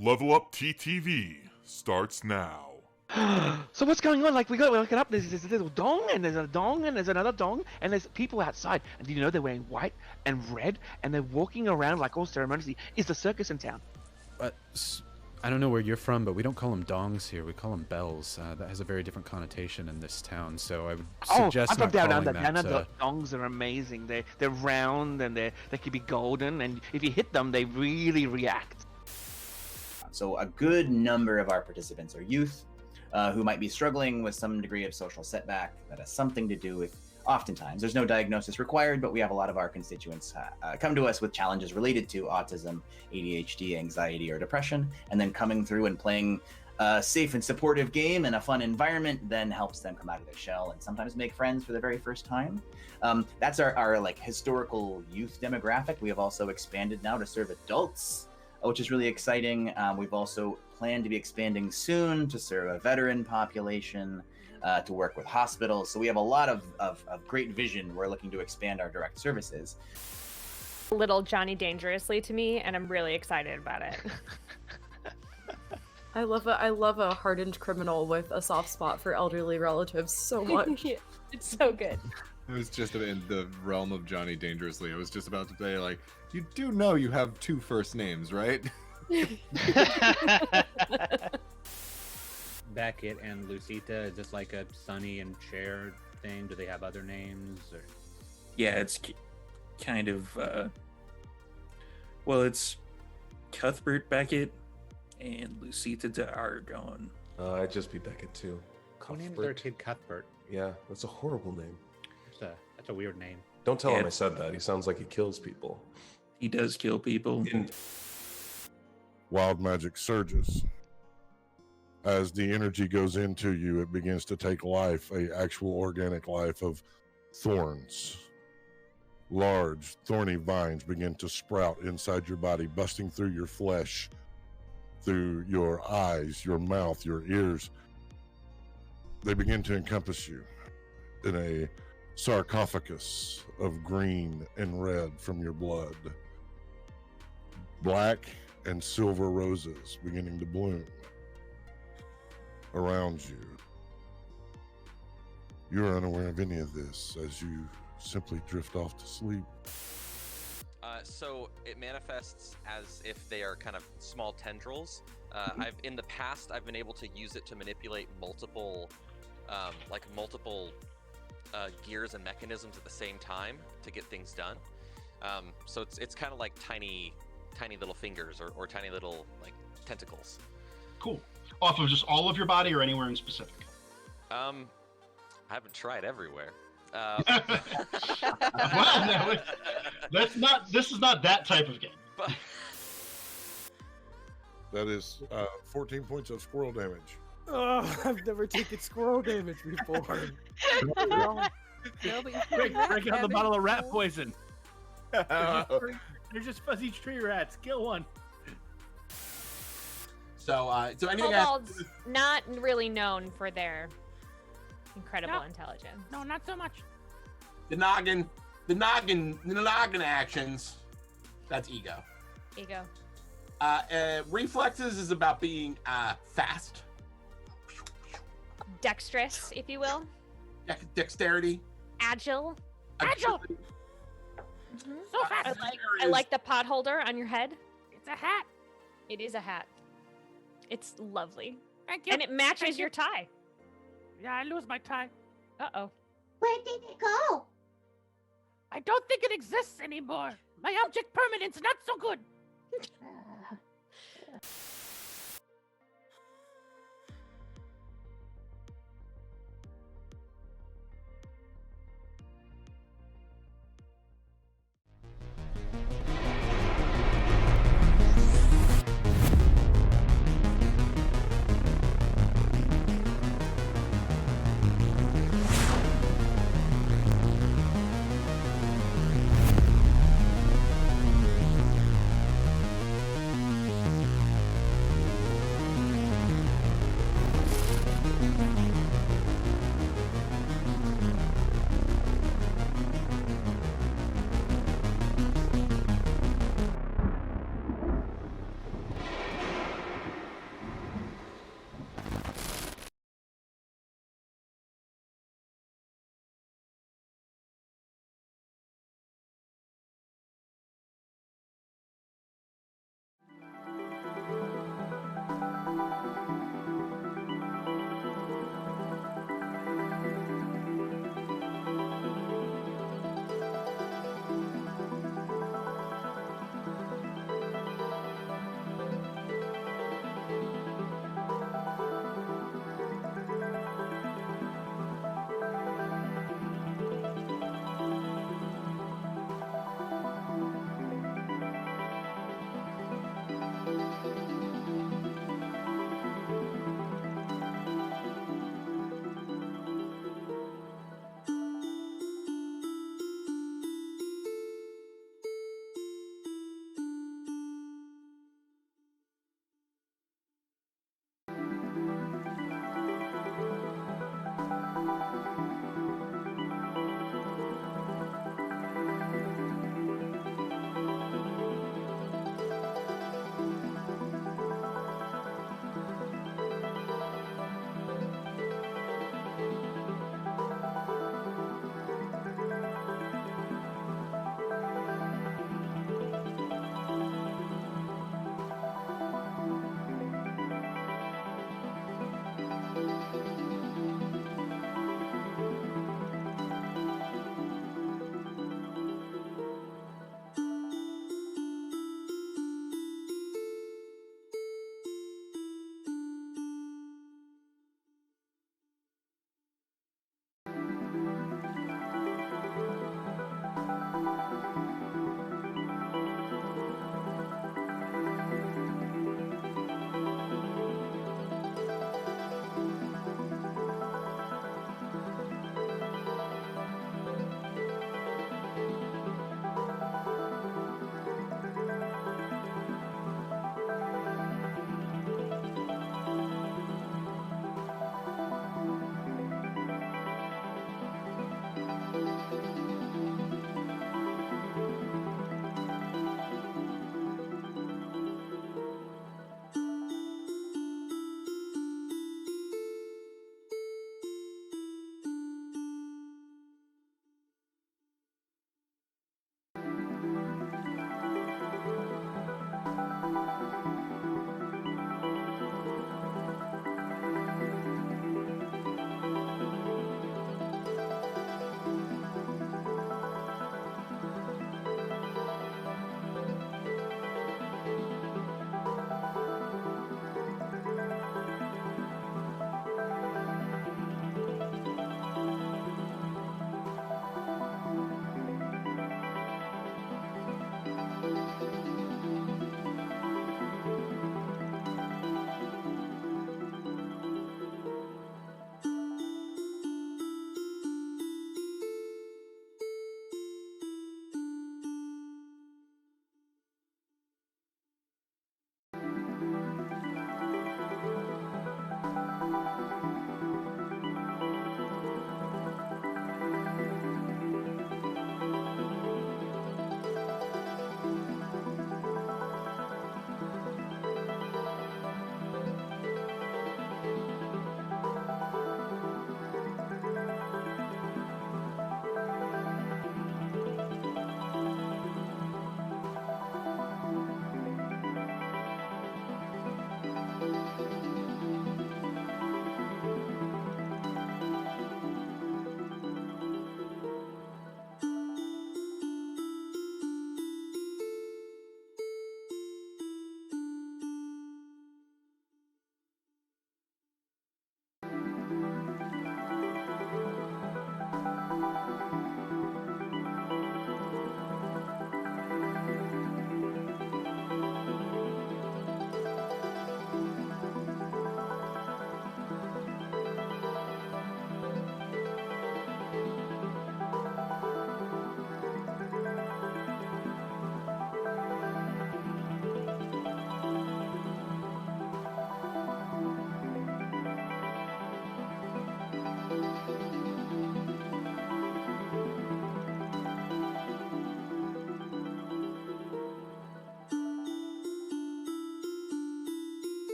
Level Up TTV starts now. So what's going on? Like, we look it up, there's this little dong, and there's a dong, and there's another dong, and there's people outside. And do you know they're wearing white and red, and they're walking around like all ceremoniously. Is the circus in town? I don't know where you're from, but we don't call them dongs here. We call them bells. That has a very different connotation in this town, so I would suggest I'm from not down calling under. Down that... under, dongs are amazing. They're round, and they can be golden, and if you hit them, they really react. So a good number of our participants are youth who might be struggling with some degree of social setback that has something to do with, oftentimes, there's no diagnosis required, but we have a lot of our constituents come to us with challenges related to autism, ADHD, anxiety, or depression, and then coming through and playing a safe and supportive game in a fun environment then helps them come out of their shell and sometimes make friends for the very first time. That's our like historical youth demographic. We have also expanded now to serve adults, which is really exciting. We've also planned to be expanding soon to serve a veteran population, to work with hospitals. So we have a lot of great vision. We're looking to expand our direct services. Little Johnny Dangerously to me, and I'm really excited about it. I love a hardened criminal with a soft spot for elderly relatives so much. Yeah, it's so good. It was just in the realm of Johnny Dangerously. I was just about to say, like, you do know you have 2 first names, right? Beckett and Lucita, is this like a Sunny and Cher thing? Do they have other names? Or... Yeah, it's kind of, well, it's Cuthbert Beckett and Lucita de Aragon. I'd just be Beckett too. Who named their kid Cuthbert? Yeah, that's a horrible name. That's a weird name. Don't tell him I said that. He sounds like he kills people. He does kill people. Wild magic surges. As the energy goes into you, it begins to take life, a actual organic life of thorns. Large, thorny vines begin to sprout inside your body, busting through your flesh, through your eyes, your mouth, your ears. They begin to encompass you in a sarcophagus of green and red from your blood. Black and silver roses beginning to bloom around you. You're unaware of any of this as you simply drift off to sleep. So it manifests as if they are kind of small tendrils. In the past, I've been able to use it to manipulate multiple gears and mechanisms at the same time to get things done. So it's kind of like tiny little fingers or tiny little like tentacles. Cool. Off of just all of your body or anywhere in specific? I haven't tried everywhere. Well, no, this is not that type of game. But... That is 14 points of squirrel damage. Oh, I've never taken squirrel damage before. No, but you Break out the bottle of rat poison. They're just fuzzy tree rats. Kill one. So anything Kobolds not really known for their incredible intelligence. No, not so much. The noggin actions. That's ego. Ego. Reflexes is about being fast. Dexterous, if you will. Dexterity. Agile. Agile. Mm-hmm. So fast. I like the pot holder on your head. It's a hat. It is a hat. It's lovely. Thank you. And it matches Thank you. your tie. Yeah, I lose my tie. Uh-oh. Where did it go? I don't think it exists anymore. My object permanence not so good.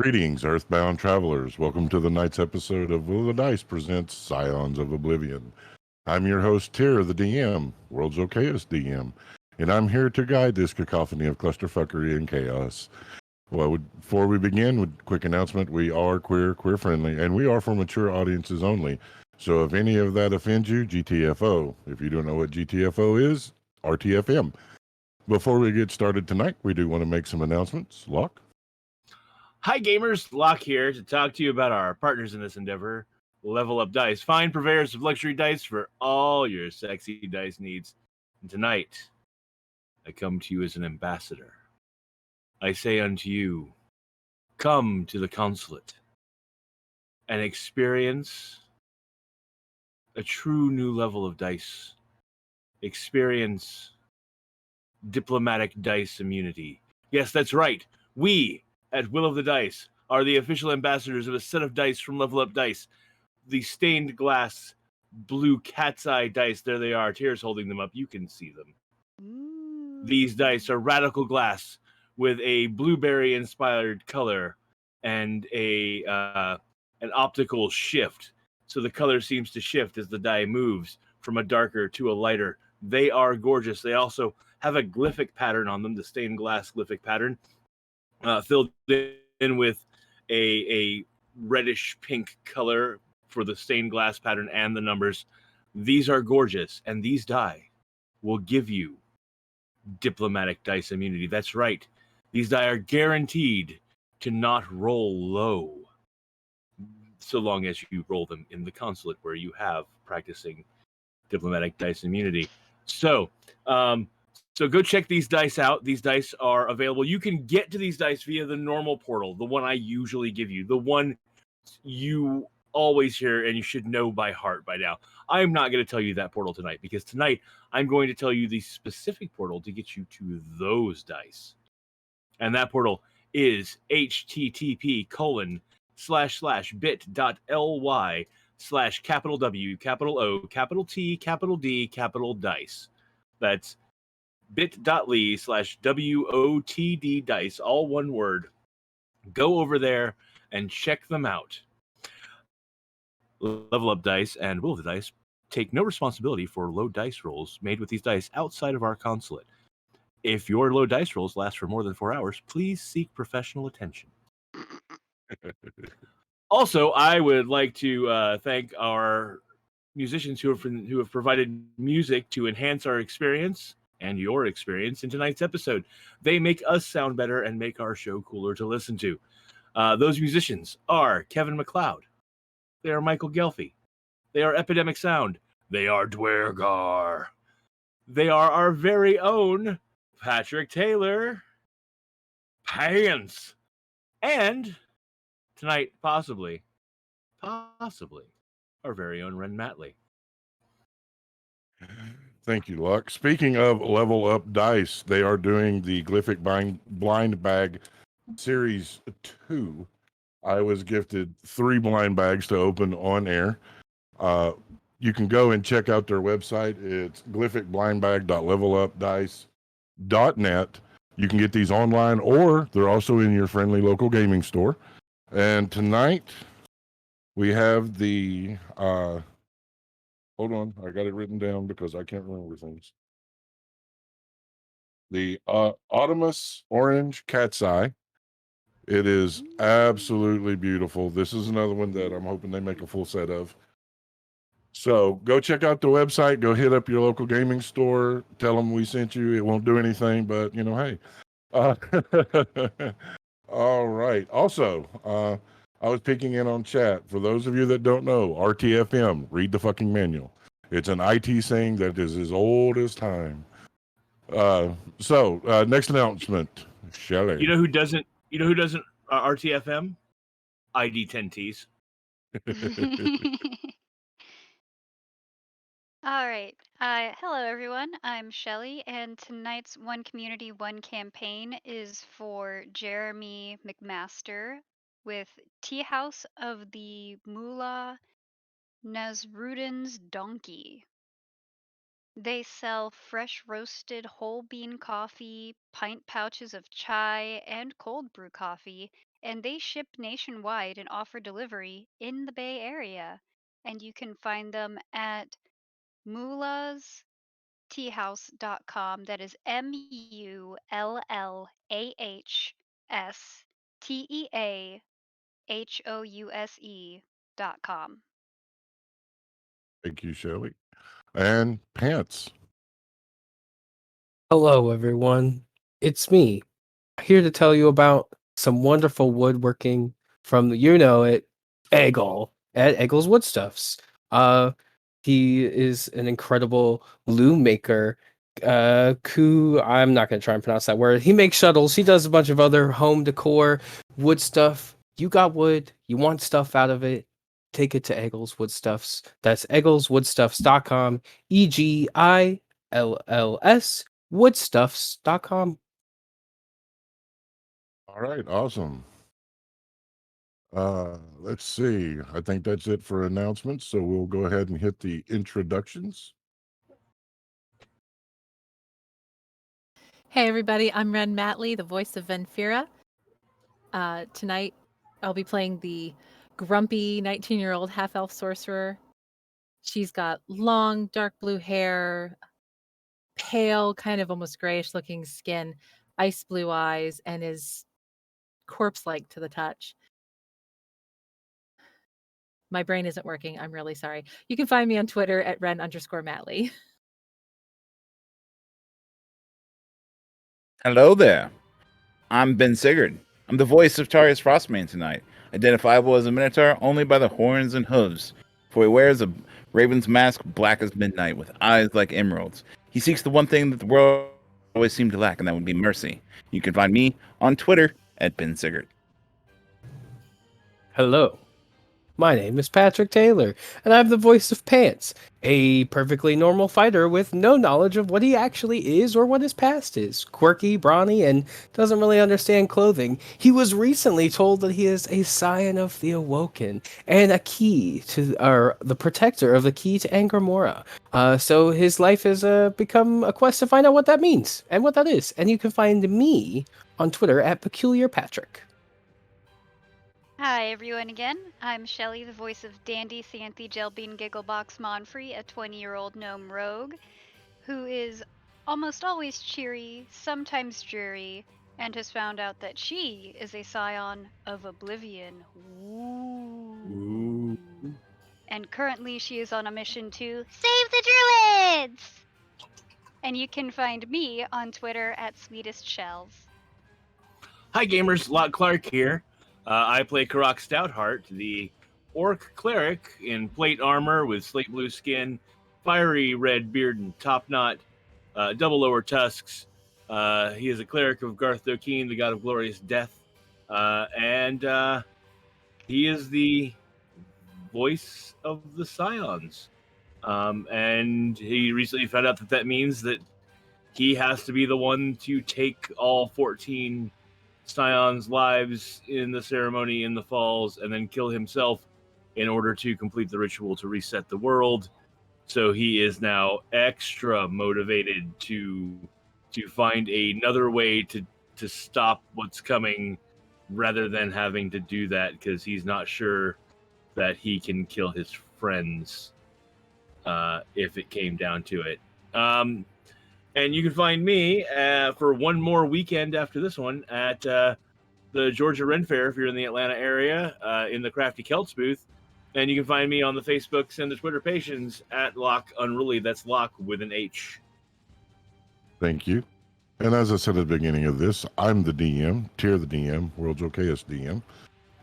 Greetings, Earthbound travelers. Welcome to the night's episode of Will the Dice presents Scions of Oblivion. I'm your host, Tyr, the DM, world's okayest DM, and I'm here to guide this cacophony of clusterfuckery and chaos. Well, before we begin, with quick announcement, we are queer friendly, and we are for mature audiences only. So if any of that offends you, GTFO. If you don't know what GTFO is, RTFM. Before we get started tonight, we do want to make some announcements. Locke? Hi, gamers. Locke here to talk to you about our partners in this endeavor, Level Up Dice. Fine purveyors of luxury dice for all your sexy dice needs. And tonight, I come to you as an ambassador. I say unto you, come to the consulate and experience a true new level of dice. Experience diplomatic dice immunity. Yes, that's right. We at Will of the Dice are the official ambassadors of a set of dice from Level Up Dice. The stained glass blue cat's eye dice. There they are. Tyr's holding them up. You can see them. These dice are radical glass with a blueberry inspired color and an optical shift. So the color seems to shift as the die moves from a darker to a lighter. They are gorgeous. They also have a glyphic pattern on them, the stained glass glyphic pattern, filled in with a reddish pink color for the stained glass pattern and the numbers. These are gorgeous, and these die will give you diplomatic dice immunity. That's right. These die are guaranteed to not roll low, so long as you roll them in the consulate where you have practicing diplomatic dice immunity. So go check these dice out. These dice are available. You can get to these dice via the normal portal, the one I usually give you, the one you always hear and you should know by heart by now. I'm not going to tell you that portal tonight, because tonight I'm going to tell you the specific portal to get you to those dice. And that portal is http://bit.ly/W, D, That's bit.ly/WOTD dice, all one word. Go over there and check them out. Level Up Dice and Will of the Dice take no responsibility for low dice rolls made with these dice outside of our consulate. If your low dice rolls last for more than 4 hours, please seek professional attention. Also, I would like to thank our musicians who have provided music to enhance our experience and your experience in tonight's episode. They make us sound better and make our show cooler to listen to. Those musicians are Kevin MacLeod. They are Michael Gelfie. They are Epidemic Sound. They are Dwergar. They are our very own Patrick Taylor. Pants. And tonight, possibly, our very own Ren Matley. Thank you, Luck. Speaking of Level Up Dice, they are doing the Glyphic Blind Bag Series 2. I was gifted 3 blind bags to open on air. You can go and check out their website. It's glyphicblindbag.levelupdice.net. You can get these online, or they're also in your friendly local gaming store. And tonight, we have the... hold on, I got it written down because I can't remember things. The Autumnus Orange Cat's Eye. It is absolutely beautiful. This is another one that I'm hoping they make a full set of. So go check out the website. Go hit up your local gaming store. Tell them we sent you. It won't do anything, but, hey. All right. Also, I was peeking in on chat. For those of you that don't know, RTFM, read the fucking manual. It's an IT saying that is as old as time. So next announcement, Shelley. You know who doesn't RTFM? ID10Ts. All right. Hello, everyone. I'm Shelly, and tonight's One Community, One Campaign is for Jeremy McMaster with Tea House of the Mullah Nasruddin's Donkey. They sell fresh roasted whole bean coffee, pint pouches of chai, and cold brew coffee, and they ship nationwide and offer delivery in the Bay Area. And you can find them at mullahsteahouse.com. That is mullahsteahouse.com. Thank you, Shelley. And Pants. Hello, everyone. It's me, here to tell you about some wonderful woodworking from Eggle at Eggle's Woodstuffs. He is an incredible loom maker. I'm not gonna try and pronounce that word. He makes shuttles. He does a bunch of other home decor, wood stuff. You got wood. You want stuff out of it. Take it to Eggle's Woodstuffs. That's eggleswoodstuffs.com. EGILLS woodstuffs.com. All right, awesome. Let's see. I think that's it for announcements. So we'll go ahead and hit the introductions. Hey everybody, I'm Ren Matley, the voice of Venfira. Tonight I'll be playing the grumpy 19-year-old half-elf sorcerer. She's got long, dark blue hair, pale, kind of almost grayish looking skin, ice blue eyes, and is corpse-like to the touch. My brain isn't working. I'm really sorry. You can find me on Twitter at Ren_Matley. Hello there. I'm Ben Sigurd. I'm the voice of Tarius Frostmane tonight, identifiable as a Minotaur only by the horns and hooves, for he wears a raven's mask black as midnight with eyes like emeralds. He seeks the one thing that the world always seemed to lack, and that would be mercy. You can find me on Twitter at Ben Sigurd. Hello. My name is Patrick Taylor, and I'm the voice of Pants, a perfectly normal fighter with no knowledge of what he actually is or what his past is. Quirky, brawny, and doesn't really understand clothing. He was recently told that he is a scion of the Awoken and the protector of the key to Angramora. So his life has become a quest to find out what that means and what that is. And you can find me on Twitter at Peculiar Patrick. Hi everyone again. I'm Shelly, the voice of Dandy Xanthe Gelbean Gigglebox Monfrey, a 20-year-old gnome rogue, who is almost always cheery, sometimes dreary, and has found out that she is a scion of Oblivion. Ooh. And currently she is on a mission to save the druids! And you can find me on Twitter at Sweetest Shells. Hi gamers, Lot Clark here. I play Karak Stoutheart, the orc cleric in plate armor with slate blue skin, fiery red beard and top knot, double lower tusks. He is a cleric of Garth Dokeen, the god of glorious death, and he is the voice of the Scions. And he recently found out that means that he has to be the one to take all 14 Scions' lives in the ceremony in the falls and then kill himself in order to complete the ritual to reset the world. So he is now extra motivated to find another way to stop what's coming rather than having to do that, because he's not sure that he can kill his friends if it came down to it. And you can find me for one more weekend after this one at the Georgia Ren Fair if you're in the Atlanta area, in the Crafty Celts booth. And you can find me on the Facebooks and the Twitter pages at Lock Unruly. That's Lock with an H. Thank you. And as I said at the beginning of this, I'm the DM, Tier the DM, World's Okayest DM.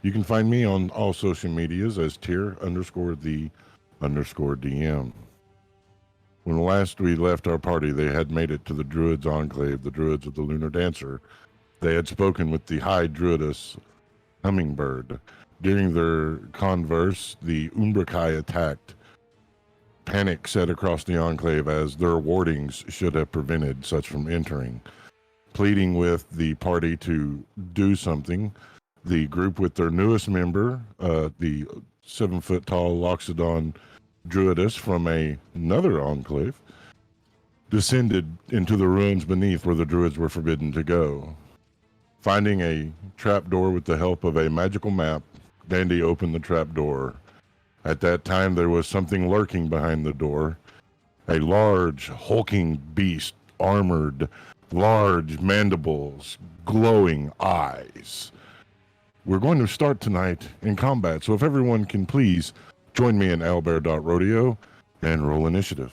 You can find me on all social medias as Tier_the_DM. When last we left our party, they had made it to the Druids Enclave, the Druids of the Lunar Dancer. They had spoken with the High Druidess Hummingbird. During their converse, the Umbrakai attacked. Panic set across the Enclave as their wardings should have prevented such from entering. Pleading with the party to do something, the group with their newest member, the 7-foot-tall Loxodon Druidess from another enclave, descended into the ruins beneath where the druids were forbidden to go. Finding a trapdoor with the help of a magical map, Dandy opened the trapdoor. At that time, there was something lurking behind the door. A large, hulking beast, armored, large mandibles, glowing eyes. We're going to start tonight in combat, so if everyone can please join me in owlbear.rodeo and roll initiative.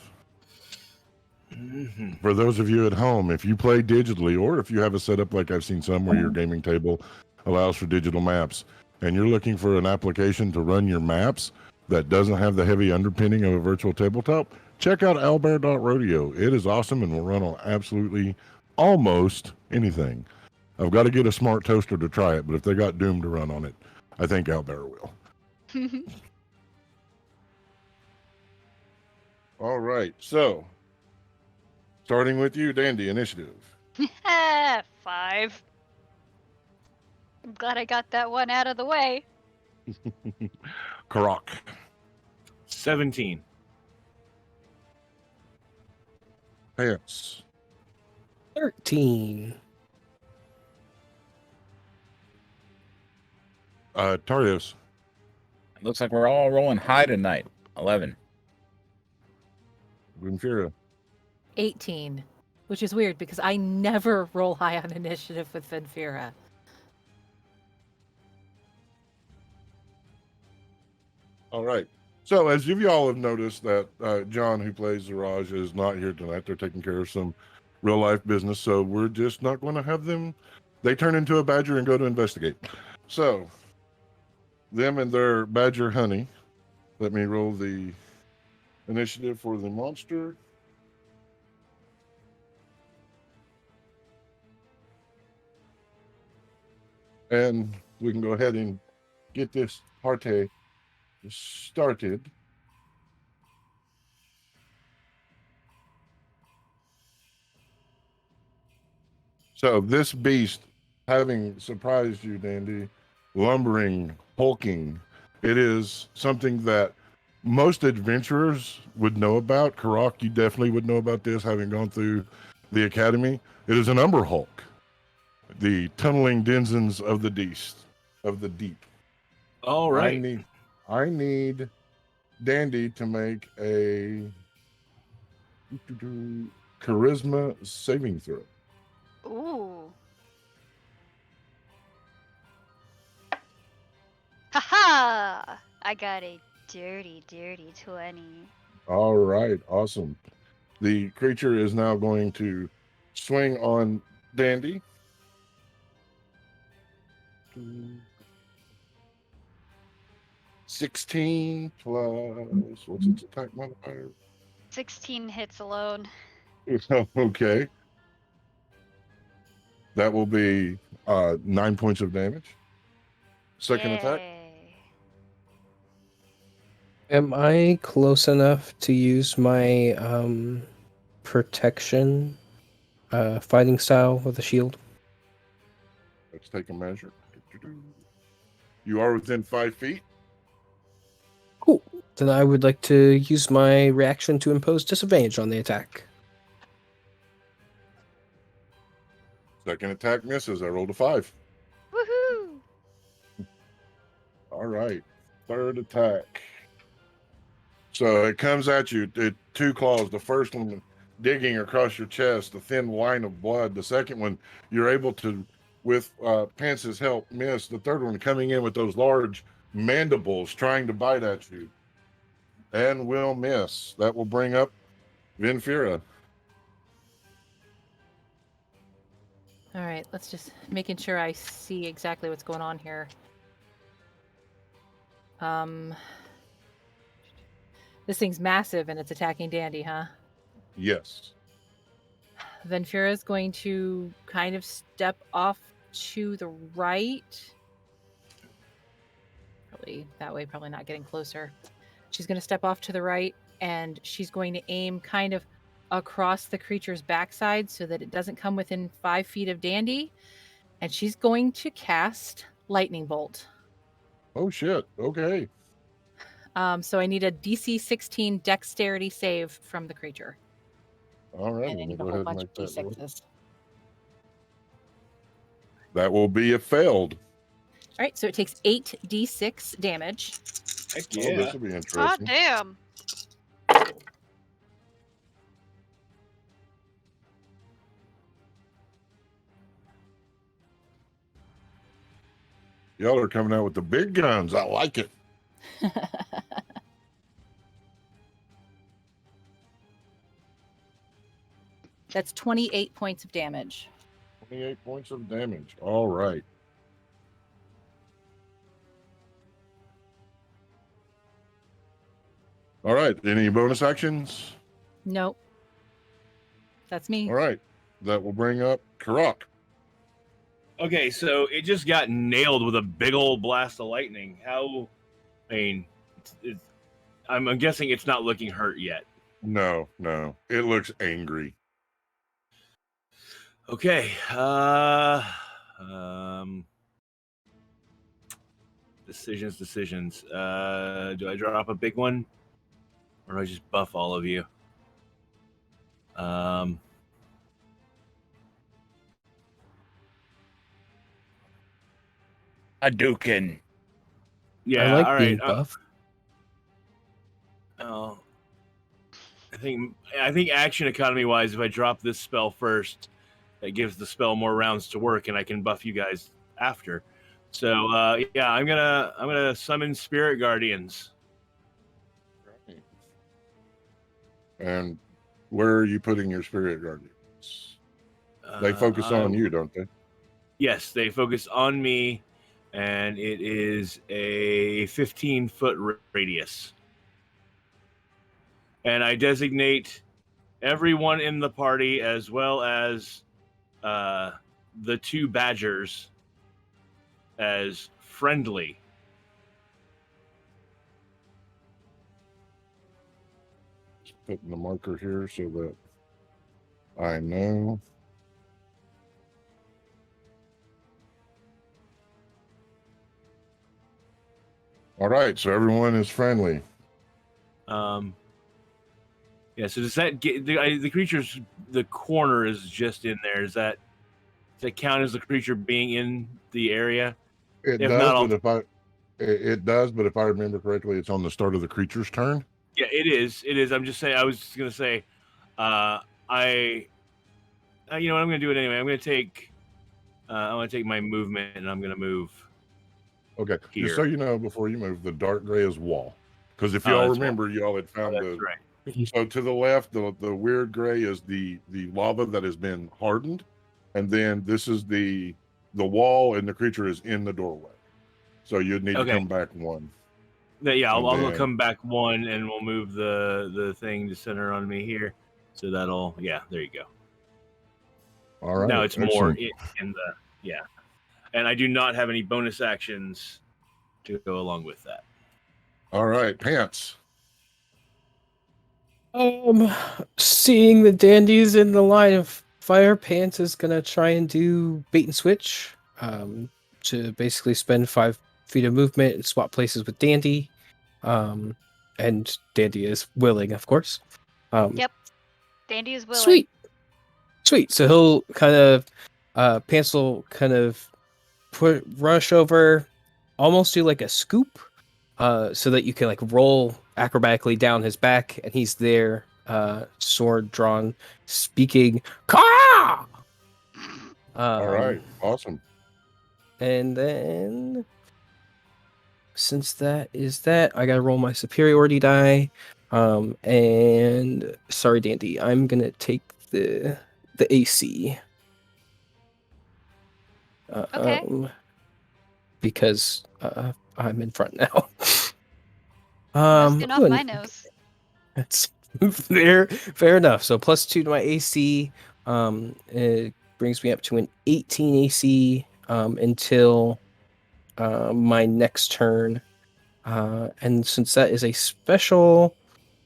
For those of you at home, if you play digitally, or if you have a setup like I've seen some where your gaming table allows for digital maps, and you're looking for an application to run your maps that doesn't have the heavy underpinning of a virtual tabletop, check out owlbear.rodeo. It is awesome and will run on absolutely almost anything. I've got to get a smart toaster to try it, but if they got Doom to run on it, I think Owlbear will. All right, so starting with you, Dandy, initiative. 5. I'm glad I got that one out of the way. Karak. 17. Pants. 13. Tarios. Looks like we're all rolling high tonight. 11. Winfira. 18, which is weird because I never roll high on initiative with Venfira. All right. So as you all have noticed that John, who plays Zaraj, is not here tonight. They're taking care of some real life business. So we're just not going to have them. They turn into a badger and go to investigate. So them and their badger honey. Let me roll the initiative for the monster. And we can go ahead and get this party started. So this beast, having surprised you, Dandy, lumbering, hulking, it is something that most adventurers would know about. Karak, you definitely would know about this, having gone through the academy. It is an Umber Hulk, the tunneling denizens of the deep. All right. I need Dandy to make a charisma saving throw. Ooh. Haha! I got a dirty, dirty 20. All right, awesome. The creature is now going to swing on Dandy. Mm. 16 plus, what's its attack modifier? 16 hits alone. Okay. That will be 9 points of damage. Second attack. Am I close enough to use my protection fighting style with a shield? Let's take a measure. You are within 5 feet. Cool. Then I would like to use my reaction to impose disadvantage on the attack. Second attack misses. I rolled a 5. Woohoo! All right. Third attack. So it comes at you. 2 claws. The first one digging across your chest, a thin line of blood. The second one, you're able to, with Pance's help, miss. The third one coming in with those large mandibles trying to bite at you. And will miss. That will bring up Venfira. All right, let's just making sure I see exactly what's going on here. This thing's massive and it's attacking Dandy, huh? Yes. Venfira is going to kind of step off to the right. Probably that way, probably not getting closer. She's going to step off to the right and she's going to aim kind of across the creature's backside so that it doesn't come within 5 feet of Dandy. And she's going to cast Lightning Bolt. Oh, shit. Okay. So I need a DC 16 dexterity save from the creature. All right. And I need a whole bunch of D6s. That will be a failed. All right, so it takes 8d6 damage. Heck Oh, yeah. this will be God interesting. damn. Y'all are coming out with the big guns. I like it. That's 28 points of damage. 28 points of damage. All right. All right. Any bonus actions? Nope. That's me. All right. That will bring up Karak. Okay, so it just got nailed with a big old blast of lightning. How? I mean, I'm guessing it's not looking hurt yet. No. It looks angry. Okay. Decisions. Do I drop a big one, or do I just buff all of you? Hadouken. Yeah. I like all being right. buff. Oh. I think action economy wise, if I drop this spell first, that gives the spell more rounds to work, and I can buff you guys after. So yeah, I'm gonna summon Spirit Guardians. And where are you putting your Spirit Guardians? They focus on you, don't they? Yes, they focus on me, and it is a 15-foot radius. And I designate everyone in the party as well as the two badgers as friendly. Just putting the marker here so that I know. All right, so everyone is friendly. Yeah, so does that get the creature's the corner is just in there? Does that count as the creature being in the area? It If does, not, but it does, but if I remember correctly, it's on the start of the creature's turn. yeah, it is. It is. I'm just saying. I was just gonna say, you know what? I'm gonna do it anyway. I'm gonna take my movement, and I'm gonna move. Okay, Here. just so you know, before you move, the dark gray is wall. Because if Oh, y'all that's remember, y'all had found that's right. So to the left, the weird gray is the lava that has been hardened, and then this is the wall, and the creature is in the doorway. So you'd need to come back one. Yeah, I'll then- come back one, and we'll move the thing to center on me here. So that'll there you go. All right. Now it's more excellent. in the and I do not have any bonus actions to go along with that. All right, Pants. Seeing the dandies in the line of fire, Pants is gonna try and do bait and switch. To basically spend 5 feet of movement and swap places with Dandy. And Dandy is willing, of course. Yep. Dandy is willing. Sweet. So he'll kind of Pants will kind of rush over, almost do like a scoop, so that you can like roll acrobatically down his back, and he's there, sword drawn, speaking Ka! All right, awesome. And then, since that is that, I gotta roll my superiority die. And sorry, Dandy, I'm gonna take the AC. Okay. Because I'm in front now. Skin off ooh, my and nose. That's fair enough. So +2 to my AC. It brings me up to an 18 AC until my next turn. And since that is a special,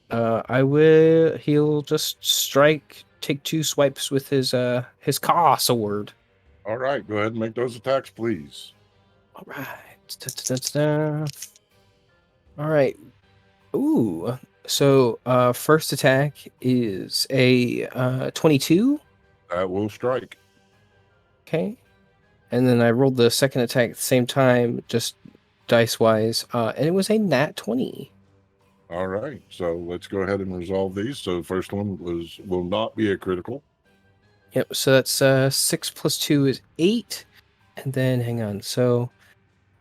he'll just strike, take 2 swipes with his Ka sword. All right, go ahead and make those attacks, please. All right. All right. Ooh. So first attack is a 22. That will strike. Okay. And then I rolled the second attack at the same time, just dice-wise, and it was a nat 20. All right, so let's go ahead and resolve these. So the first one will not be a critical. Yep, so that's 6 plus 2 is 8. And then, hang on, so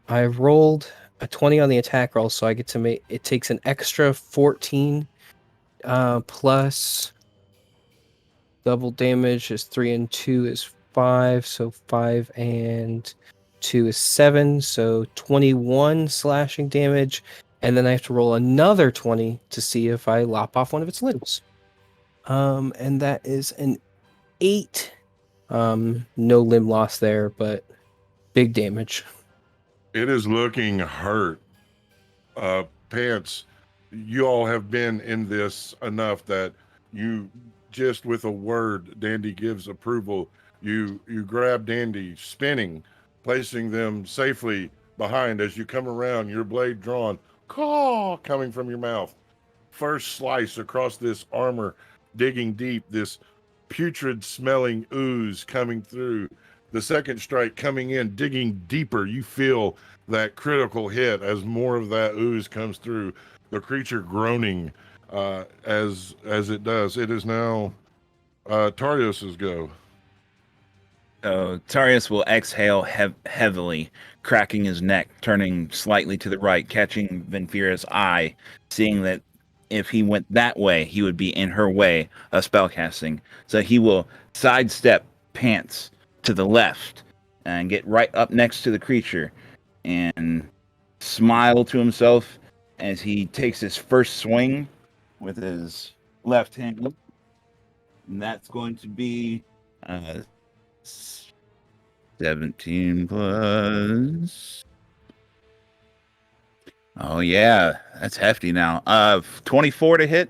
I rolled a 20 on the attack roll, so I get to make, it takes an extra 14 plus double damage is 3 and 2 is 5, so 5 and 2 is 7, so 21 slashing damage, and then I have to roll another 20 to see if I lop off one of its limbs. And that is an 8. No limb loss there, but big damage. It is looking hurt. Pants, you all have been in this enough that you just with a word, Dandy gives approval. You grab Dandy, spinning, placing them safely behind as you come around, your blade drawn, caw, coming from your mouth. First slice across this armor, digging deep, this putrid smelling ooze coming through. The second strike coming in, digging deeper. You feel that critical hit as more of that ooze comes through. The creature groaning as it does. It is now Tarios's go. So Tarius will exhale heavily, cracking his neck, turning slightly to the right, catching Venfira's eye, seeing that if he went that way, he would be in her way of spellcasting. So he will sidestep Pants to the left and get right up next to the creature and smile to himself as he takes his first swing with his left hand. And that's going to be 17 plus. Oh yeah, that's hefty now. 24 to hit.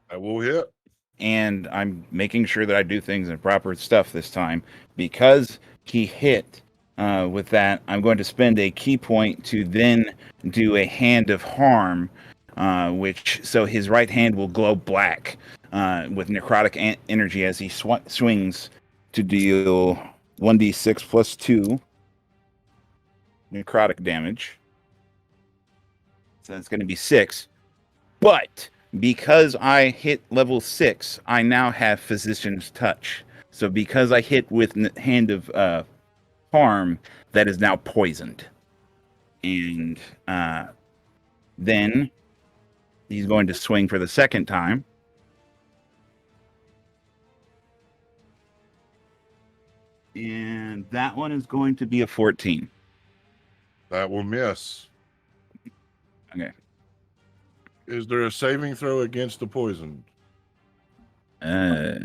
I will hit. And I'm making sure that I do things in proper stuff this time. Because he hit with that, I'm going to spend a key point to then do a hand of harm, so his right hand will glow black with necrotic energy as he swings to deal 1d6 plus 2 necrotic damage. So that's going to be 6. But because I hit level 6, I now have Physician's Touch. So because I hit with Hand of Harm, that is now poisoned. And then he's going to swing for the second time. And that one is going to be a 14. That will miss. Okay. Is there a saving throw against the poison? Let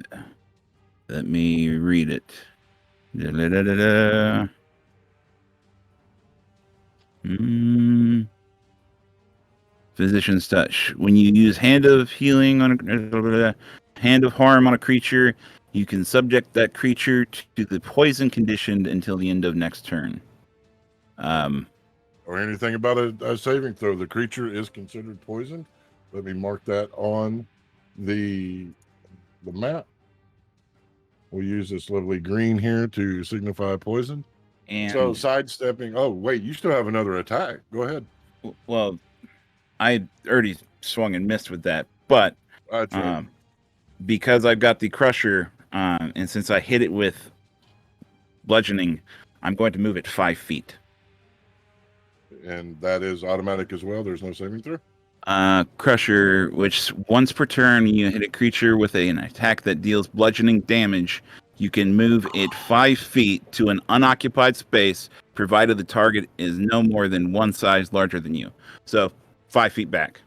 me read it. Da-da-da-da-da. Physician's Touch. When you use Hand of Healing on Hand of Harm on a creature, you can subject that creature to the poison conditioned until the end of next turn. Or anything about a saving throw. The creature is considered poisoned. Let me mark that on the map. We'll use this lovely green here to signify poison. And so sidestepping. Oh, wait, you still have another attack. Go ahead. Well, I already swung and missed with that, but that's right. Because I've got the crusher, and since I hit it with bludgeoning, I'm going to move it 5 feet. And that is automatic as well. There's no saving throw. Crusher, which once per turn you hit a creature with an attack that deals bludgeoning damage, you can move it 5 feet to an unoccupied space, provided the target is no more than one size larger than you. So 5 feet back.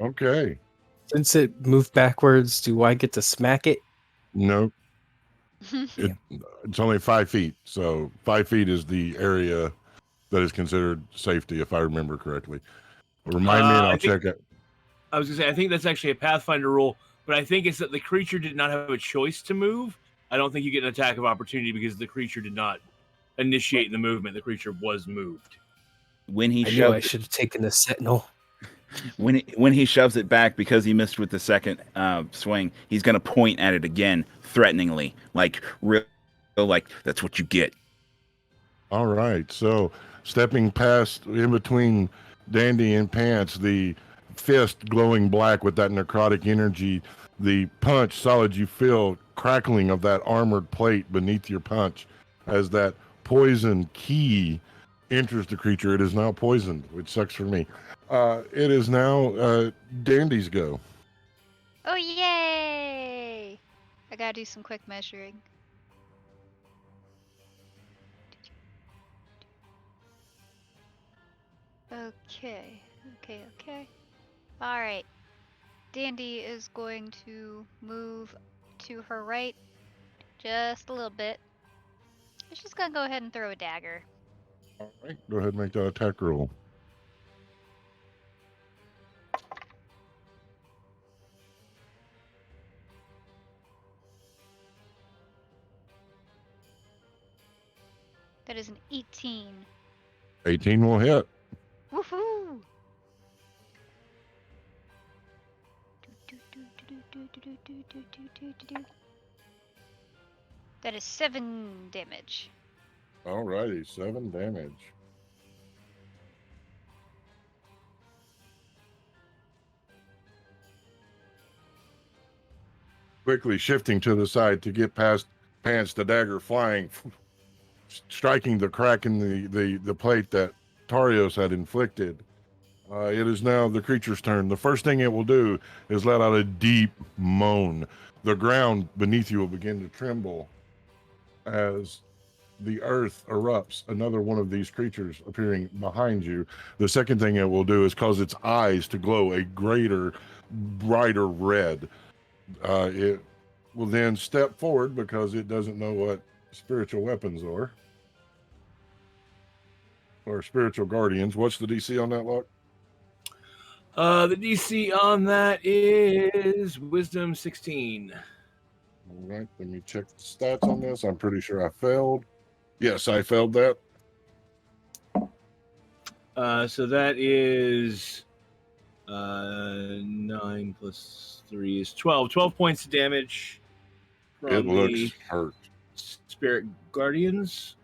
Okay. Since it moved backwards, do I get to smack it? No. It's only 5 feet. So 5 feet is the area that is considered safety, if I remember correctly. Remind me and I'll check it. I was going to say, I think that's actually a Pathfinder rule, but I think it's that the creature did not have a choice to move. I don't think you get an attack of opportunity because the creature did not initiate the movement. The creature was moved. When he I knew I should have taken the Sentinel. When he shoves it back because he missed with the second swing, he's going to point at it again, threateningly, like real, like that's what you get. All right. So stepping past in between Dandy and Pants, the fist glowing black with that necrotic energy, the punch solid, you feel crackling of that armored plate beneath your punch as that poison key enters the creature. It is now poisoned, which sucks for me. It is now Dandy's go. Oh, yay! I gotta do some quick measuring. Okay. Alright. Dandy is going to move to her right just a little bit. She's gonna go ahead and throw a dagger. All right. Go ahead and make that attack roll. That is an 18. 18 will hit. Woohoo! That is 7 damage. All righty. 7 damage. Quickly shifting to the side to get past Pants, the dagger flying, striking the crack in the plate that Tarios had inflicted. It is now the creature's turn. The first thing it will do is let out a deep moan. The ground beneath you will begin to tremble as the earth erupts, another one of these creatures appearing behind you. The second thing it will do is cause its eyes to glow a greater, brighter red. It will then step forward because it doesn't know what spiritual weapons are. Or spiritual guardians. What's the DC on that, Luck? The DC on that is Wisdom 16. All right, let me check the stats on this. I'm pretty sure I failed. Yes, I failed that. So that is 9 plus 3 is 12. 12 points of damage from It looks the hurt. Spirit Guardians.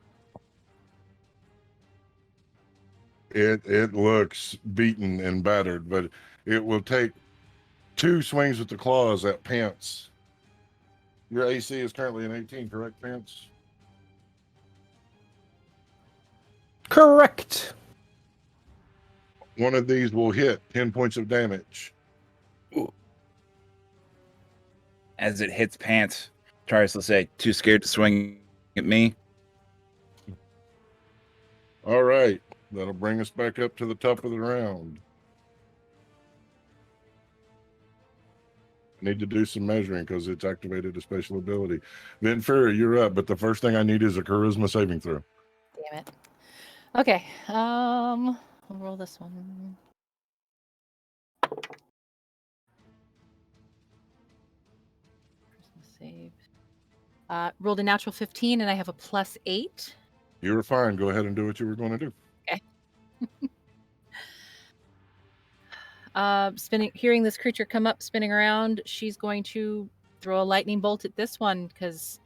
It looks beaten and battered, but it will take 2 swings with the claws at Pants. Your AC is currently an 18, correct, Pants? Correct. One of these will hit 10 points of damage. As it hits Pants, Tarius will say, "Too scared to swing at me?" All right, that'll bring us back up to the top of the round. I need to do some measuring because it's activated a special ability. Then Farrah, you're up, but the first thing I need is a charisma saving throw. Damn it. Okay. We'll roll this one. Charisma save. Rolled a natural 15, and I have a +8. You were fine. Go ahead and do what you were going to do. Okay. Hearing this creature come up, spinning around, she's going to throw a lightning bolt at this one because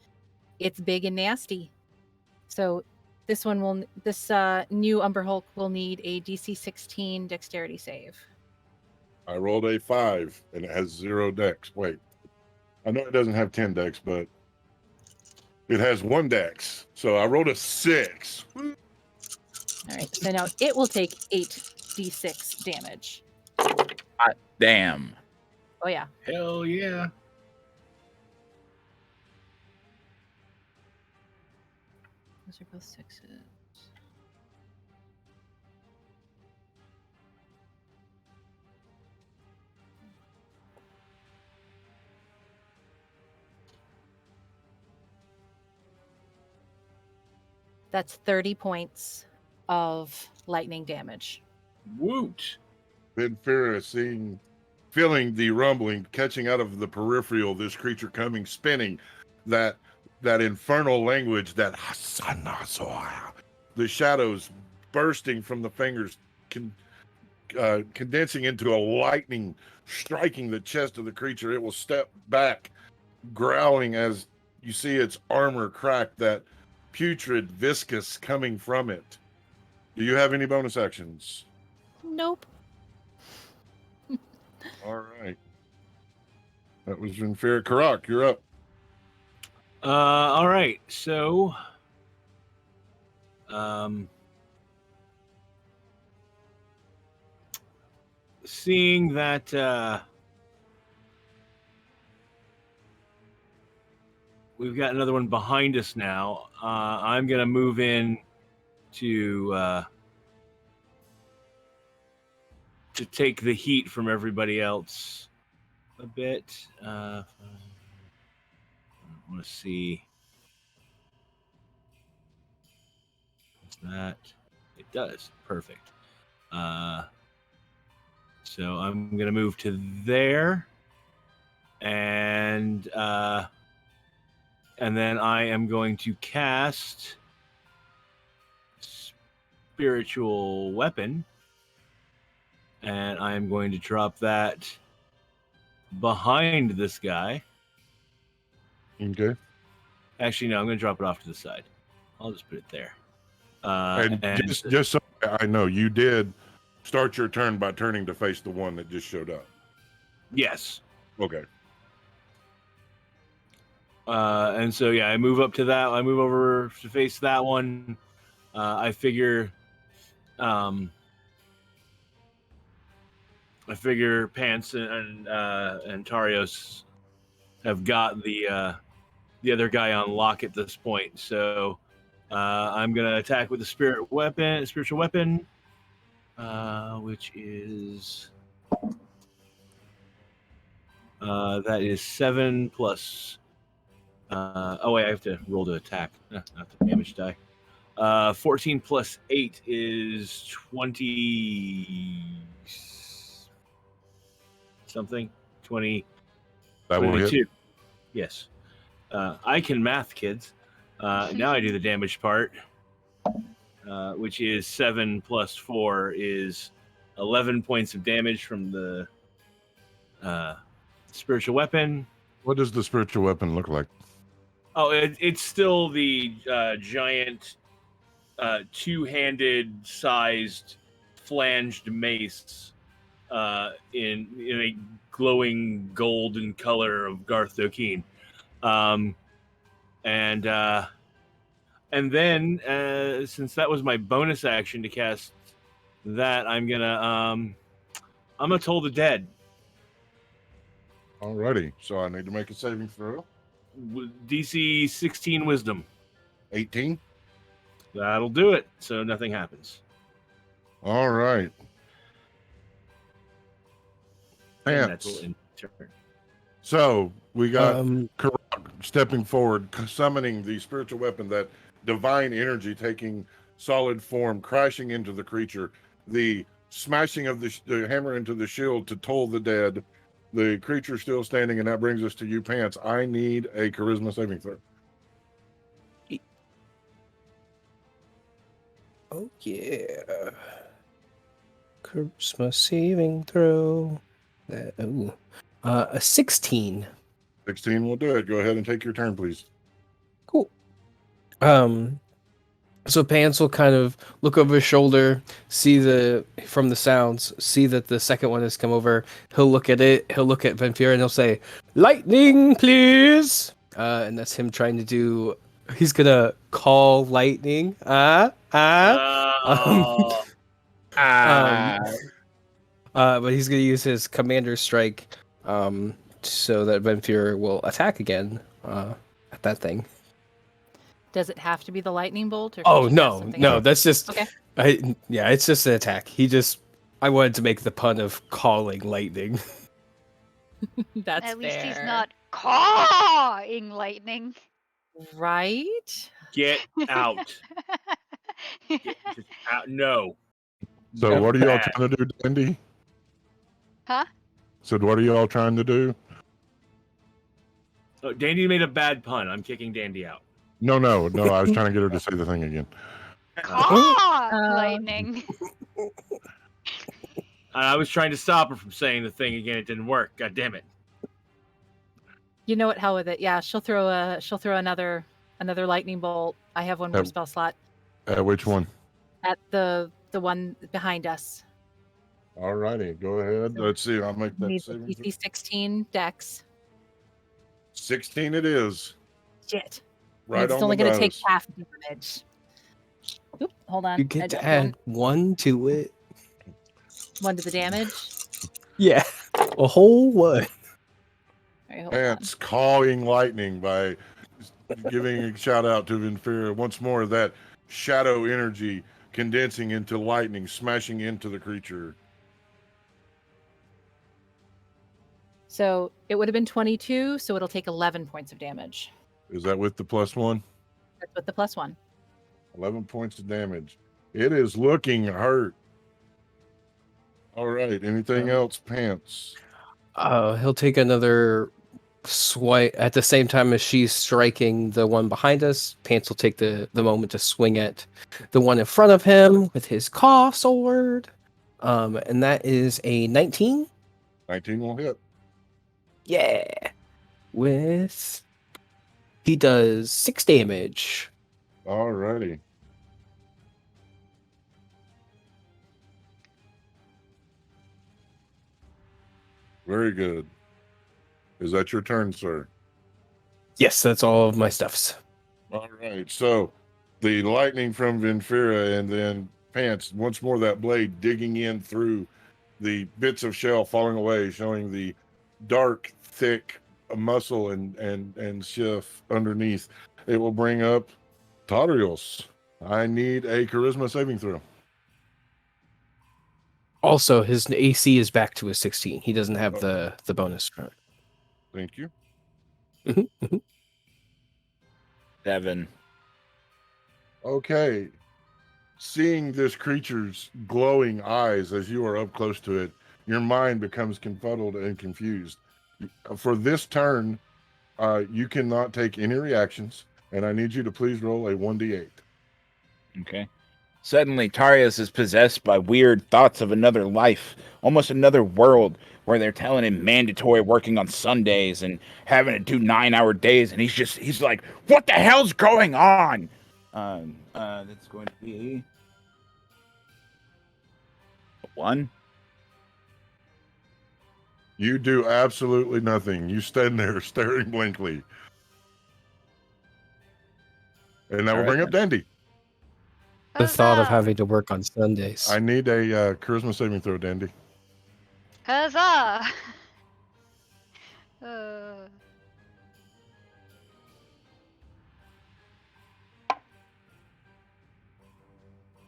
it's big and nasty. So this new Umber Hulk will need a DC 16 dexterity save. I rolled a 5 and it has 0 dex. Wait, I know it doesn't have 10 dex, but it has 1 dex. So I rolled a 6. All right. So now it will take 8d6 damage. Hot damn. Oh, yeah. Hell yeah. Those are both 6s. That's 30 points of lightning damage. Woot. Then Farrah feeling the rumbling, catching out of the peripheral, this creature coming, spinning, that infernal language, that the shadows bursting from the fingers, condensing into a lightning, striking the chest of the creature. It will step back, growling as you see its armor crack, that putrid, viscous coming from it. Do you have any bonus actions? Nope. All right. That was Vinfira. Karak, you're up. All right. So, seeing that we've got another one behind us now, I'm gonna move in to take the heat from everybody else a bit. I want to see. What's that? It does. Perfect. So I'm gonna move to there, and then I am going to cast Spiritual Weapon, and I am going to drop that behind this guy. Okay. Actually, no, I'm going to drop it off to the side. I'll just put it there. And just so I know, you did start your turn by turning to face the one that just showed up. Yes. Okay. And so, yeah, I move up to that. I move over to face that one. I figure Pants and Tarios have got the other guy on lock at this point. So I'm gonna attack with the spiritual weapon, which is that is 7 plus. Oh wait, I have to roll to attack, not the damage die. 14 plus 8 is 20 something. 20. That will hit. 22. Yes. I can math, kids. Now I do the damage part, which is 7 plus 4 is 11 points of damage from the spiritual weapon. What does the spiritual weapon look like? Oh, it's still the giant two-handed sized flanged mace in a glowing golden color of Garth Dokeen. And then since that was my bonus action to cast that, I'm gonna Toll the Dead. Alrighty, so I need to make a saving throw. DC 16 Wisdom. 18. That'll do it. So nothing happens. All right. Pants. So we got Karak stepping forward, summoning the spiritual weapon, that divine energy taking solid form, crashing into the creature, the smashing of the hammer into the shield to toll the dead, the creature still standing, and that brings us to you, Pants. I need a charisma saving throw. Oh yeah. Charisma saving throw. A 16. 16 will do it. Go ahead and take your turn, please. Cool. So Pants will kind of look over his shoulder, from the sounds, see that the second one has come over. He'll look at it. He'll look at Venfira and he'll say, "Lightning, please." And that's him trying to do. He's gonna call lightning. But he's gonna use his commander strike, so that Venfira will attack again at that thing. Does it have to be the lightning bolt? Or No, else? that's just. Okay. It's just an attack. I wanted to make the pun of calling lightning. That's At least he's fair. not cawing lightning. Right? Get out. Get out. No. So what are y'all trying to do, Dandy? Huh? So what are y'all trying to do? Oh, Dandy made a bad pun. I'm kicking Dandy out. No. I was trying to get her to say the thing again. Lightning. I was trying to stop her from saying the thing again. It didn't work. God damn it. You know what? Hell with it. Yeah, she'll throw another lightning bolt I have one more At- spell slot Which one? at the one behind us. All righty, go ahead. Let's see. I'll make that Needs a 7. DC 16 dex. 16 it is. Shit. Right It's on only the going to take nose. half damage. Oop, hold on. You get I to just add 1 to it. one to the damage. Yeah, a whole one. All right, hold Pants cawing lightning by giving a shout out to Vinfira. Once more, that shadow energy condensing into lightning, smashing into the creature. So it would have been 22, so it'll take 11 points of damage. Is that with the +1? That's with the +1. 11 points of damage. It is looking hurt. All right. Anything else, Pants? He'll take another swipe at the same time as she's striking the one behind us. Pants will take the moment to swing at the one in front of him with his claw sword. And that is a 19. 19 will hit. Yeah. He does 6 damage. All righty. Very good. Is that your turn, sir? Yes, that's all of my stuffs. All right. So the lightning from Vinfira and then Pants, once more that blade digging in through the bits of shell falling away, showing the dark, thick muscle and shift underneath. It will bring up Tadrios. I need a charisma saving throw. Also, his AC is back to a 16. He doesn't have the bonus. Thank you. 7. Okay. Seeing this creature's glowing eyes as you are up close to it, your mind becomes confuddled and confused. For this turn, you cannot take any reactions, and I need you to please roll a 1d8. Okay. Suddenly, Tarius is possessed by weird thoughts of another life, almost another world, where they're telling him mandatory working on Sundays and having to do 9-hour days, and he's like, what the hell's going on? That's going to be a 1. You do absolutely nothing. You stand there staring blankly. And that will bring up Dandy. The thought of having to work on Sundays. I need a charisma saving throw, Dandy. Huzzah!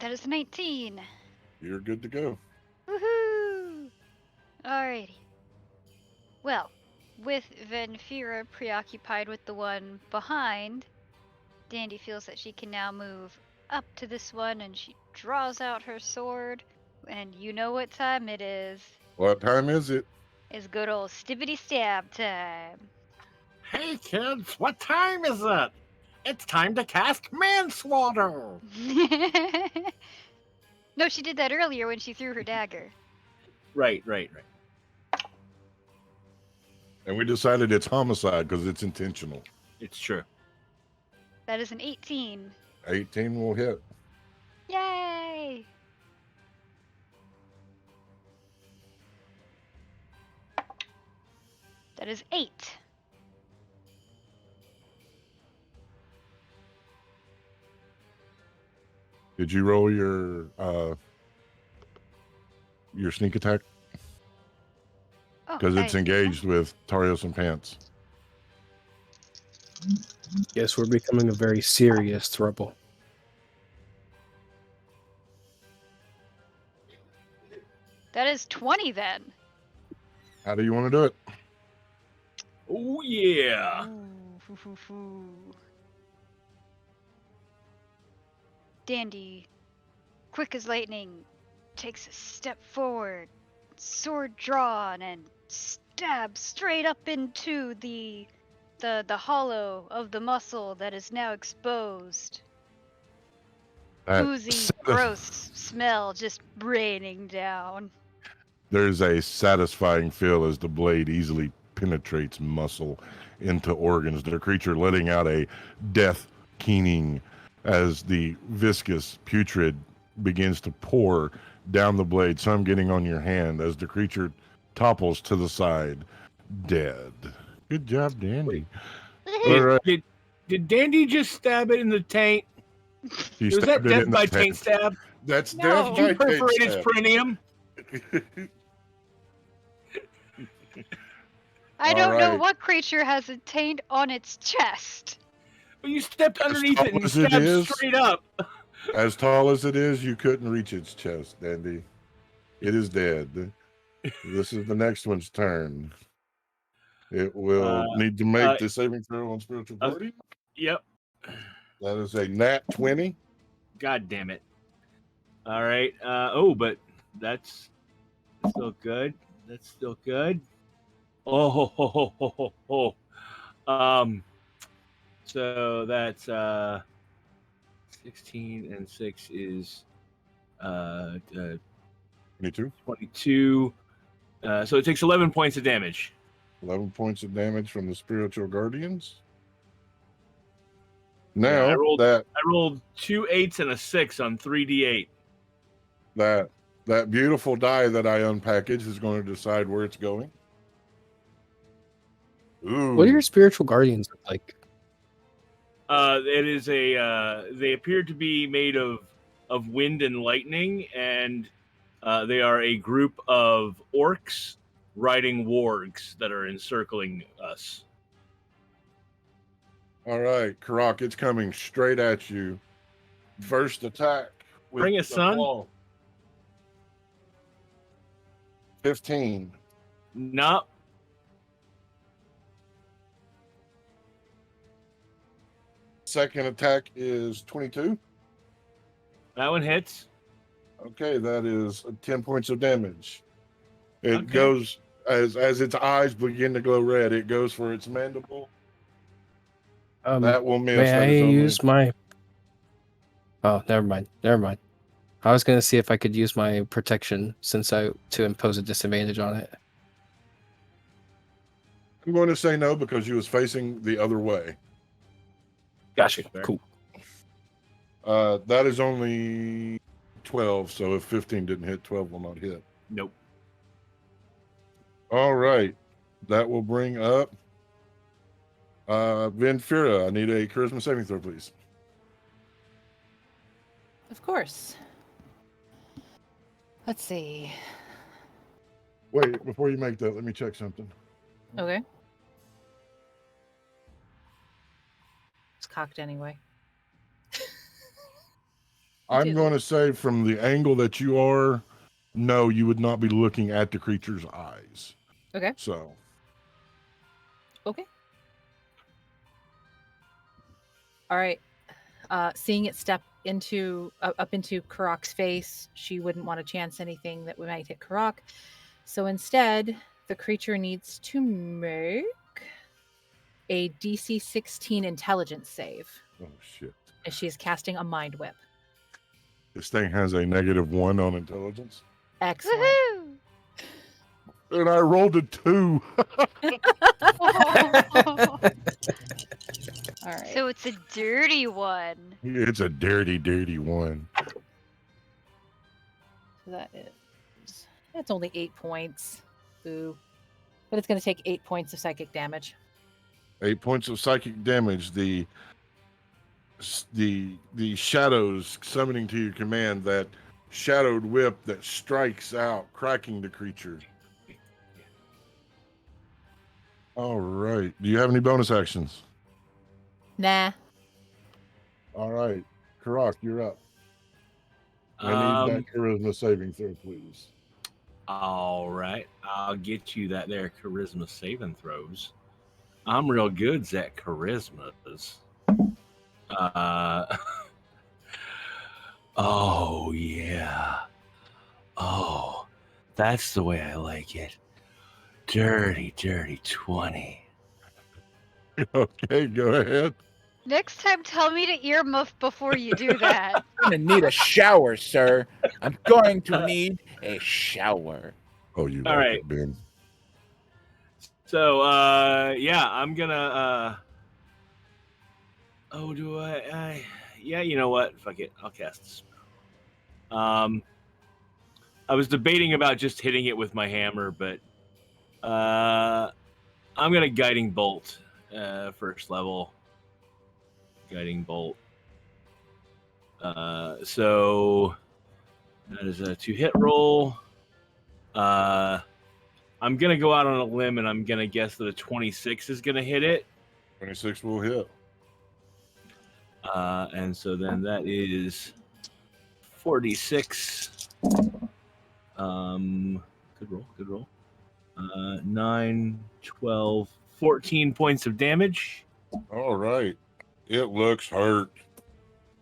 That is 19. You're good to go. Woohoo! Alrighty. Well, with Venfira preoccupied with the one behind, Dandy feels that she can now move up to this one, and she draws out her sword, and you know what time it is. What time is it? It's good old stibbity stab time. Hey kids, what time is it? It's time to cast manslaughter. No, she did that earlier when she threw her dagger. Right. And we decided it's homicide because it's intentional. It's true. That is an 18. 18 will hit. Yay! That is 8. Did you roll your sneak attack? Because it's engaged with Tarios and Pants. Yes, we're becoming a very serious throuple. That is 20 then. How do you want to do it? Oh yeah. Dandy, quick as lightning, takes a step forward, sword drawn, and stabs straight up into the hollow of the muscle that is now exposed. Oozy, gross smell just raining down. There's a satisfying feel as the blade easily penetrates muscle into organs. The creature letting out a death-keening as the viscous putrid begins to pour down the blade, some getting on your hand as the creature topples to the side, dead. Good job, Dandy. All right. Did Dandy just stab it in the taint? He Was that stabbed it death in the by taint. taint stab? That's No. death Did by you perforate taint its stab. perineum? I All don't know right. what creature has a taint on its chest. Well, you stepped underneath it and As it stabbed is, straight up. as tall as it is, you couldn't reach its chest, Dandy. It is dead. This is the next one's turn. It will need to make the saving throw on Spiritual Guardian. Yep. That is a nat 20. God damn it. All right. But that's still good. That's still good. So that's 16 and 6 is 22. 22. So it takes 11 points of damage. 11 points of damage from the Spiritual Guardians. Yeah, Now I rolled that 2 8s and a 6 on 3d8. that beautiful die that I unpackaged is going to decide where it's going. Ooh. What do your spiritual guardians look like? It is they appear to be made of wind and lightning, and they are a group of orcs riding wargs that are encircling us. All right, Karak, it's coming straight at you. First attack. With Bring it, the son. claw. 15. No. Second attack is 22. That one hits. Okay, that is 10 points of damage. It Okay. goes as its eyes begin to glow red. It goes for its mandible. That will miss. May That I is only- use my? Oh, never mind. I was gonna see if I could use my protection to impose a disadvantage on it. I'm going to say no because you was facing the other way. Gotcha. Cool. That is only 12, so if 15 didn't hit, 12 will not hit. Nope. All right. That will bring up Venfira. I need a charisma saving throw, please. Of course. Let's see. Wait, before you make that, let me check something. Okay. It's cocked anyway. I'm going to say from the angle that you are, no, you would not be looking at the creature's eyes. Okay. So. Okay. All right. Seeing it step up into Karak's face, she wouldn't want to chance anything that might hit Karak. So instead, the creature needs to make a DC 16 intelligence save. Oh, shit. As she is casting a mind whip. This thing has a -1 on intelligence. Excellent. And I rolled a 2. All right. So it's a dirty one. It's a dirty, dirty one. So that's only 8 points. Boo. But it's going to take 8 points of psychic damage. 8 points of psychic damage. The shadows summoning to your command that shadowed whip that strikes out, cracking the creature. All right. Do you have any bonus actions? Nah. All right. Karak, you're up. I need that charisma saving throw, please. All right. I'll get you that there charisma saving throws. I'm real good at charismas. Oh, yeah. Oh, that's the way I like it. Dirty, dirty 20. Okay, go ahead. Next time, tell me to earmuff before you do that. I'm going to need a shower, sir. I'm going to need a shower. Oh, you All like right. it, Ben. So, yeah, I'm gonna, do I, Yeah, you know what? Fuck it. I'll cast the spell. I was debating about just hitting it with my hammer, but I'm gonna guiding bolt. First level. Guiding bolt. So that is a 2-hit roll. I'm gonna go out on a limb and I'm gonna guess that a 26 is gonna hit it. 26 will hit. And so then that is 46. Good roll. 9, 12, 14 points of damage. All right. It looks hurt.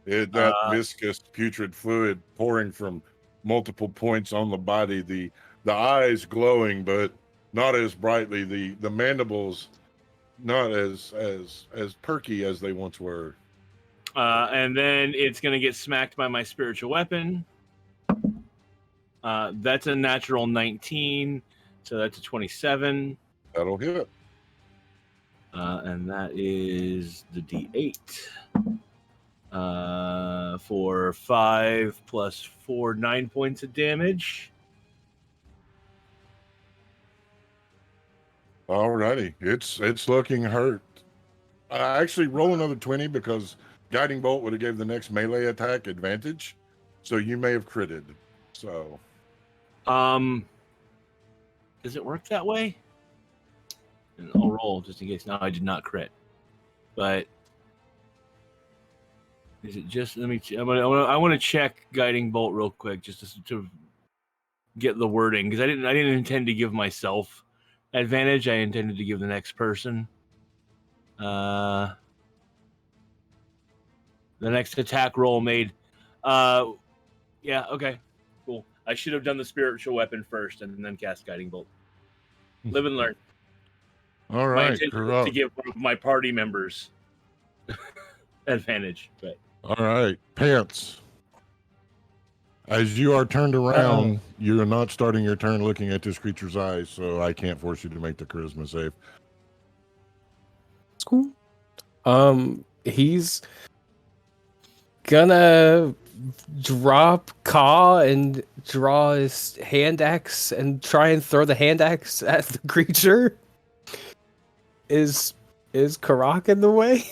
That viscous putrid fluid pouring from multiple points on the body, the eyes glowing but not as brightly, the mandibles not as perky as they once were. And then it's going to get smacked by my spiritual weapon. That's a natural 19, so that's a 27. That'll hit. And that is the D8. For 5 plus 4, 9 points of damage. Alrighty, it's looking hurt. Actually, roll another 20 because guiding bolt would have gave the next melee attack advantage, so you may have critted. So, does it work that way? And I'll roll just in case. No, I did not crit. But is it just? Let me. I want to check guiding bolt real quick just to get the wording because I didn't intend to give myself advantage. I intended to give the next person. The next attack roll made. Yeah. Okay. Cool. I should have done the spiritual weapon first and then cast guiding bolt. Live and learn. all My right, intention was to give one of my party members advantage, but all right, Pants. As you are turned around, you are not starting your turn looking at this creature's eyes, so I can't force you to make the charisma save. It's cool. He's gonna drop Caw and draw his hand axe and try and throw the hand axe at the creature. Is Karak in the way?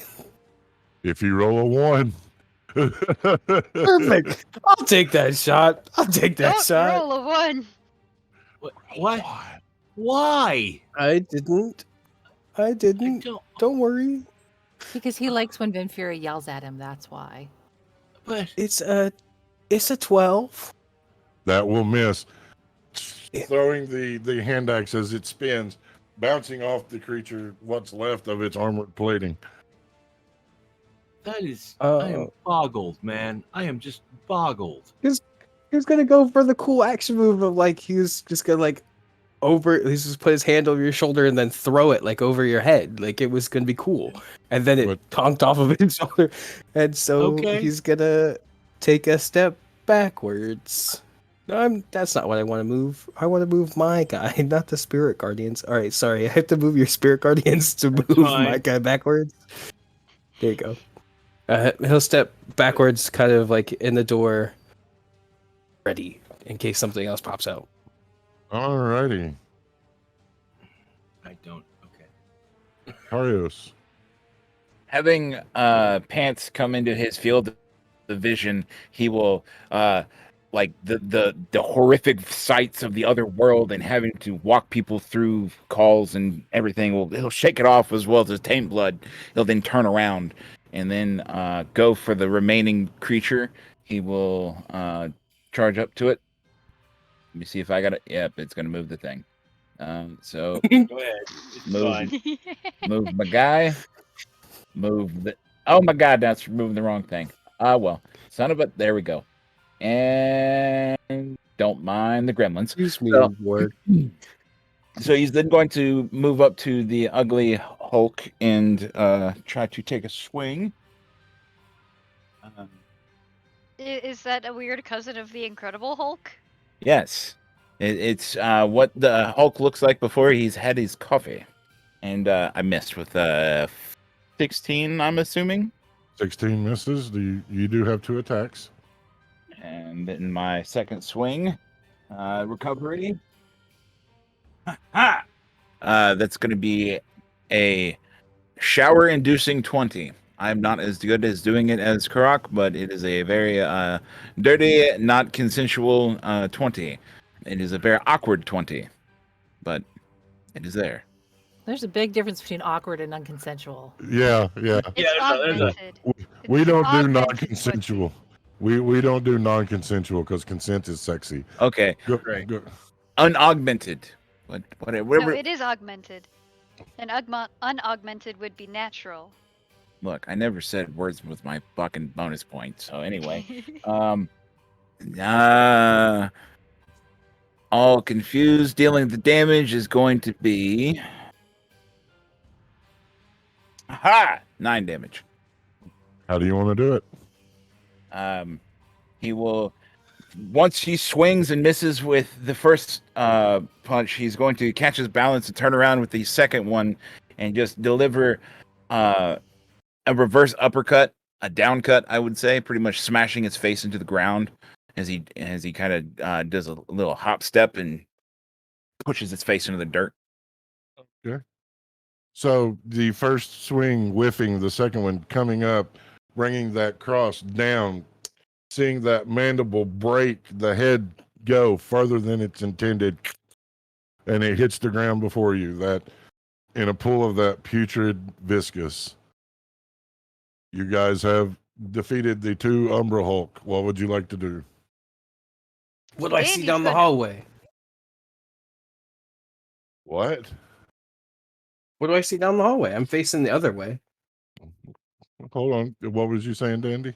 If you roll a 1. Perfect. I'll take that shot. Don't roll a 1. What? Why? I didn't. Don't worry. Because he likes when Venfira yells at him, that's why. But it's a 12. That will miss. Throwing the hand axe as it spins, bouncing off the creature, what's left of its armored plating. That is, I am boggled, man. I am just boggled. He's gonna go for the cool action move of like he's just gonna like he's just put his hand over your shoulder and then throw it like over your head, like it was gonna be cool, and then it conked off of his shoulder, and so he's gonna take a step backwards. No, that's not what I want to move. I want to move my guy, not the spirit guardians. All right, sorry, I have to move your spirit guardians to move my guy backwards. There you go. He'll step backwards, kind of like in the door, ready in case something else pops out. Alrighty. I don't. Okay. Karios. Having Pants come into his field of vision, he will like the horrific sights of the other world and having to walk people through calls and everything. He'll shake it off as well as his taint blood. He'll then turn around and then go for the remaining creature. He will charge up to it. Let me see if I got it. Yep, it's gonna move the thing. So go ahead. It's move my guy. Move the. Oh my God, that's moving the wrong thing. Well, son of a. There we go. And don't mind the gremlins. Excuse me, word. So he's then going to move up to the ugly Hulk and try to take a swing. Is that a weird cousin of the Incredible Hulk? Yes, it's what the Hulk looks like before he's had his coffee, and I missed with 16. I'm assuming 16 misses. You do have 2 attacks. And in my second swing, recovery. Ha! That's going to be a shower-inducing 20. I'm not as good as doing it as Karak, but it is a very dirty, not consensual 20. It is a very awkward 20, but it is there. There's a big difference between awkward and unconsensual. Yeah. It's augmented. We don't do augmented non-consensual. We don't do non-consensual because consent is sexy. Okay. Go. Unaugmented. No, Whatever. it is augmented. And unaugmented would be natural. Look, I never said words with my fucking bonus point. So anyway, all confused. Dealing the damage is going to be 9 damage. How do you want to do it? He will, once he swings and misses with the first punch, he's going to catch his balance and turn around with the second one and just deliver a reverse uppercut, a down cut, I would say, pretty much smashing his face into the ground as he kind of does a little hop step and pushes his face into the dirt. Okay. So the first swing whiffing, the second one coming up, bringing that cross down, seeing that mandible break, the head go further than it's intended, and it hits the ground before you. That in a pool of that putrid viscous. You guys have defeated the 2 Umbra Hulk. What would you like to do? What do I see down the hallway? What? What do I see down the hallway? I'm facing the other way. Hold on. What was you saying, Dandy?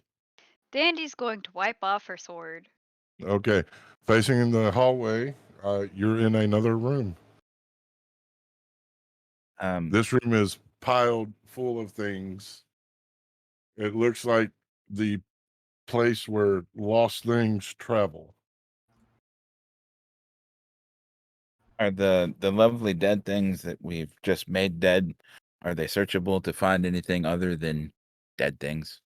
Dandy's going to wipe off her sword. Okay. Facing in the hallway, you're in another room. This room is piled full of things. It looks like the place where lost things travel. Are the lovely dead things that we've just made dead, are they searchable to find anything other than dead things?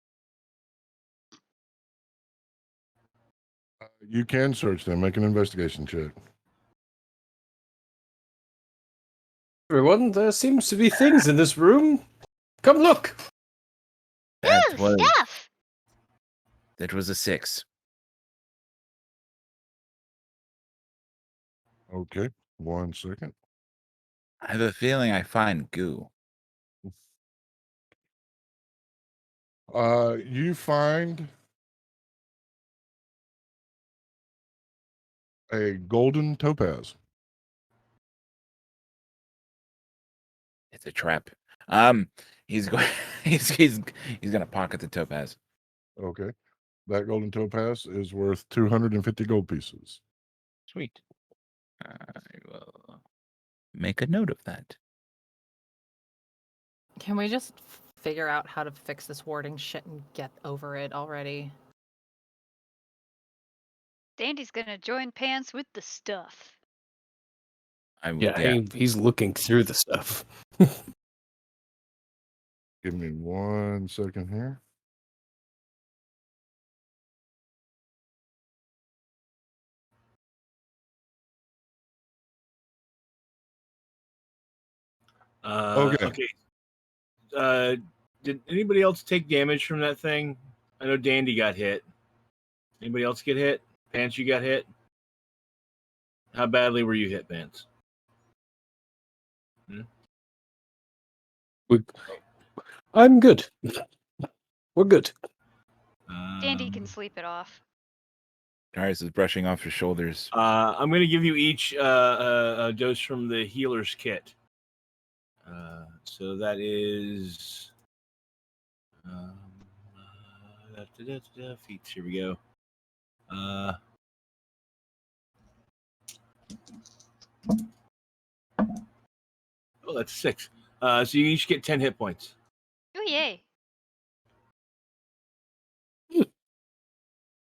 You can search them. Make an investigation check. Everyone, there seems to be things in this room. Come look. That was a 6. Okay. 1 second. I have a feeling I find goo. You find a golden topaz. It's a trap. He's going. He's gonna pocket the topaz. Okay. That golden topaz is worth 250 gold pieces. Sweet. I will make a note of that. Can we just figure out how to fix this warding shit and get over it already? Dandy's gonna join pants with the stuff. He's looking through the stuff. Give me 1 second here. Okay. Did anybody else take damage from that thing? I know Dandy got hit. Anybody else get hit? Pants, you got hit? How badly were you hit, Pants? I'm good. We're good. Dandy can sleep it off. Darius is brushing off his shoulders. I'm going to give you each a dose from the healer's kit. So that is feats. Here we go. Oh, that's 6. So you each get 10 hit points. Oh yay!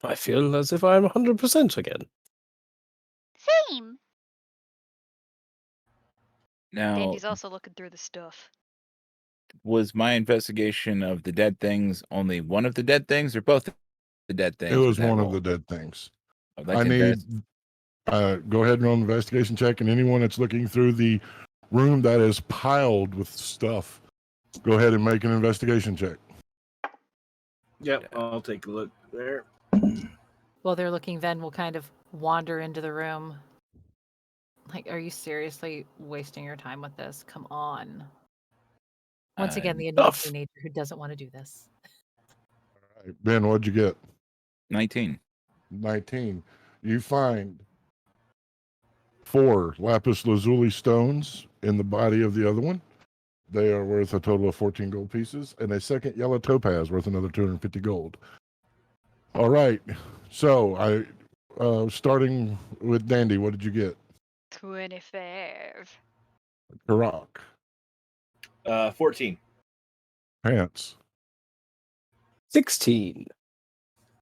I feel as if I'm 100% again. Same. Now, Dandy's also looking through the stuff. was my investigation of the dead things only one of the dead things or both the dead things? It with was that one of roll? the dead things. I'd like I to need go ahead and roll an investigation check, and anyone that's looking through the room that is piled with stuff, go ahead and make an investigation check. Yep, I'll take a look there. While they're looking, Ven will kind of wander into the room. Like, are you seriously wasting your time with this? Come on. Once again, the annoyed Stuff. teenager who doesn't want to do this. All right, Ben, what'd you get? 19. 19. You find 4 lapis lazuli stones in the body of the other one. They are worth a total of 14 gold pieces, and a second yellow topaz worth another 250 gold. All right, so starting with Dandy, what did you get? 25. Karak, 14. Pants, 16.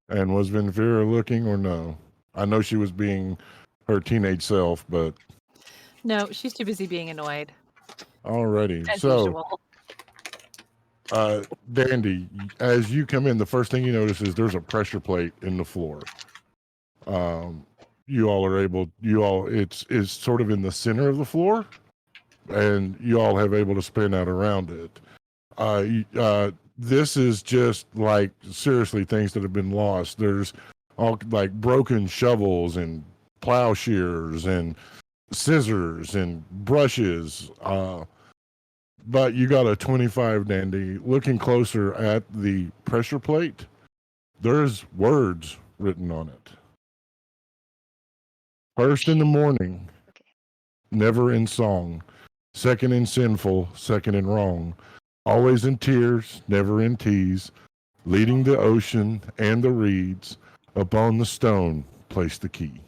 and was Venvira looking or no? I know she was being her teenage self, but No, she's too busy being annoyed. alrighty. As So, usual. Dandy, as you come in, the first thing you notice is there's a pressure plate in the floor. It's sort of in the center of the floor, and you all have able to spin out around it. This is just like seriously things that have been lost. There's all like broken shovels and plowshares and scissors and brushes. But you got a 25, Dandy. Looking closer at the pressure plate, there's words written on it. First in the morning, never in song. Second in sinful, second in wrong. Always in tears, never in tease. Leading the ocean and the reeds. Upon the stone, place the key.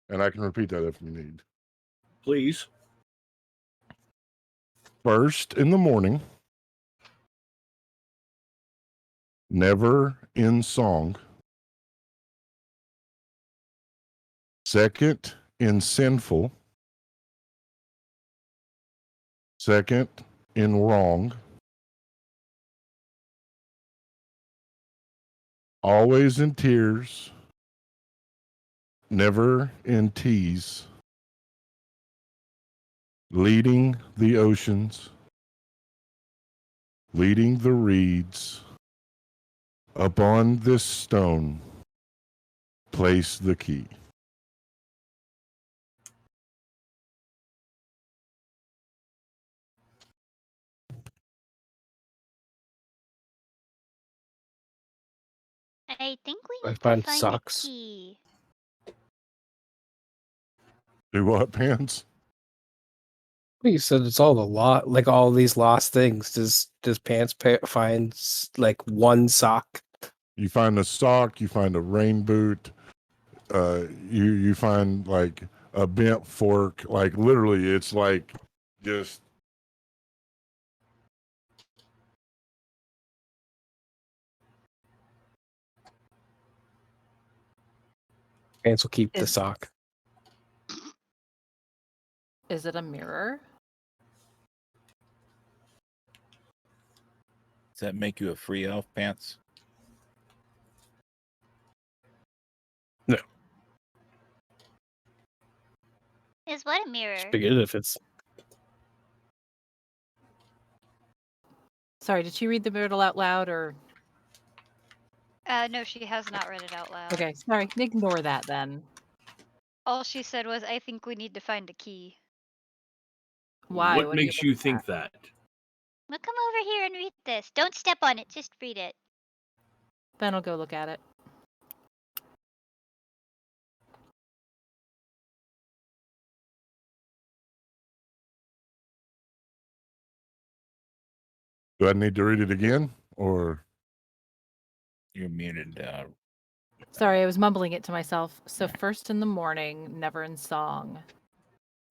And I can repeat that if you need. Please. First in the morning, never in song. Second in sinful. Second in wrong. Always in tears. Never in tease. Leading the oceans. Leading the reeds. Upon this stone, place the key. I think we I need to find find socks. the key. Do what, Pants? You said it's all the lot, like all these lost things. Does Pants find like one sock? You find a sock, you find a rain boot, you find like a bent fork, like literally it's like just Pants will keep the Is- sock. Is it a mirror? Does that make you a free elf, Pants? No. Is what a mirror? Figured if it's Sorry, did she read the riddle out loud or? No, she has not read it out loud. Okay, sorry. Ignore that then. All she said was, I think we need to find a key. Why? What What are you makes you looking think at? that? Well, come over here and read this. Don't step on it, just read it. Then I'll go look at it. do I need to read it again or You're muted. Sorry, I was mumbling it to myself. So first in the morning, never in song.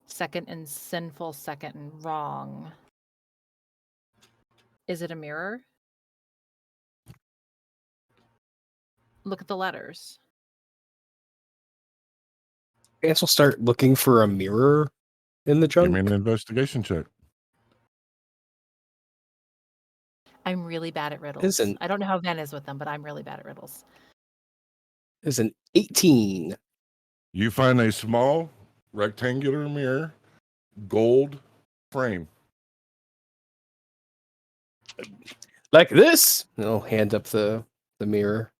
Second in sinful, second in wrong. Is it a mirror? Look at the letters. Pants will start looking for a mirror in the Give trunk? me an investigation check. I'm really bad at riddles. Isn't- I don't know how Ven is with them, but I'm really bad at riddles. Is an 18. You find a small rectangular mirror, gold frame. Like this? I'll hand up the mirror.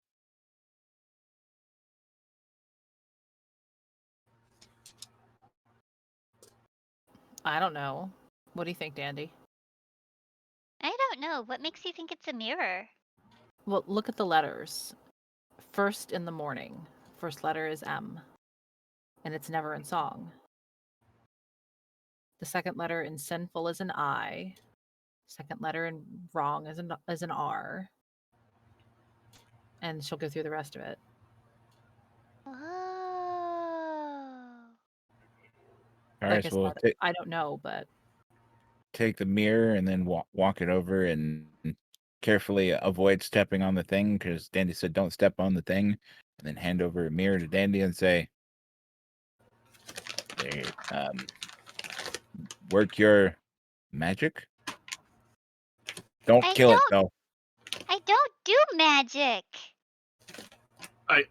I don't know. What do you think, Dandy? I don't know. What makes you think it's a mirror? Well, look at the letters. First in the morning. First letter is M. And it's never in song. The second letter in sinful is an I. Second letter in wrong is an R. And she'll go through the rest of it. Like I Alright, said, I don't know, but take the mirror and then walk it over and carefully avoid stepping on the thing because Dandy said don't step on the thing, and then hand over a mirror to Dandy and say, "There, work your magic. Don't kill it though." I don't do magic.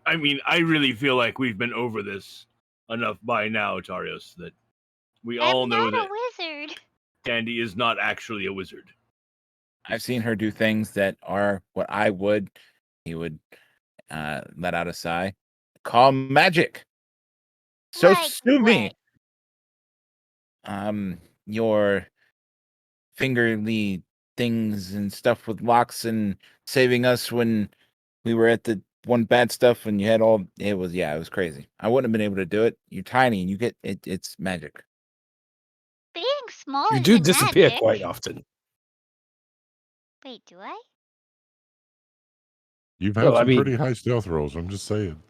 I mean, I really feel like we've been over this enough by now, Tarios, that we all know Not that a wizard. Dandy is not actually a wizard. I've seen her do things that are what I would. He would let out a sigh. Call magic. So Like sue me. Your fingerly things and stuff with locks and saving us when we were at the one bad stuff and you had all it was crazy. I wouldn't have been able to do it. You're tiny and you get it, it's magic. Being small You is do disappear magic. quite often. Wait, do I? You've had Well, I some mean- pretty high stealth rolls. I'm just saying.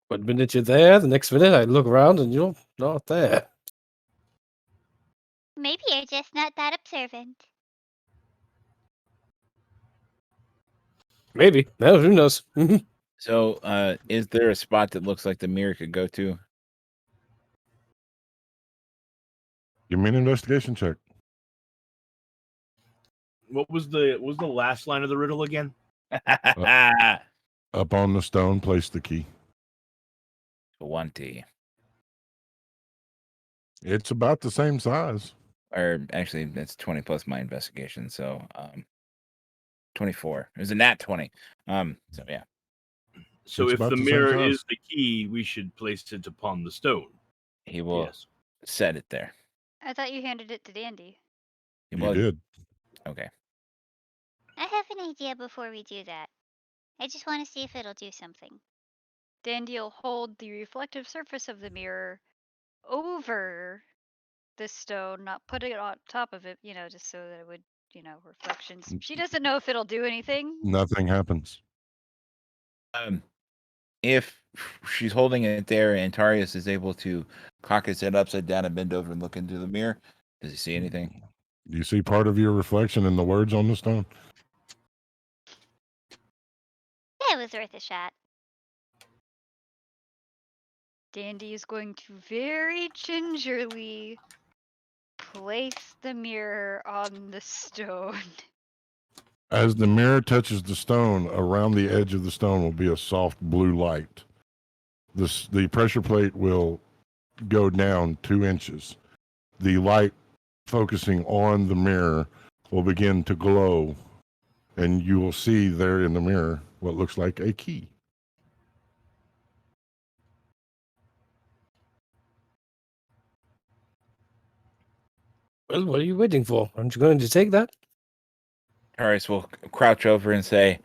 1 minute you're there, the next minute I look around and you're not there. Maybe you're just not that observant. Maybe. No, who knows? So is there a spot that looks like the mirror could go to? Give me an investigation check. What was the last line of the riddle again? Up on the stone, place the key. 20. It's about the same size. Or actually that's 20 plus my investigation, so 24. It was a nat 20. So yeah. So It's if about the the same mirror size. is the key, we should place it upon the stone. He will set it there. I thought you handed it to Dandy. You did. Okay. I have an idea before we do that. I just want to see if it'll do something. Dandy will hold the reflective surface of the mirror over the stone, not put it on top of it, just so that it would, reflections. She doesn't know if it'll do anything. Nothing happens. If she's holding it there and Tarius is able to cock his head upside down and bend over and look into the mirror, does he see anything? Do you see part of your reflection in the words on the stone? It was worth a shot. Dandy is going to very gingerly place the mirror on the stone. As the mirror touches the stone, around the edge of the stone will be a soft blue light. The pressure plate will go down 2 inches. The light focusing on the mirror will begin to glow, and you will see there in the mirror what looks like a key. Well, what are you waiting for? Aren't you going to take that? Tarius will crouch over and say,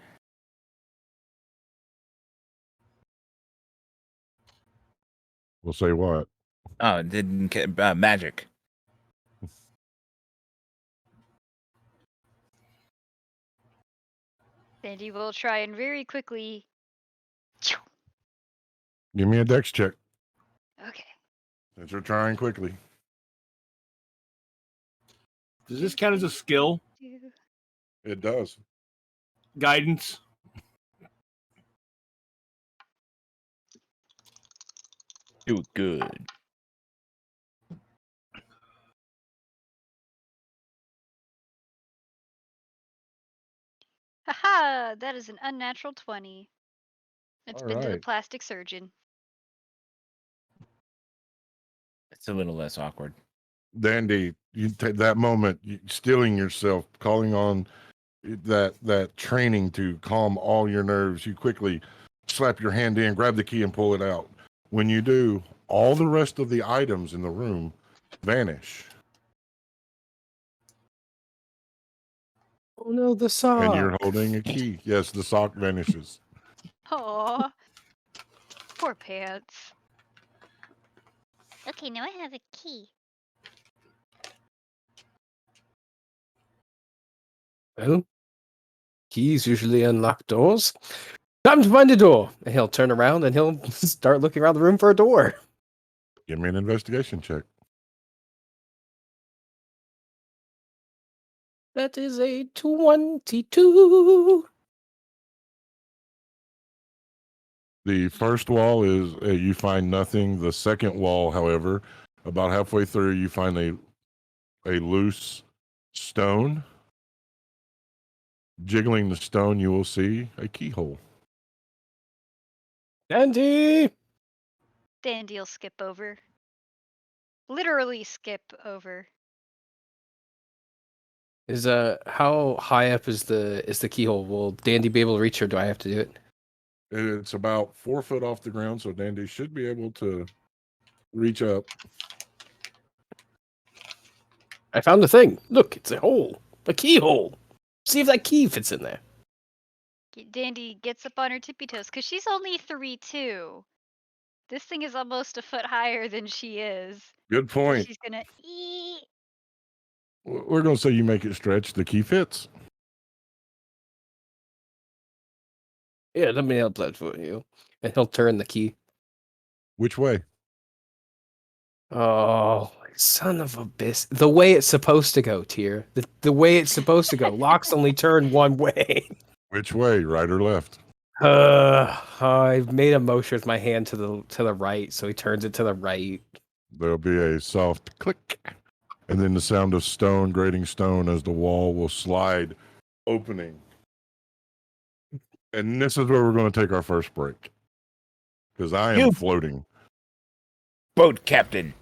We'll say what? "Oh, it didn't magic." Dandy will try and very quickly. Give me a dex check. Okay. Since you're trying quickly. Does this count as a skill? It does. Guidance? Do good. Ah, that is an unnatural 20. It's All been to the right. plastic surgeon. It's a little less awkward. Dandy, you take that moment, stealing yourself, calling on that training to calm all your nerves. You quickly slap your hand in, grab the key, and pull it out. When you do, all the rest of the items in the room vanish, Oh no, the and sock. you're holding a key. Yes, the sock vanishes. Aw. Poor Pants. Okay, now I have a key. Well, keys usually unlock doors. Time to find a door. And he'll turn around and he'll start looking around the room for a door. Give me an investigation check. That is a 22. The first wall is you find nothing. The second wall, however, about halfway through, you find a loose stone. Jiggling the stone, you will see a keyhole. Dandy! Dandy'll skip over. Literally skip over. Is how high up is the keyhole? Will Dandy be able to reach, or do I have to do it? It's about 4 foot off the ground, so Dandy should be able to reach up. I found the thing. Look, it's a hole. A keyhole. See if that key fits in there. Dandy gets up on her tippy toes because she's only 3'2". This thing is almost a foot higher than she is. Good So point. she's gonna eat. We're going to say you make it stretch. The key fits. Yeah, let me help that for you. And he'll turn the key. Which way? Oh, son of a bis! The way it's supposed to go, Tyr. The way it's supposed to go. Locks only turn one way. Which way? Right or left? I've made a motion with my hand to the right, so he turns it to the right. There'll be a soft click, and then the sound of stone grating stone as the wall will slide, opening. And this is where we're going to take our first break, because I am floating. Boat captain.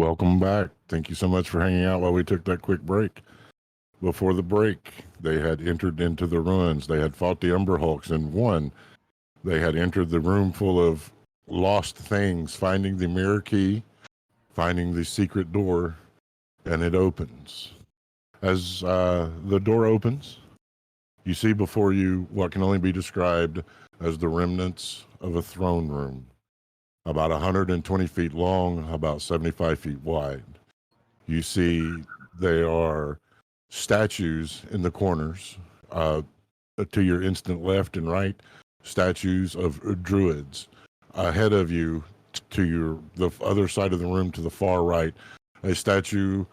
Welcome back. Thank you so much for hanging out while we took that quick break. Before the break, they had entered into the ruins. They had fought the Umber Hulks and won. They had entered the room full of lost things, finding the mirror key, finding the secret door, and it opens. As the door opens, you see before you what can only be described as the remnants of a throne room, about 120 feet long, about 75 feet wide. You see there are statues in the corners, to your instant left and right, statues of druids. Ahead of you, to the other side of the room to the far right, a statue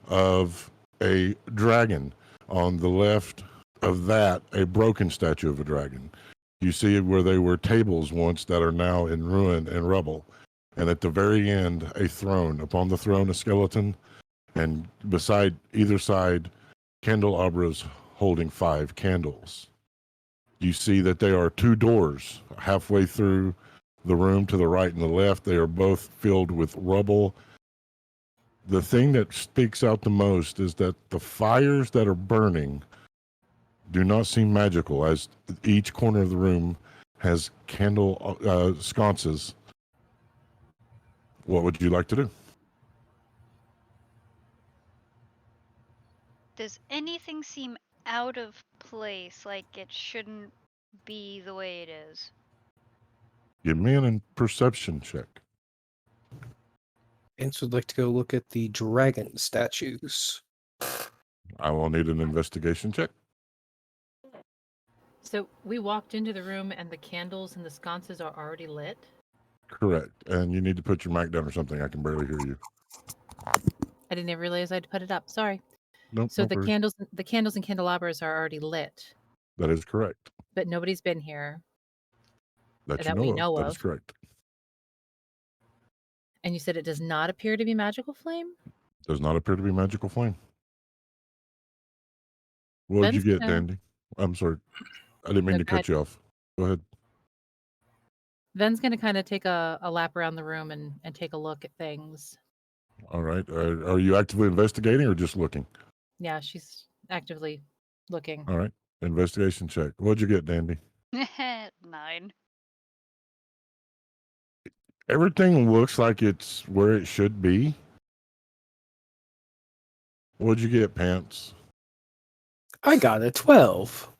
of a dragon. On the left of that, a broken statue of a dragon. You see where they were tables once that are now in ruin and rubble. And at the very end, a throne. Upon the throne, a skeleton. And beside either side, candelabras holding 5 candles. You see that there are 2 doors halfway through the room to the right and the left. They are both filled with rubble. The thing that speaks out the most is that the fires that are burning do not seem magical, as each corner of the room has candle sconces. What would you like to do? Does anything seem out of place, like it shouldn't be the way it is? Give me a perception check. Vince would like to go look at the dragon statues. I will need an investigation check. So we walked into the room and the candles and the sconces are already lit. Correct. And you need to put your mic down or something. I can barely hear you. I didn't even realize I had to put it up. Sorry. Nope. So no the worries. candles and candelabras are already lit, That is correct. but nobody's been here That we you know of. That of. is correct. And you said it does not appear to be magical flame? Does not appear to be magical flame. What did you Ben's get, gonna- Dandy? I'm sorry. I didn't mean No, to go cut ahead. you off. Go ahead. Ven's going to kind of take a lap around the room and take a look at things. All right. Are you actively investigating or just looking? Yeah, she's actively looking. All right. Investigation check. What'd you get, Dandy? 9. Everything looks like it's where it should be. What'd you get, Pants? I got a 12.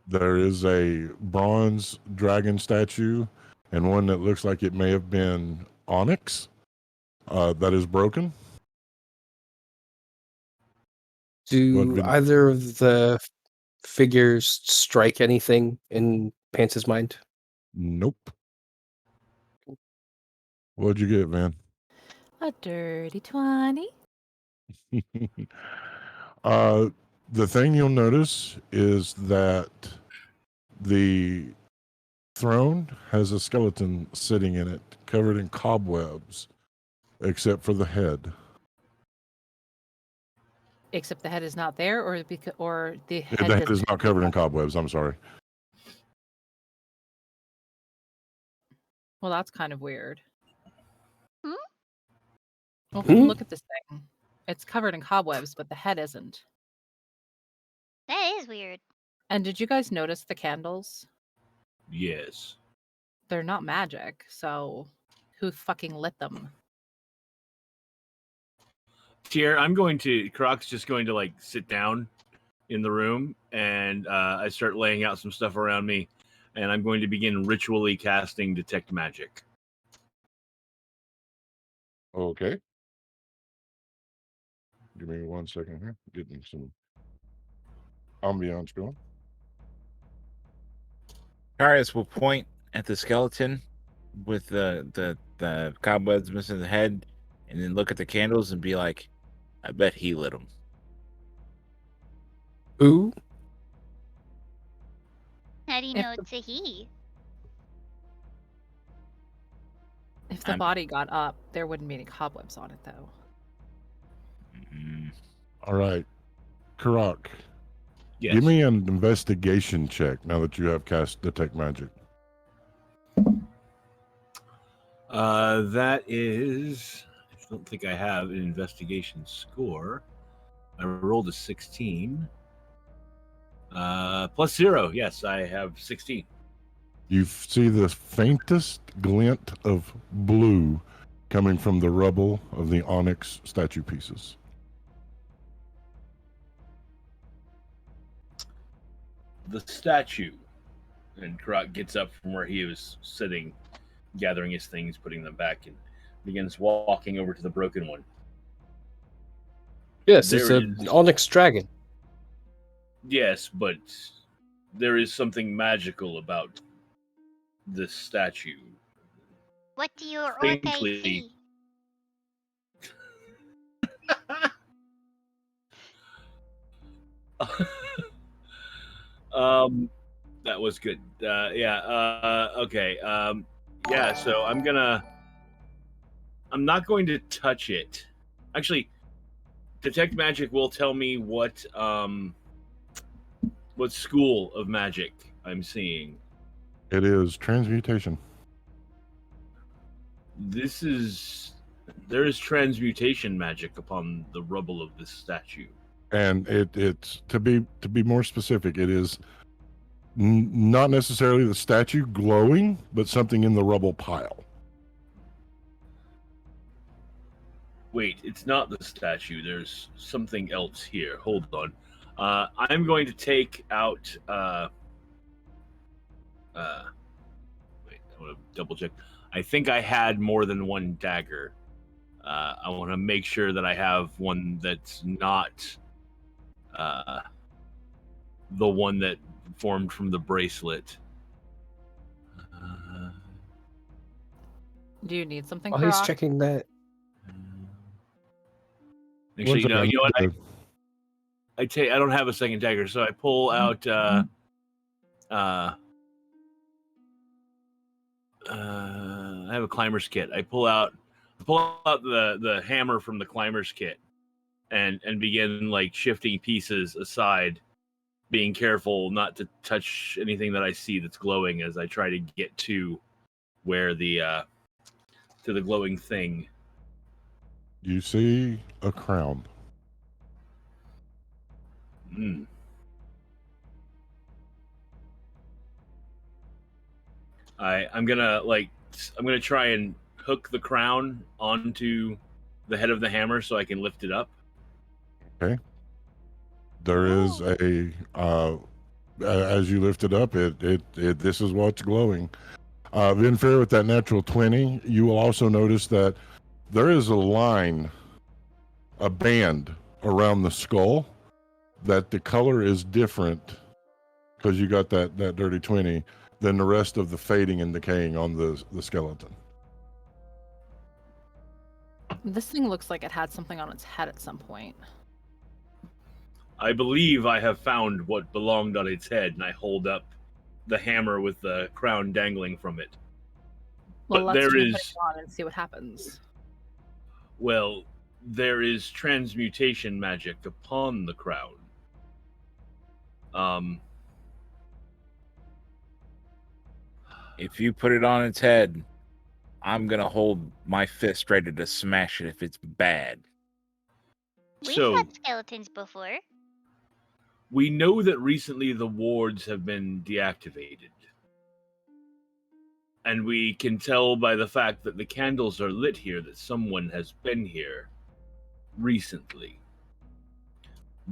There is a bronze dragon statue and one that looks like it may have been onyx that is broken. Do either of the figures strike anything in Pants's mind? Nope. What'd you get, Van? A dirty 20. The thing you'll notice is that the throne has a skeleton sitting in it, covered in cobwebs, except for the head. Except the head is not there, or the head, The head is not covered in cobwebs. I'm sorry. Well, that's kind of weird. Hmm? Well, Hmm? look at this thing. It's covered in cobwebs, but the head isn't. That is weird. And did you guys notice the candles? Yes. They're not magic, so who fucking lit them? Here, Croc's just going to like sit down in the room, and I start laying out some stuff around me, and I'm going to begin ritually casting Detect Magic. Okay. Give me 1 second here. Getting some ambiance going. Karius will point at the skeleton with the cobwebs missing the head, and then look at the candles and be like, I bet he lit them. Who? How do you know it's a he? If the body got up, there wouldn't be any cobwebs on it, though. All right. Karak. Yes. Give me an investigation check now that you have cast Detect Magic. That is, if don't think I have an investigation score. I rolled a 16. Plus 0. Yes, I have 16. You see the faintest glint of blue coming from the rubble of the onyx statue pieces. The statue. And Karat gets up from where he was sitting, gathering his things, putting them back, and begins walking over to the broken one. Yes, There it's it an onyx dragon. Yes, but there is something magical about this statue. What do your Faintly. orcai see? That was good. Okay. Yeah, so I'm not going to touch it. Actually, Detect Magic will tell me what school of magic I'm seeing. It is transmutation. There is transmutation magic upon the rubble of this statue. And it's to be more specific, it is not necessarily the statue glowing, but something in the rubble pile. Wait, it's not the statue. There's something else here. Hold on. I'm going to take out. Wait, I want to double check. I think I had more than one dagger. I want to make sure that I have one that's not the one that formed from the bracelet. Do you need something? While he's Karak? checking that. Actually, you know what? I don't have a second dagger, so I pull out. I have a climber's kit. I pull out the hammer from the climber's kit, and begin like shifting pieces aside, being careful not to touch anything that I see that's glowing as I try to get to where the glowing thing. You see a crown. I'm gonna try and hook the crown onto the head of the hammer so I can lift it up. Okay. There is a as you lift it up, this is what's glowing. Vinfair, with that natural 20, you will also notice that there is a line, a band around the skull, that the color is different because you got that dirty 20 than the rest of the fading and decaying on the skeleton. This thing looks like it had something on its head at some point. I believe I have found what belonged on its head, and I hold up the hammer with the crown dangling from it. Well, But let's there put is, it on and see what happens. well, there is transmutation magic upon the crown. If you put it on its head, I'm gonna hold my fist ready to smash it if it's bad. We've So had skeletons before. we know that recently the wards have been deactivated. And we can tell by the fact that the candles are lit here that someone has been here recently.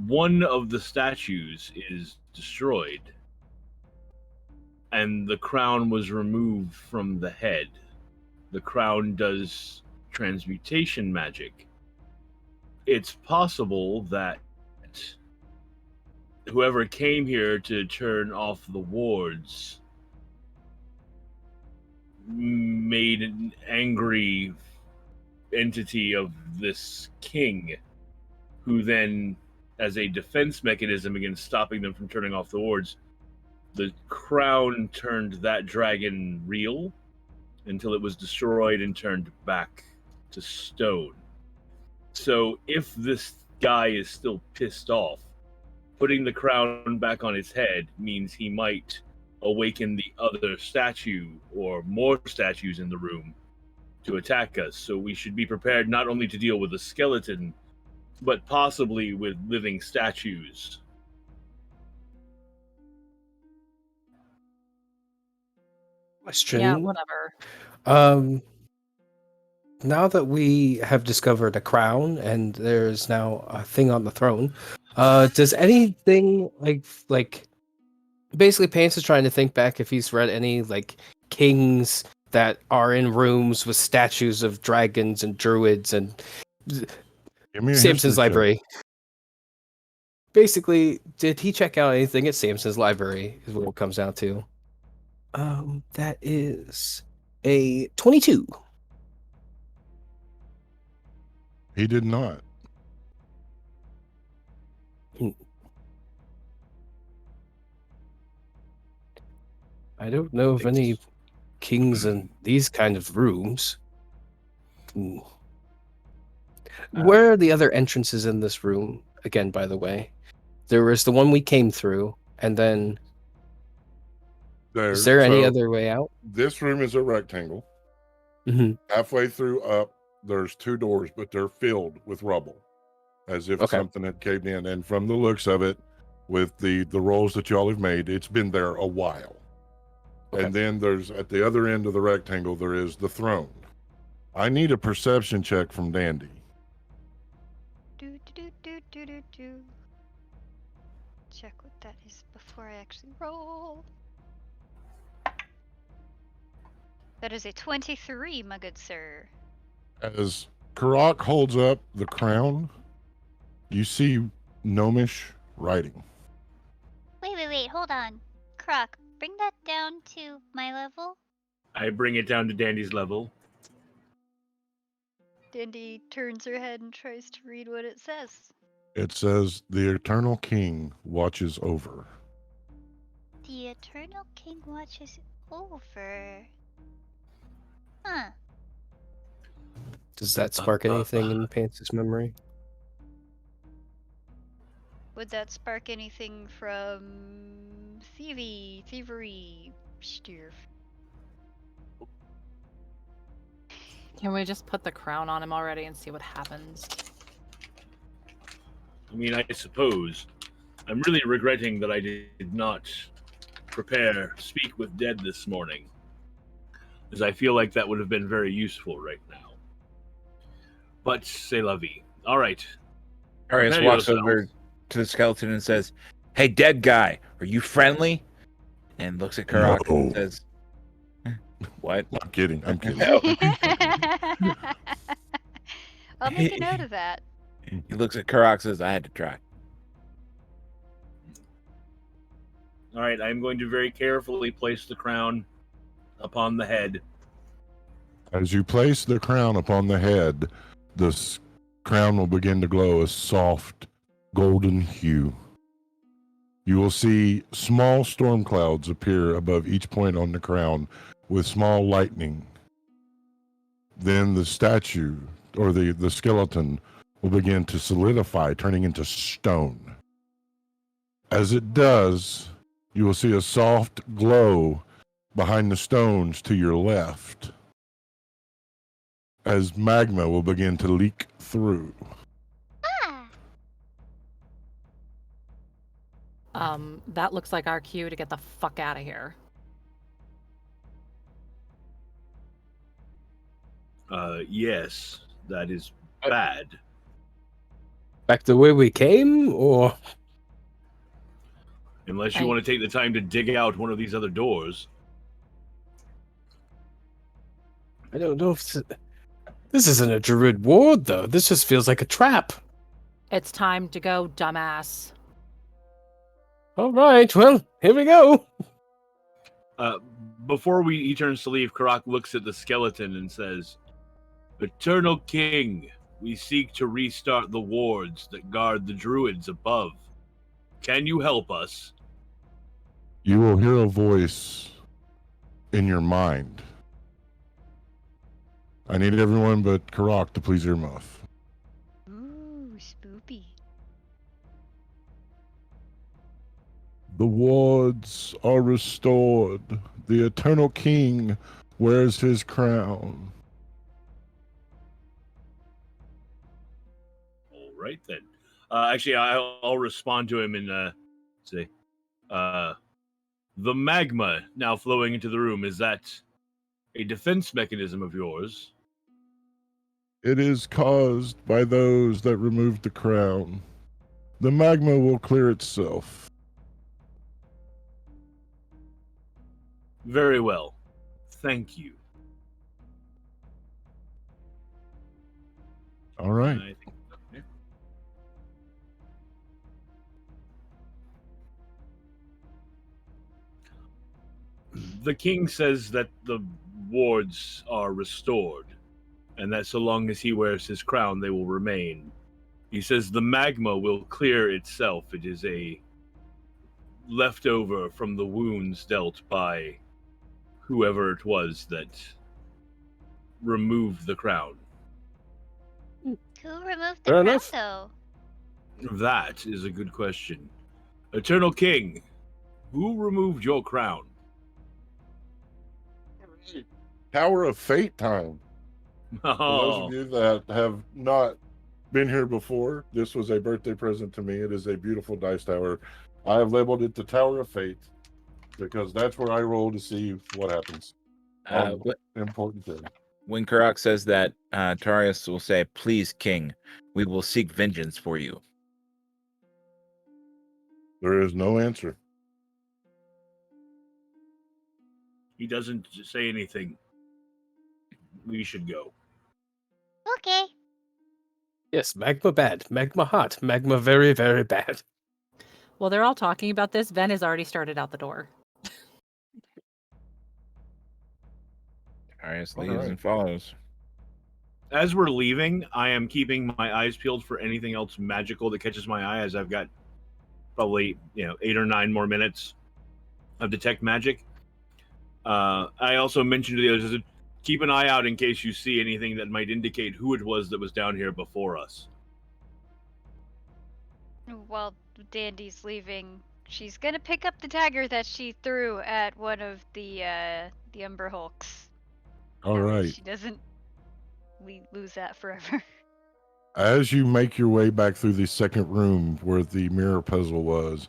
One of the statues is destroyed, and the crown was removed from the head. The crown does transmutation magic. It's possible that whoever came here to turn off the wards made an angry entity of this king, who then, as a defense mechanism against stopping them from turning off the wards, the crown turned that dragon real until it was destroyed and turned back to stone. So if this guy is still pissed off, putting the crown back on his head means he might awaken the other statue or more statues in the room to attack us, so we should be prepared not only to deal with a skeleton, but possibly with living statues. Question. Yeah, whatever. Now that we have discovered a crown and there's now a thing on the throne, does anything like basically Pants is trying to think back if he's read any like kings that are in rooms with statues of dragons and druids and Give me a Samson's history check. library. Basically, did he check out anything at Samson's library? Is what it comes down to. That is a 22. He did not. I don't know of any kings in these kind of rooms. Where are the other entrances in this room? Again, by the way, there was the one we came through, and then is there any other way out? This room is a rectangle. Mhm. Halfway through up, there's 2 doors, but they're filled with rubble, as if something had caved in. And from the looks of it, with the rolls that y'all have made, it's been there a while. And then there's at the other end of the rectangle, there is the throne. I need a perception check from Dandy. Check what that is before I actually roll. That is a 23, my good sir. As Karak holds up the crown, you see gnomish writing. Wait, hold on. Croc, bring that down to my level. I bring it down to Dandy's level. Dandy turns her head and tries to read what it says. It says, "The Eternal King watches over." The Eternal King watches over. Huh. Does that spark anything in Pants' memory? Would that spark anything from thievery, Stirf? Can we just put the crown on him already and see what happens? I mean, I suppose. I'm really regretting that I did not speak with dead this morning, as I feel like that would have been very useful right now. But c'est la vie. All right. Arius Prepare walks yourself. over to the skeleton and says, "Hey, dead guy, are you friendly?" And looks at Karak and says, "What?" I'm kidding. I'm kidding. I'll make a note of that. He looks at Karak and says, "I had to try." All right, I'm going to very carefully place the crown upon the head. As you place the crown upon the head, the crown will begin to glow a soft golden hue. You will see small storm clouds appear above each point on the crown with small lightning. Then the statue, or the skeleton, will begin to solidify, turning into stone. As it does, you will see a soft glow behind the stones to your left, as magma will begin to leak through. That looks like our cue to get the fuck out of here. Yes, that is bad. Back the way we came, or Unless you want to take the time to dig out one of these other doors. I don't know if this isn't a druid ward, though. This just feels like a trap. It's time to go, dumbass. All right, well, here we go. Before he turns to leave, Karak looks at the skeleton and says, "Eternal King, we seek to restart the wards that guard the druids above. Can you help us?" You will hear a voice in your mind. I need everyone but Karak to please earmuff. Ooh, spoopy. The wards are restored. The Eternal King wears his crown. right then. Actually, I'll respond to him and say, the magma now flowing into the room, is that a defense mechanism of yours? It is caused by those that removed the crown. The magma will clear itself. Very well. Thank you. All right. I think, yeah. The king says that the wards are restored, and that so long as he wears his crown, they will remain. He says the magma will clear itself. It is a leftover from the wounds dealt by whoever it was that removed the crown. Who removed the Fair crown, enough. though? That is a good question. Eternal King, who removed your crown? Tower of Fate time. For those Oh, of you that have not been here before, this was a birthday present to me. It is a beautiful dice tower. I have labeled it the Tower of Fate because that's where I roll to see what happens. Important thing. When Karak says that, Tarius will say, "Please, King, we will seek vengeance for you." There is no answer. he doesn't say anything. We should go. Okay. Yes, magma bad, magma hot, magma very, very bad. While they're all talking about this, Ven has already started out the door. Tarius All leaves right. and follows. As we're leaving, I am keeping my eyes peeled for anything else magical that catches my eye, as I've got probably 8 or 9 more minutes of detect magic. I also mentioned to the others, keep an eye out in case you see anything that might indicate who it was that was down here before us. While Dandy's leaving, she's gonna pick up the dagger that she threw at one of the Umber Hulks. All That way right. she doesn't lose that forever. As you make your way back through the second room where the mirror puzzle was,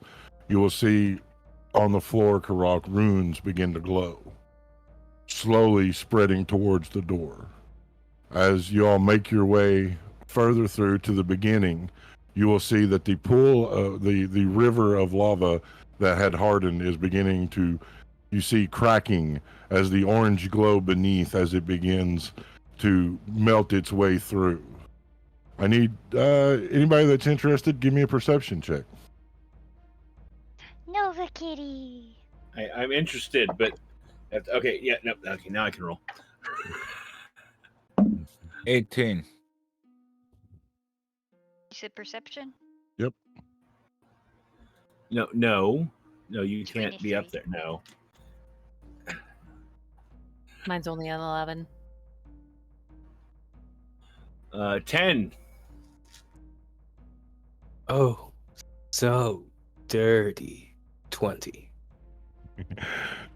you will see on the floor, Karak, runes begin to glow, slowly spreading towards the door. As you all make your way further through to the beginning, you will see that the pool, the river of lava that had hardened is beginning to, you see cracking as the orange glow beneath as it begins to melt its way through. I need anybody that's interested, give me a perception check. Nova Kitty. I'm interested, but okay, yeah, no, okay, now I can roll. 18. You said perception? Yep. No, you can't be up there. No. Mine's only an 11. 10. Oh, so dirty. 20.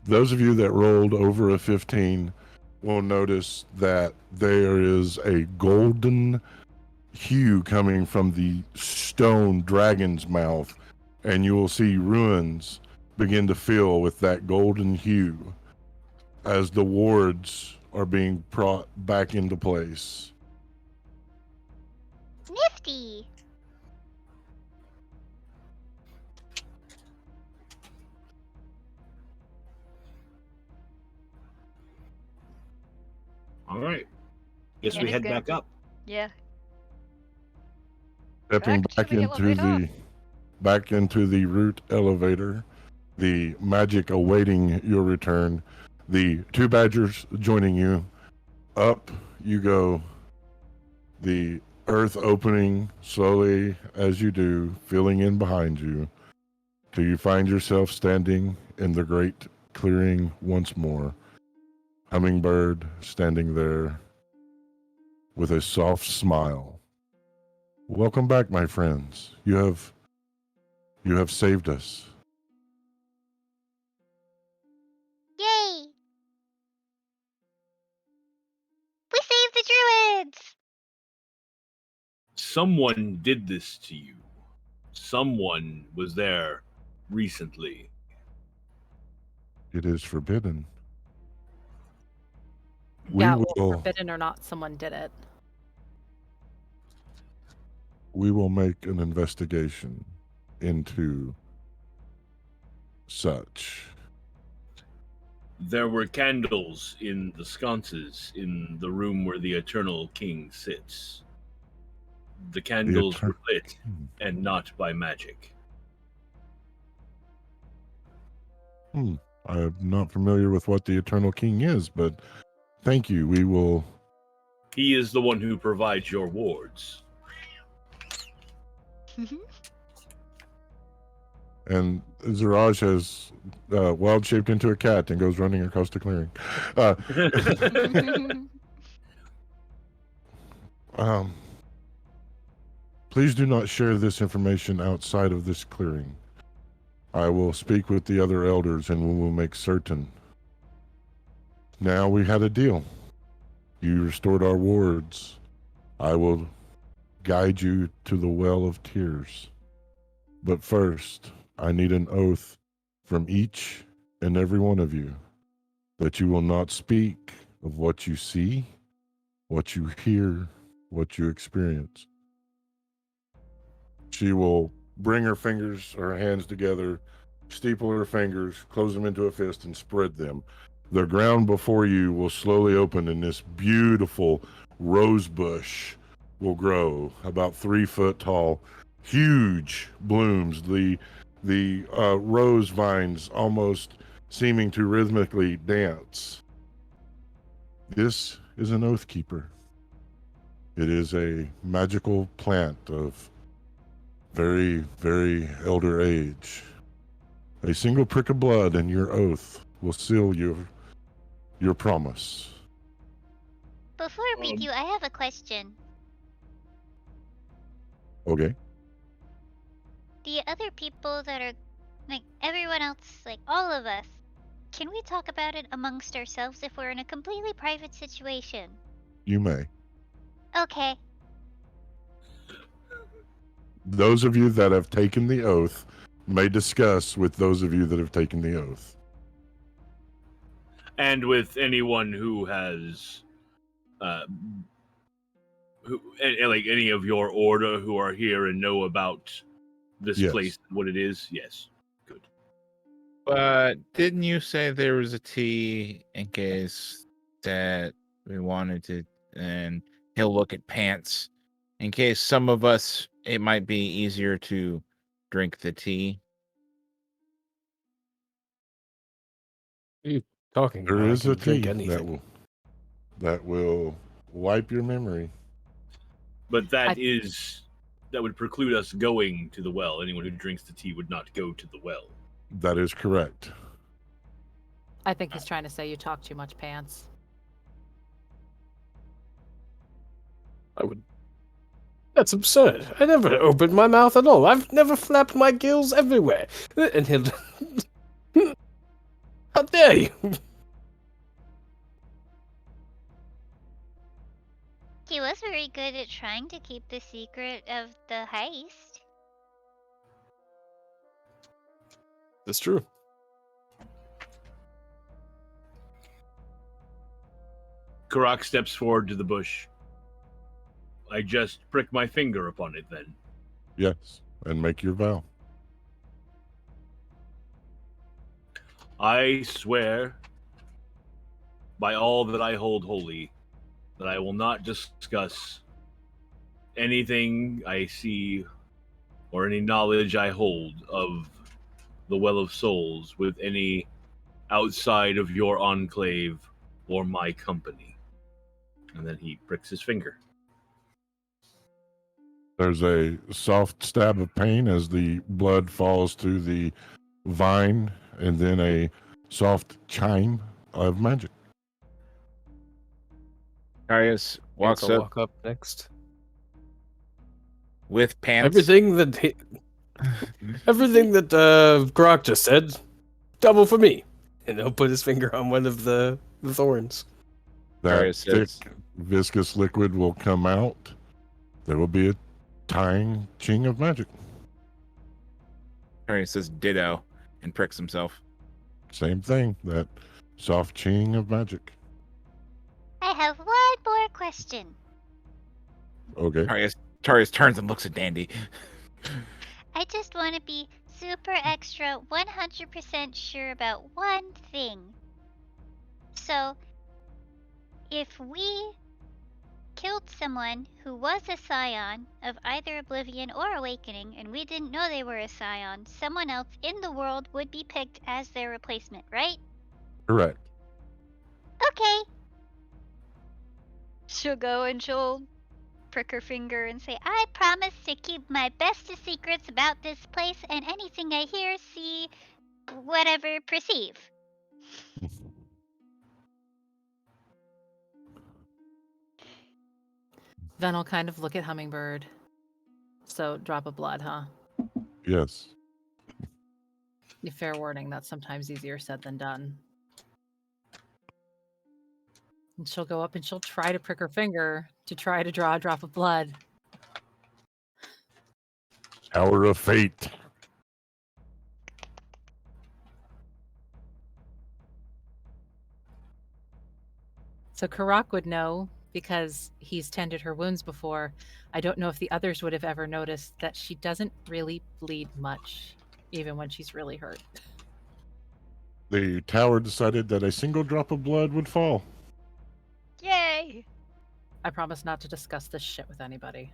Those of you that rolled over a 15 will notice that there is a golden hue coming from the stone dragon's mouth, and you will see ruins begin to fill with that golden hue as the wards are being brought back into place. Nifty. All right. Guess Yeah, we he's head good. back up. Yeah. Stepping Back to the elevator. back into the root elevator, the magic awaiting your return, the two badgers joining you. Up you go, the earth opening slowly as you do, filling in behind you, till you find yourself standing in the great clearing once more. Hummingbird standing there with a soft smile. Welcome back, my friends. You have saved us. Yay! We saved the druids! Someone did this to you. Someone was there recently. It is forbidden. We Yeah, well, will forbidden or not, someone did it. make an investigation into such. There were candles in the sconces in the room where the Eternal King sits. The candles were lit, and not by magic. I'm not familiar with what the Eternal King is, but thank you. We will. He is the one who provides your wards. And Ziraj has wild shaped into a cat and goes running across the clearing. Please do not share this information outside of this clearing. I will speak with the other elders and we will make certain. Now we had a deal. You restored our wards. I will guide you to the well of tears. But first, I need an oath from each and every one of you that you will not speak of what you see, what you hear, what you experience. She will bring her hands together, steeple her fingers, close them into a fist, and spread them. The ground before you will slowly open, and this beautiful rose bush will grow about 3 foot tall. Huge blooms, the rose vines almost seeming to rhythmically dance. This is an oath keeper. It is a magical plant of very, very elder age. A single prick of blood and your oath will seal your promise. Before we do, I have a question. Okay. The other people that are, like, everyone else, like, all of us, can we talk about it amongst ourselves if we're in a completely private situation? You may. Okay. Those of you that have taken the oath may discuss with those of you that have taken the oath. And with anyone who has, like any of your order who are here and know about this Yes. place, what it is. Yes, good. But didn't you say there was a tea in case that we wanted to? And he'll look at Pants in case some of us, it might be easier to drink the tea. What are you talking There about? I is can a drink tea anything. that will wipe your memory. But that would preclude us going to the well. Anyone who drinks the tea would not go to the well. That is correct. I think he's trying to say you talk too much, Pants. I would. That's absurd. I never opened my mouth at all. I've never flapped my gills everywhere. And he'll. How dare you? He was very good at trying to keep the secret of the heist. That's true. Karak steps forward to the bush. I just prick my finger upon it then. Yes, and make your vow. I swear by all that I hold holy that I will not discuss anything I see or any knowledge I hold of the Well of Souls with any outside of your enclave or my company. And then he pricks his finger. There's a soft stab of pain as the blood falls to the vine, and then a soft chime of magic. Darius walks I'll up walk up next. with Pants. Everything that Grok just said, double for me. And he'll put his finger on one of the thorns. That thick, viscous liquid will come out. There will be a Tying Ching of Magic. Harry says ditto and pricks himself. Same thing. That soft Ching of Magic. I have one more question. Okay. Tarius turns and looks at Dandy. I just want to be super extra 100% sure about one thing. So, if we killed someone who was a scion of either Oblivion or Awakening, and we didn't know they were a scion, someone else in the world would be picked as their replacement, right? Correct. Okay. She'll go and she'll prick her finger and say, I promise to keep my bestest secrets about this place and anything I hear, see, whatever, perceive. Ven will kind of look at Hummingbird. So, drop of blood, huh? Yes. Fair warning, that's sometimes easier said than done. And she'll go up and she'll try to prick her finger to try to draw a drop of blood. Hour of Fate. So Karak would know because he's tended her wounds before. I don't know if the others would have ever noticed that she doesn't really bleed much, even when she's really hurt. The tower decided that a single drop of blood would fall. Yay! I promise not to discuss this shit with anybody.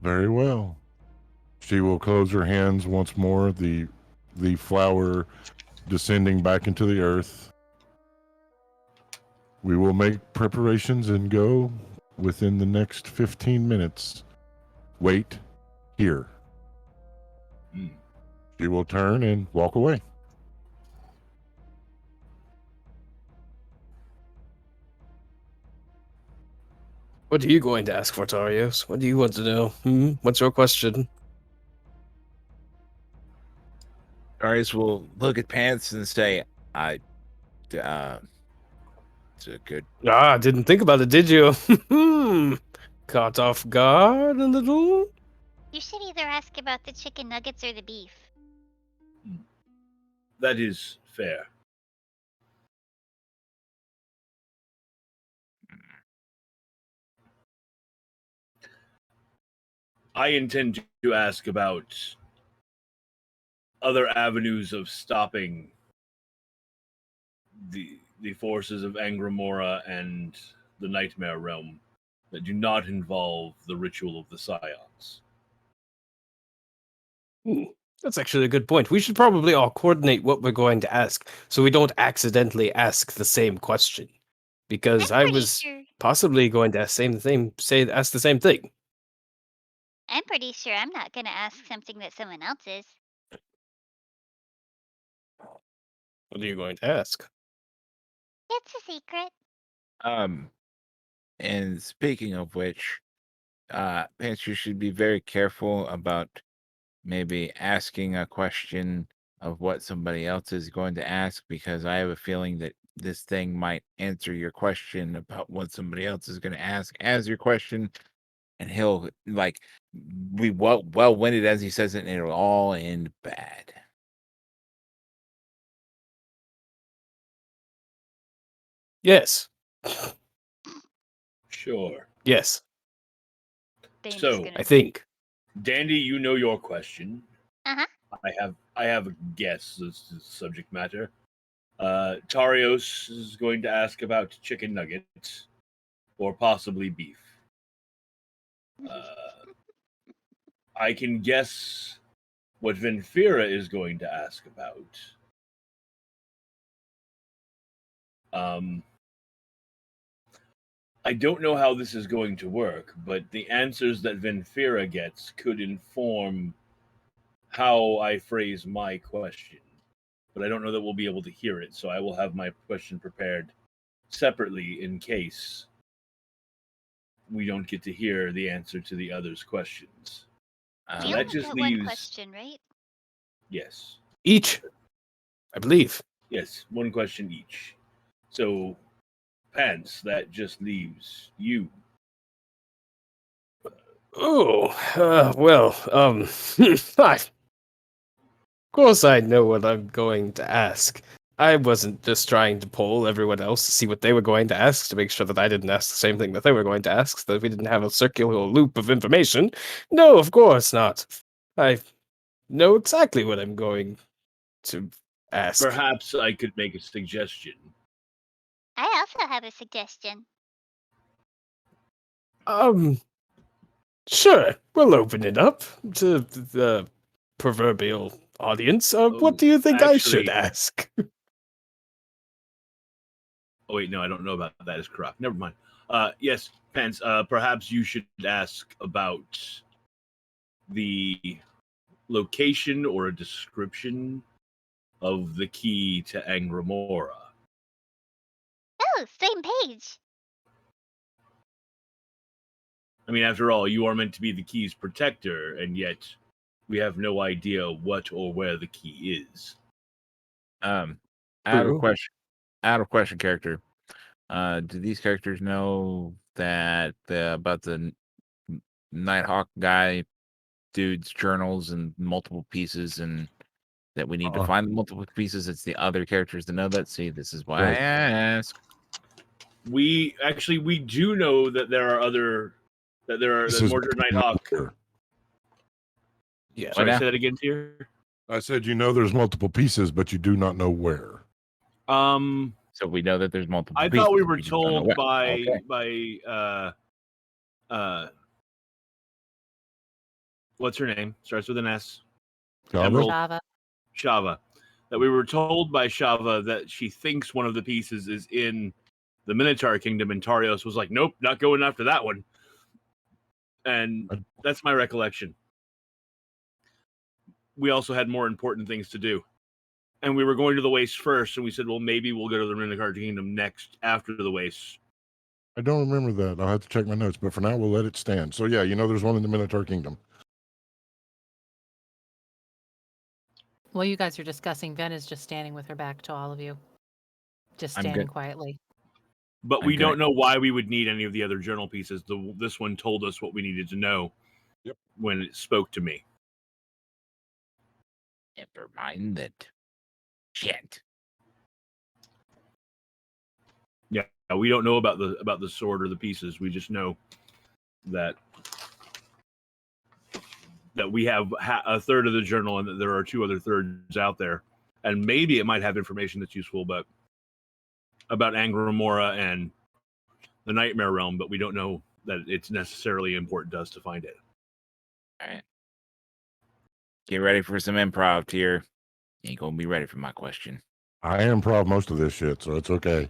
Very well. She will close her hands once more, the flower descending back into the earth. We will make preparations and go within the next 15 minutes. Wait here. She will turn and walk away. What are you going to ask for, Tarios? What do you want to know? What's your question? Tarius will look at Pants and say, it's a good... Ah, didn't think about it, did you? Caught off guard a little? You should either ask about the chicken nuggets or the beef. That is fair. I intend to ask about other avenues of stopping the forces of Angramora and the Nightmare Realm that do not involve the ritual of the Scions. That's actually a good point. We should probably all coordinate what we're going to ask so we don't accidentally ask the same question. Because I was possibly going to ask the same thing. I'm pretty sure I'm not going to ask something that someone else is. What are you going to ask? It's a secret. And speaking of which, Pants, you should be very careful about maybe asking a question of what somebody else is going to ask, because I have a feeling that this thing might answer your question about what somebody else is going to ask as your question, and he'll be well-winded as he says it, and it'll all end bad. Yes. Sure. Yes. So, I think. Dandy, you know your question. Uh-huh. I have a guess as to the subject matter. Tarios is going to ask about chicken nuggets, or possibly beef. I can guess what Venfira is going to ask about. I don't know how this is going to work, but the answers that Venfira gets could inform how I phrase my question. But I don't know that we'll be able to hear it, so I will have my question prepared separately in case we don't get to hear the answer to the other's questions. We That only just got leaves... one question, right? Yes. Each, I believe. Yes, one question each. So, Pants, that just leaves you. Of course I know what I'm going to ask. I wasn't just trying to poll everyone else to see what they were going to ask to make sure that I didn't ask the same thing that they were going to ask, so that we didn't have a circular loop of information. No, of course not. I know exactly what I'm going to ask. Perhaps I could make a suggestion. I also have a suggestion. Sure, we'll open it up to the proverbial audience. What do you think I should actually- ask? Oh wait, no, I don't know about that. Is correct. Never mind. Yes, Pence. Perhaps you should ask about the location or a description of the key to Angramora. Oh, same page. I mean, after all, you are meant to be the key's protector, and yet we have no idea what or where the key is. Out of True. question. Out of question, character. Do these characters know that about the Nighthawk guy dude's journals and multiple pieces, and that we need to find the multiple pieces? It's the other characters to know that. See, this is why I Right. ask. We do know that there are other This that is Mordred Nighthawk. Yeah. Sorry, say that again, Tier. I said you know there's multiple pieces, but you do not know where. So we know that there's multiple I pieces. thought we were just don't know told where. by what's her name? Starts with an S. Shava? Emerald Shava. Shava. That we were told by Shava that she thinks one of the pieces is in the Minotaur Kingdom, and Tarios was like, "Nope, not going after that one." And that's my recollection. We also had more important things to do. And we were going to the Waste first, and we said, well, maybe we'll go to the Minotaur Kingdom next after the Waste. I don't remember that. I'll have to check my notes, but for now we'll let it stand. So yeah, you know there's one in the Minotaur Kingdom. While you guys are discussing, Ven is just standing with her back to all of you. Just I'm standing good. quietly. But I'm we gonna- don't know why we would need any of the other journal pieces. This one told us what we needed to know when it spoke to me. Never mind that. Shit. Yeah, we don't know about the sword or the pieces. We just know that we have a third of the journal and that there are two other thirds out there. And maybe it might have information that's useful, but about Angramora and the Nightmare Realm, but we don't know that it's necessarily important to us to find it. All right. Get ready for some improv here. You ain't gonna be ready for my question. I improv most of this shit, so it's okay.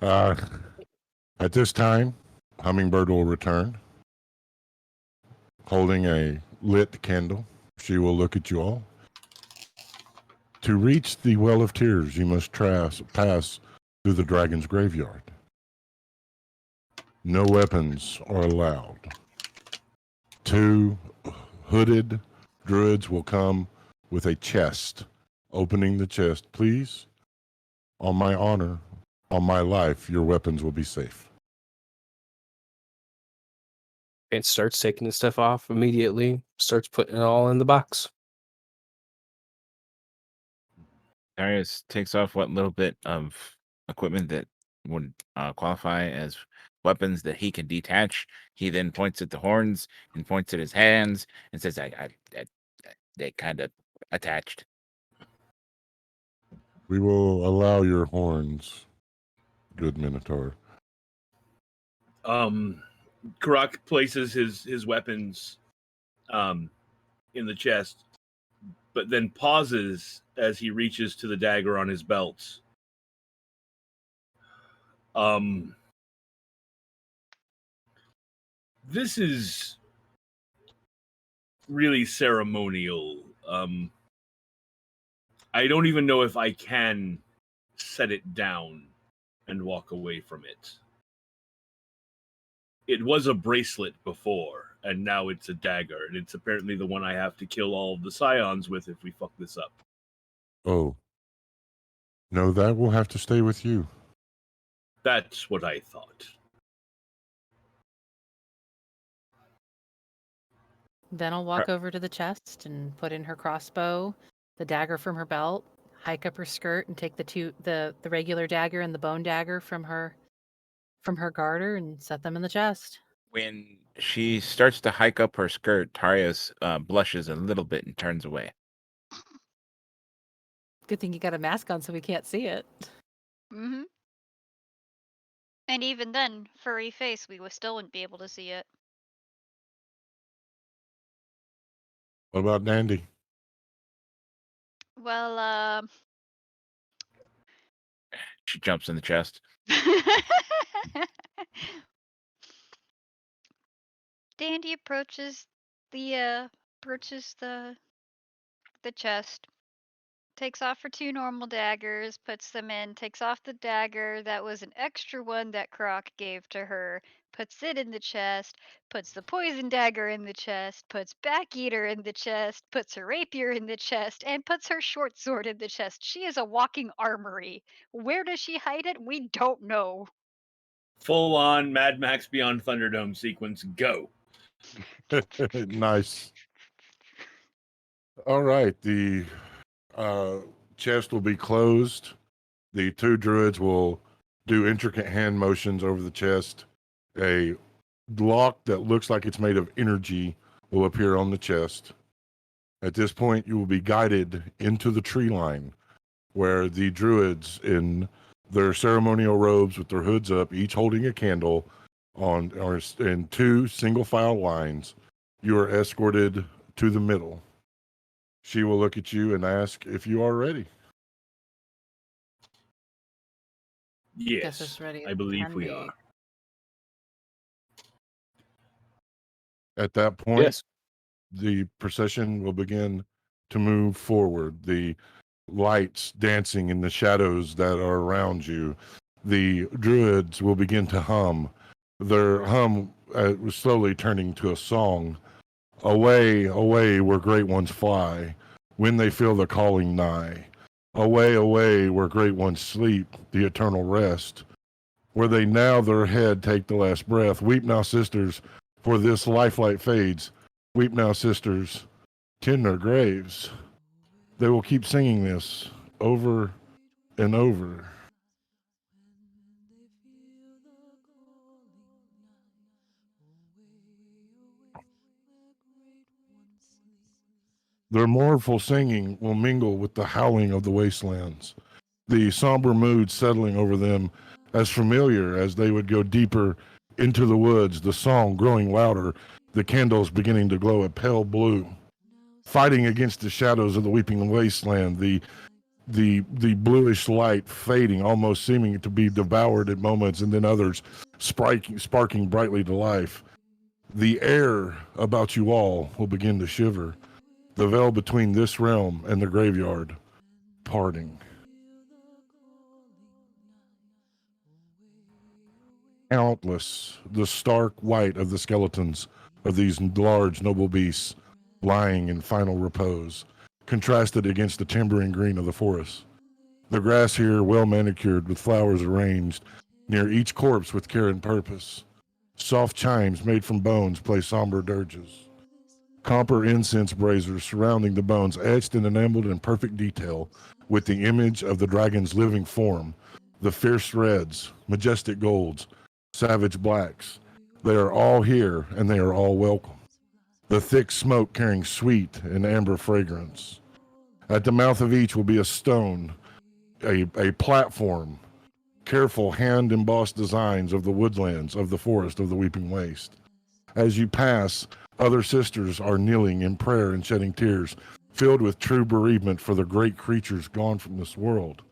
At this time, Hummingbird will return, holding a lit candle. She will look at you all. To reach the Well of Tears, you must pass through the dragon's graveyard. No weapons are allowed. 2 hooded druids will come with a chest. Opening the chest, please. On my honor, on my life, your weapons will be safe. And starts taking the stuff off immediately, starts putting it all in the box. Darius takes off what little bit of equipment that would qualify as weapons that he can detach. He then points at the horns and points at his hands and says, they kind of attached. We will allow your horns, good Minotaur. Karak places his weapons in the chest, but then pauses as he reaches to the dagger on his belt. This is really ceremonial. I don't even know if I can set it down and walk away from it. It was a bracelet before, and now it's a dagger, and it's apparently the one I have to kill all of the Scions with if we fuck this up. Oh. No, that will have to stay with you. That's what I thought. Then I'll walk over to the chest and put in her crossbow, the dagger from her belt, hike up her skirt and take the regular dagger and the bone dagger from her garter and set them in the chest. When she starts to hike up her skirt, Tarius blushes a little bit and turns away. Good thing you got a mask on so we can't see it. Mm-hmm. And even then, furry face, we still wouldn't be able to see it. What about Dandy? Well, She jumps in the chest. Dandy approaches the chest, takes off her 2 normal daggers, puts them in, takes off the dagger that was an extra one that Croc gave to her, puts it in the chest, puts the poison dagger in the chest, puts Back Eater in the chest, puts her rapier in the chest, and puts her short sword in the chest. She is a walking armory. Where does she hide it? We don't know. Full on Mad Max Beyond Thunderdome sequence. Go. Nice. All right. The chest will be closed. The 2 druids will do intricate hand motions over the chest. A lock that looks like it's made of energy will appear on the chest. At this point, you will be guided into the tree line where the druids in their ceremonial robes with their hoods up, each holding a candle in 2 single file lines, you are escorted to the middle. She will look at you and ask if you are ready. Yes, as ready I as believe can we be. are. At that point, Yes. the procession will begin to move forward. The lights dancing in the shadows that are around you. The druids will begin to hum. Their hum was slowly turning to a song. Away, away, where great ones fly, when they feel the calling nigh. Away, away, where great ones sleep, the eternal rest. Where they now their head take the last breath. Weep now, sisters, for this lifelight fades. Weep now, sisters, tend their graves. They will keep singing this over and over. Their mournful singing will mingle with the howling of the wastelands, the somber mood settling over them as familiar as they would go deeper into the woods, the song growing louder, the candles beginning to glow a pale blue. Fighting against the shadows of the weeping wasteland, the bluish light fading, almost seeming to be devoured at moments, and then others sparking brightly to life. The air about you all will begin to shiver, the veil between this realm and the graveyard parting. Countless, the stark white of the skeletons of these large noble beasts lying in final repose, contrasted against the timber and green of the forest. The grass here well manicured with flowers arranged near each corpse with care and purpose. Soft chimes made from bones play somber dirges. Copper incense braziers surrounding the bones etched and enameled in perfect detail with the image of the dragon's living form, the fierce reds, majestic golds, savage blacks. They are all here and they are all welcome. The thick smoke carrying sweet and amber fragrance. At the mouth of each will be a stone, a platform, careful hand-embossed designs of the woodlands, of the forest, of the weeping waste. As you pass, other sisters are kneeling in prayer and shedding tears, filled with true bereavement for the great creatures gone from this world.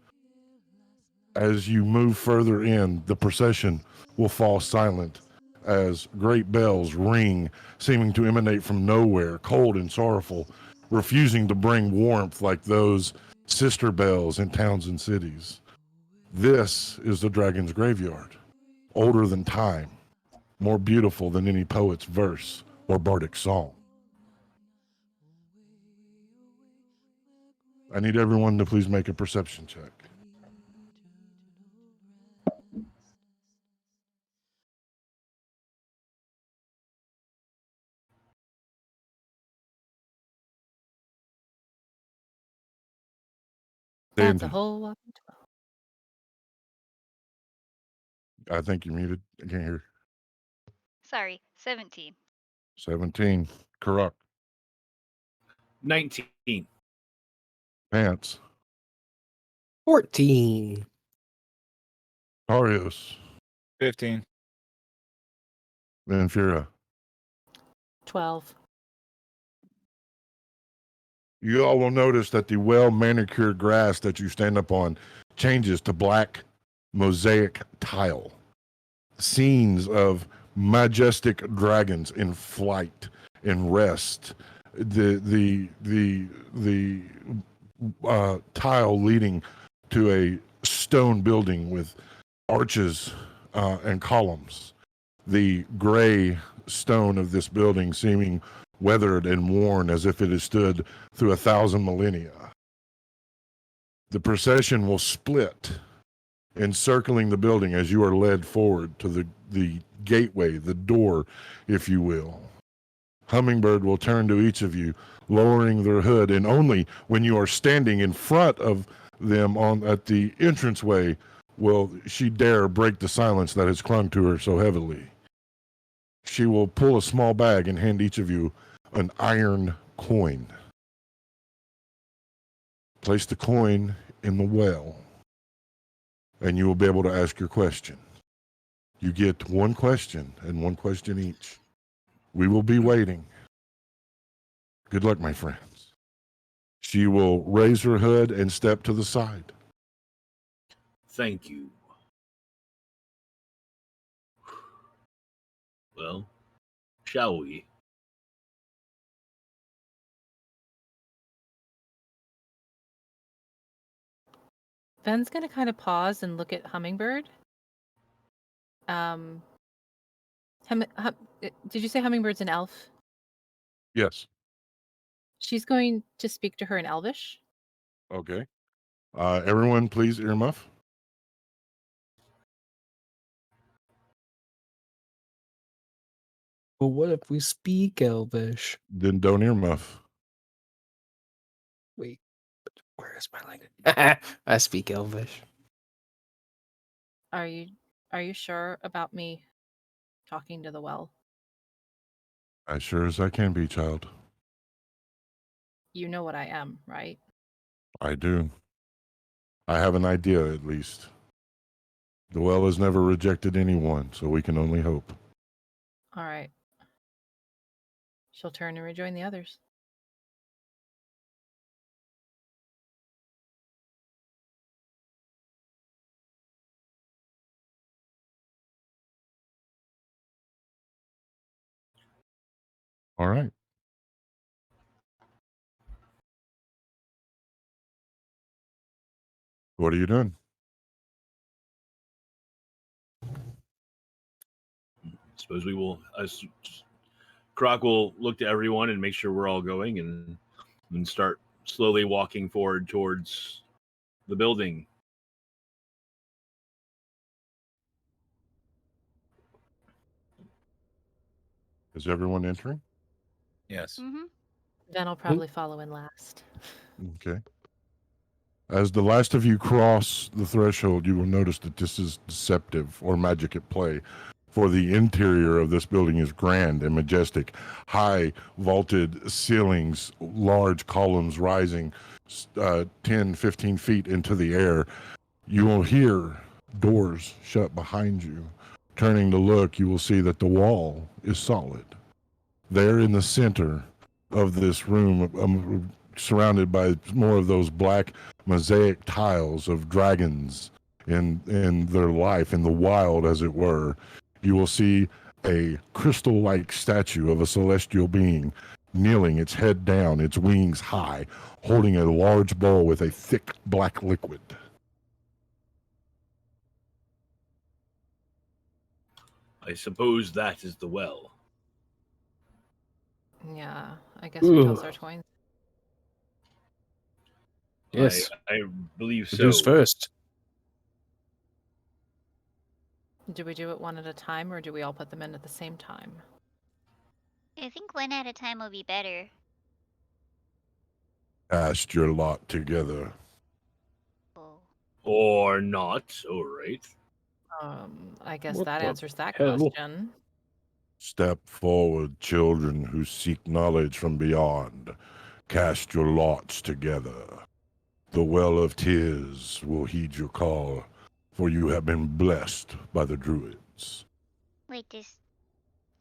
As you move further in, the procession will fall silent as great bells ring, seeming to emanate from nowhere, cold and sorrowful, refusing to bring warmth like those sister bells in towns and cities. This is the dragon's graveyard, older than time, more beautiful than any poet's verse or bardic song. I need everyone to please make a perception check. That's a Dandy. whole whopping 12. I think you're muted. I can't hear. Sorry, 17. 17. Corrupt. 19. Pants. 14. Tarios. 15. Vanfira. 12. You all will notice that the well manicured grass that you stand up on changes to black mosaic tile. Scenes of majestic dragons in flight, in rest. The tile leading to a stone building with arches and columns. The gray stone of this building seeming weathered and worn as if it has stood through 1,000 millennia. The procession will split, encircling the building as you are led forward to the gateway, the door, if you will. Hummingbird will turn to each of you, lowering their hood, and only when you are standing in front of them at the entranceway will she dare break the silence that has clung to her so heavily. She will pull a small bag and hand each of you an iron coin. Place the coin in the well, and you will be able to ask your question. You get one question and one question each. We will be waiting. Good luck, my friends. She will raise her hood and step to the side. Thank you. Well, shall we? Ven's gonna kind of pause and look at Hummingbird. Did you say Hummingbird's an elf? Yes. She's going to speak to her in Elvish. Okay. Everyone, please earmuff. But what if we speak Elvish? Then don't earmuff. Wait, where is my language? I speak Elvish. Are you sure about me talking to the well? As sure as I can be, child. You know what I am, right? I do. I have an idea, at least. The well has never rejected anyone, so we can only hope. All right. She'll turn and rejoin the others. All right. What are you doing? Suppose we will. Croc will look to everyone and make sure we're all going, and then start slowly walking forward towards the building. Is everyone entering? Yes. Mm-hmm. Ven will probably follow in last. Okay. As the last of you cross the threshold, you will notice that this is deceptive or magic at play. For the interior of this building is grand and majestic. High vaulted ceilings, large columns rising 10, 15 feet into the air. You will hear doors shut behind you. Turning to look, you will see that the wall is solid. There in the center of this room, surrounded by more of those black mosaic tiles of dragons in their life, in the wild, as it were, you will see a crystal-like statue of a celestial being kneeling, its head down, its wings high, holding a large bowl with a thick black liquid. I suppose that is the well. Yeah, I guess we toss our coins. Yes. I believe so. Who's first? Do we do it one at a time, or do we all put them in at the same time? I think one at a time will be better. Cast your lot together. Or not. All right. I guess What that the answers that hell? question. Step forward, children who seek knowledge from beyond. Cast your lots together. The well of tears will heed your call, for you have been blessed by the druids. Wait, does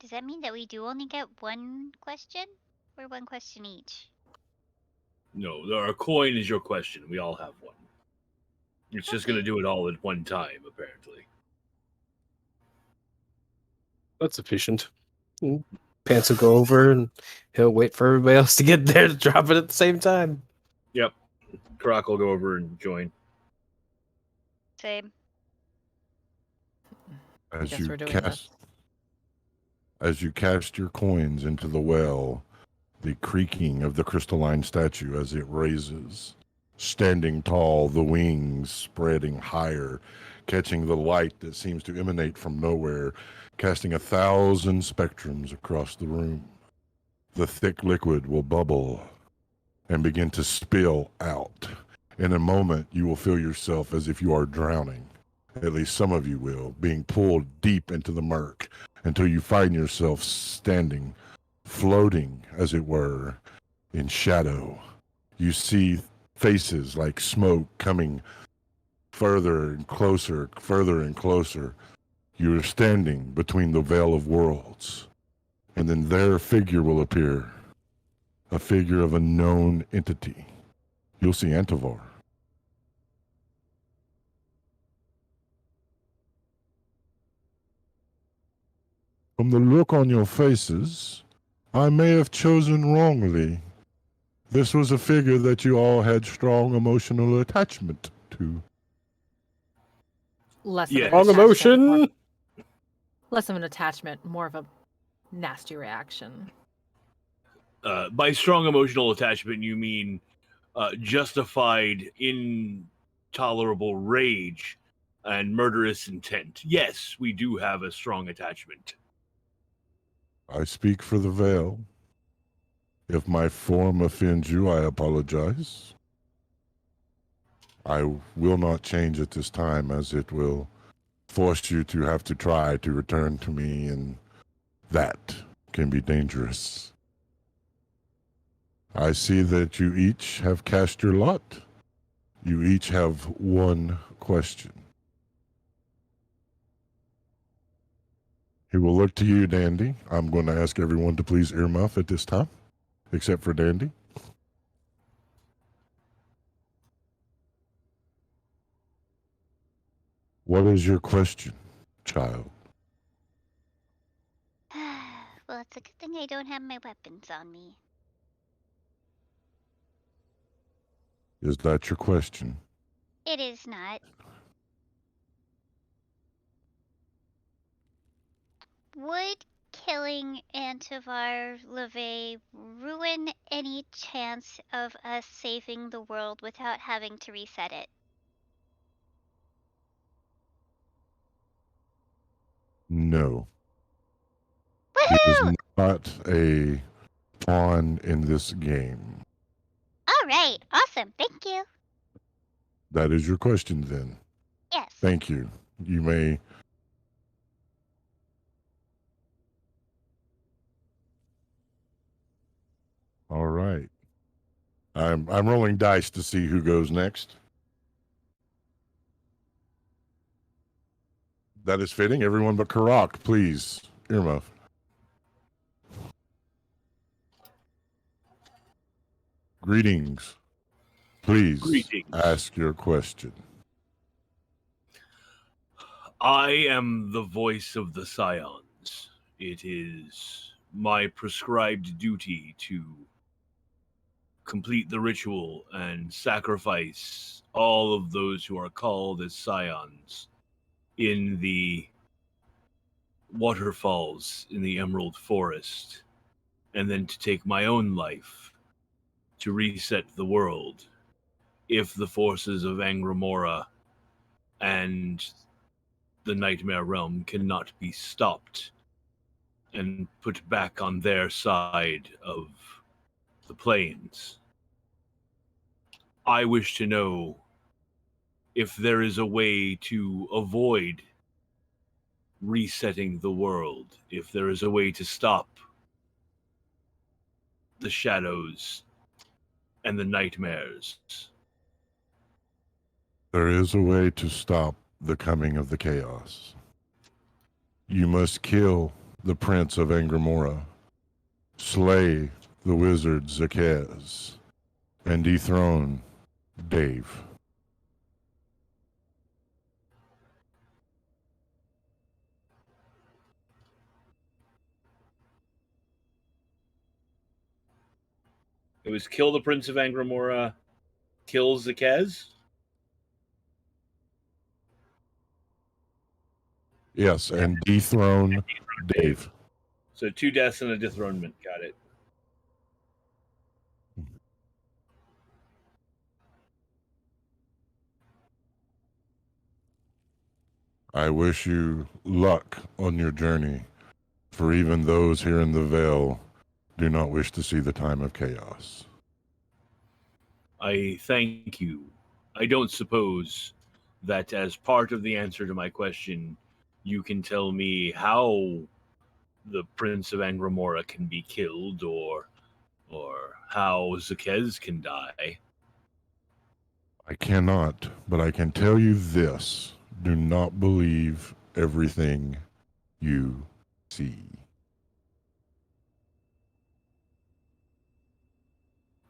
that mean that we do only get one question? Or one question each? No, our coin is your question. We all have one. It's just going to do it all at one time, apparently. That's efficient. Pants will go over and he'll wait for everybody else to get there to drop it at the same time. Yep. Karak will go over and join. Same. As guess you we're doing cast your coins into the well, the creaking of the crystalline statue as it raises, standing tall, the wings spreading higher, catching the light that seems to emanate from nowhere, casting 1,000 spectrums across the room. The thick liquid will bubble and begin to spill out. In a moment, you will feel yourself as if you are drowning. At least some of you will, being pulled deep into the murk until you find yourself standing, floating, as it were, in shadow. You see faces like smoke coming further and closer, further and closer. You are standing between the veil of worlds, and then their figure will appear, a figure of a known entity. You'll see Antivar. From the look on your faces, I may have chosen wrongly. This was a figure that you all had strong emotional attachment to. Less Yes. of an Strong attachment, emotion. less of an attachment, more of a nasty reaction. By strong emotional attachment, you mean justified, intolerable rage and murderous intent. Yes, we do have a strong attachment. I speak for the veil. If my form offends you, I apologize. I will not change at this time, as it will force you to have to try to return to me, and that can be dangerous. I see that you each have cast your lot. You each have one question. He will look to you, Dandy. I'm going to ask everyone to please earmuff at this time, except for Dandy. What is your question, child? Well, it's a good thing I don't have my weapons on me. Is that your question? It is not. Would killing Antivar LeVay ruin any chance of us saving the world without having to reset it? No. He is not a pawn in this game. All right, awesome. Thank you. That is your question then. Yes. Thank you. You may. All right. I'm rolling dice to see who goes next. That is fitting. Everyone but Karak, please. Earmuff. Greetings. Please Greetings. ask your question. I am the voice of the Scions. It is my prescribed duty to complete the ritual and sacrifice all of those who are called as Scions in the waterfalls in the Emerald Forest, and then to take my own life to reset the world if the forces of Angramora and the Nightmare Realm cannot be stopped and put back on their side of the plains. I wish to know if there is a way to avoid resetting the world, if there is a way to stop the shadows and the nightmares. There is a way to stop the coming of the chaos. You must kill the Prince of Angramora, slay the wizard Zakez, and dethrone Dave. It was kill the Prince of Angramora, kill Zakez? Yes, and dethrone Dave. So 2 deaths and a dethronement. Got it. I wish you luck on your journey, for even those here in the Vale do not wish to see the time of chaos. I thank you. I don't suppose that as part of the answer to my question, you can tell me how the Prince of Angramora can be killed, or how Zakez can die. I cannot, but I can tell you this. Do not believe everything you see.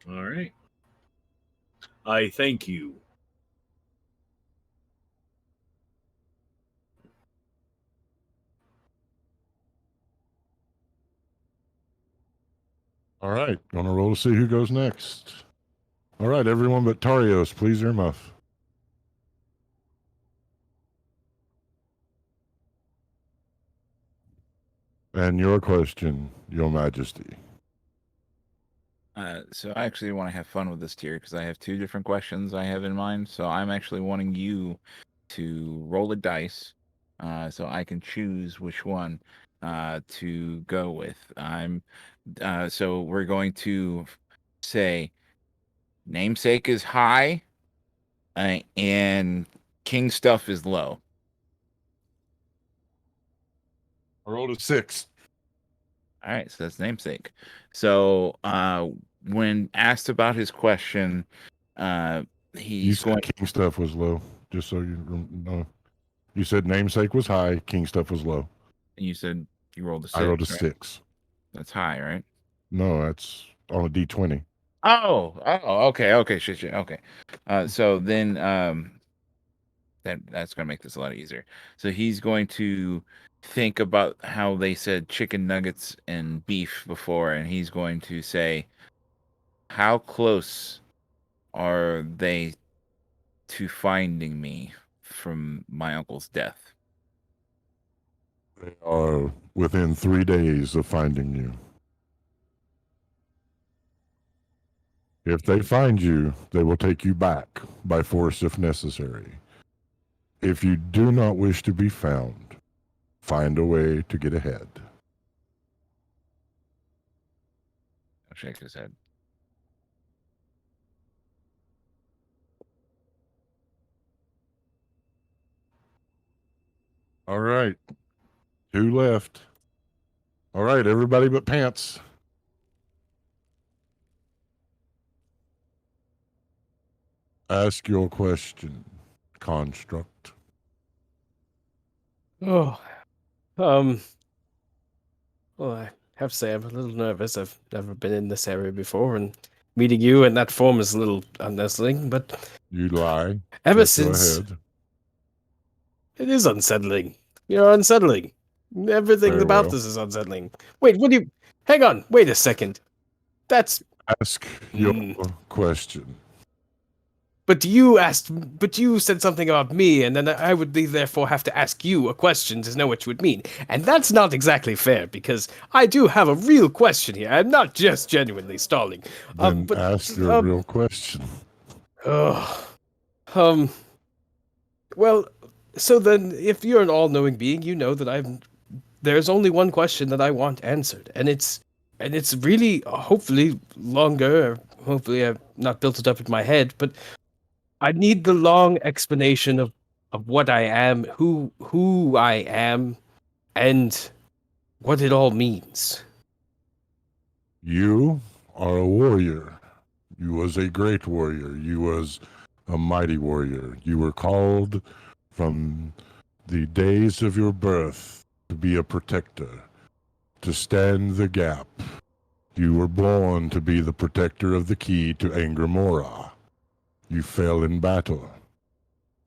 All right. I thank you. All right, gonna roll to see who goes next. All right, everyone but Tarios, please earmuff. And your question, Your Majesty. So I actually want to have fun with this tier because I have 2 different questions I have in mind. So I'm actually wanting you to roll a dice, so I can choose which one to go with. So we're going to say namesake is high, and king stuff is low. I rolled a 6. All right, so that's namesake. So when asked about his question, You said king stuff was low, just so you know. You said namesake was high, king stuff was low. And you said you rolled a 6. I rolled a right? 6. That's high, right? No, that's on a D20. Oh, okay, shit, okay. So then, that's gonna make this a lot easier. So he's going to think about how they said chicken nuggets and beef before, and he's going to say, how close are they to finding me from my uncle's death? They are within 3 days of finding you. If they find you, they will take you back by force if necessary. If you do not wish to be found, find a way to get ahead. I'll shake his head. All right. 2 left. All right, everybody but Pants. Ask your question, Construct. Oh, well, I have to say I'm a little nervous. I've never been in this area before, and meeting you in that form is a little unsettling, but You lie. ever Go since ahead. it is unsettling. You're unsettling. Everything Very about well. this is unsettling. Wait, what do you... Hang on, wait a second. That's... Ask your question. But you said something about me, and then I would therefore have to ask you a question to know what you would mean. And that's not exactly fair, because I do have a real question here. I'm not just genuinely stalling. Then ask your real question. Well, so then, if you're an all-knowing being, you know that there's only one question that I want answered, and it's really, hopefully, longer. Hopefully, I've not built it up in my head, but I need the long explanation of what I am, who I am, and what it all means. You are a warrior. You was a great warrior. You was a mighty warrior. You were called from the days of your birth to be a protector, to stand the gap. You were born to be the protector of the key to Angramora. You fell in battle.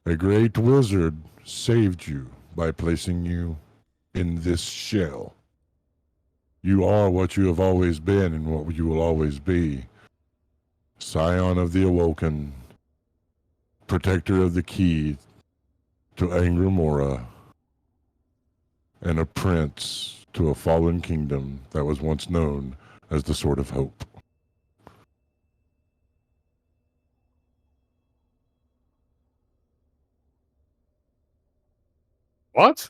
A great wizard saved you by placing you in this shell. You are what you have always been and what you will always be. Scion of the Awoken, protector of the key to Angramora, and a prince to a fallen kingdom that was once known as the Sword of Hope. What?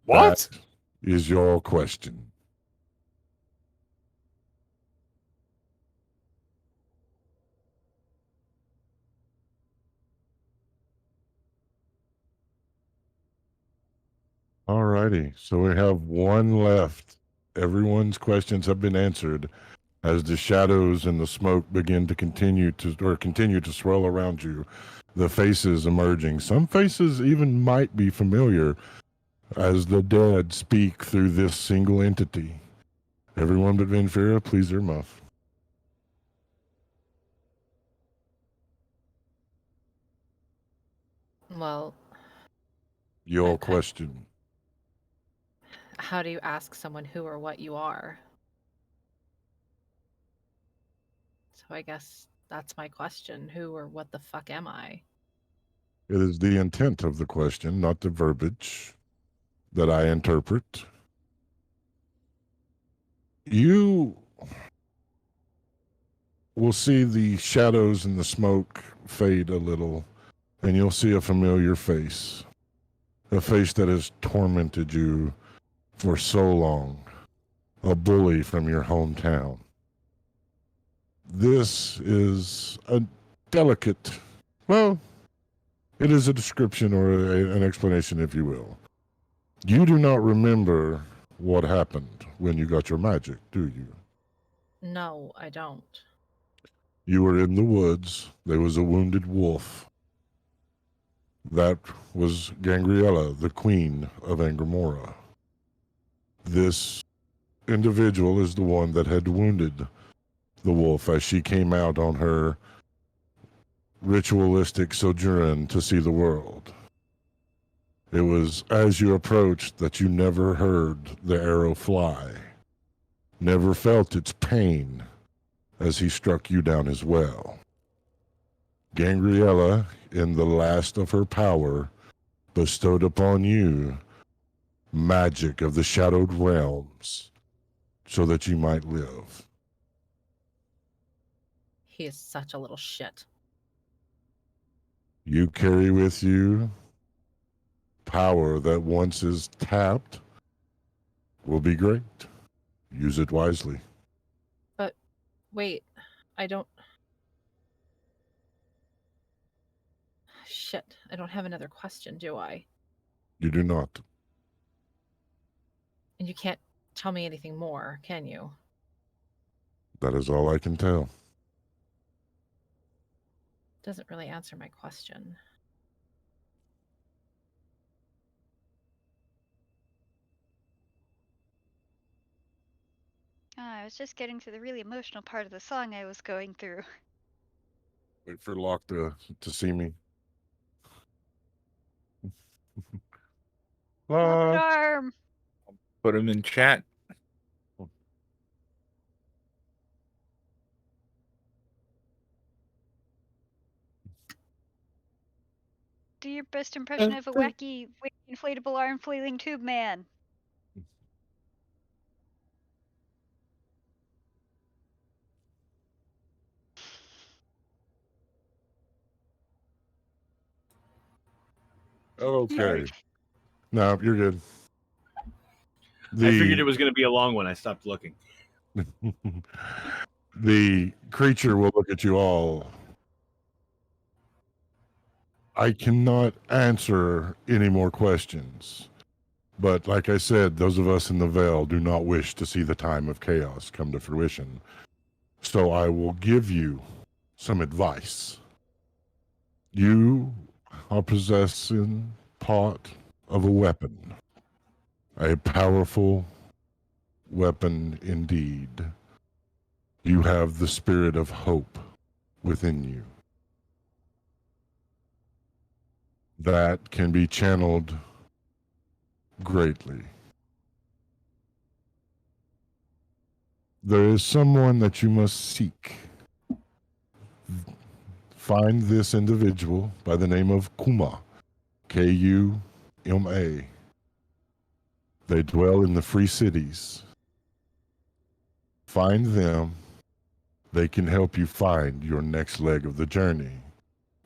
What? That is your question. Alrighty, so we have one left. Everyone's questions have been answered as the shadows and the smoke begin to continue to swirl around you. The faces emerging. Some faces even might be familiar as the dead speak through this single entity. Everyone but Venfira, please their muff. Well, Your question. how do you ask someone who or what you are? So I guess that's my question. Who or what the fuck am I? It is the intent of the question, not the verbiage, that I interpret. You will see the shadows and the smoke fade a little, and you'll see a familiar face. A face that has tormented you for so long. A bully from your hometown. This is a delicate, well, it is a description or an explanation, if you will. You do not remember what happened when you got your magic, do you? No, I don't. You were in the woods. There was a wounded wolf. That was Gangriella, the queen of Angramora. This individual is the one that had wounded the wolf as she came out on her ritualistic sojourn to see the world. It was as you approached that you never heard the arrow fly, never felt its pain as he struck you down as well. Gangriella, in the last of her power, bestowed upon you magic of the shadowed realms so that you might live. He is such a little shit. You carry with you power that once is tapped will be great. Use it wisely. But wait, I don't. Shit, I don't have another question, do I? You do not. And you can't tell me anything more, can you? That is all I can tell. Doesn't really answer my question. I was just getting to the really emotional part of the song I was going through. Wait for Locke to see me. Puppet arm. Put him in chat. Do your best impression of a wacky inflatable arm flailing tube man. Okay. No, you're good. I figured it was going to be a long one. I stopped looking. The creature will look at you all. I cannot answer any more questions. But like I said, those of us in the Veil do not wish to see the time of chaos come to fruition. So I will give you some advice. You are possessing part of a weapon. A powerful weapon indeed. You have the spirit of hope within you. That can be channeled greatly. There is someone that you must seek. Find this individual by the name of Kuma, Kuma. They dwell in the free cities. Find them. They can help you find your next leg of the journey,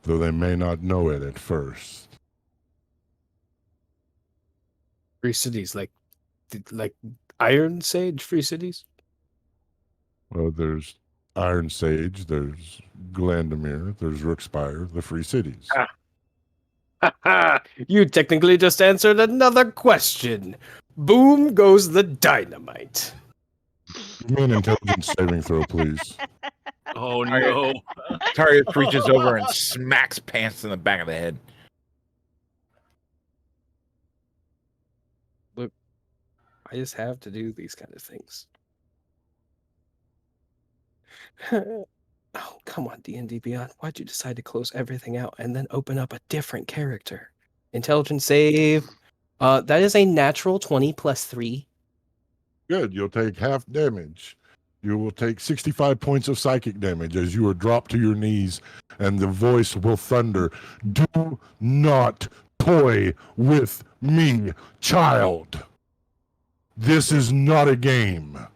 though they may not know it at first. Free cities, like Iron Sage free cities? Well, there's Iron Sage, there's Glandamere, there's Rookspire, the free cities. You technically just answered another question. Boom goes the dynamite. Give me an intelligence saving throw, please. Oh no! Tarius reaches over and smacks Pants in the back of the head. Look, I just have to do these kind of things. Oh, come on, D&D Beyond. Why'd you decide to close everything out and then open up a different character? Intelligence save. That is a natural 20 plus 3. Good, you'll take half damage. You will take 65 points of psychic damage as you are dropped to your knees, and the voice will thunder, "Do not toy with me, child. This is not a game.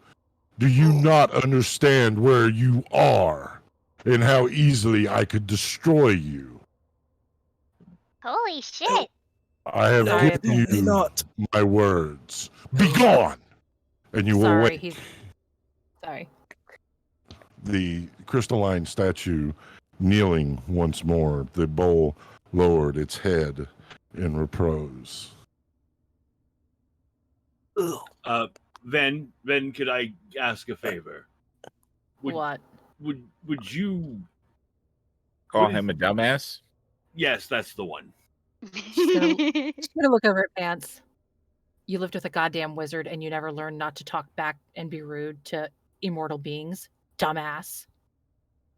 Do you not understand where you are and how easily I could destroy you? Holy shit. I have Sorry, given you my words. Be gone!" And you will Sorry, wait. he's sorry. The crystalline statue kneeling once more, the bowl lowered its head in repose. Then, could I ask a favor? What? Would you Call him a dumbass? Yes, that's the one. Just gonna look over at Pants. You lived with a goddamn wizard and you never learned not to talk back and be rude to immortal beings. Dumbass.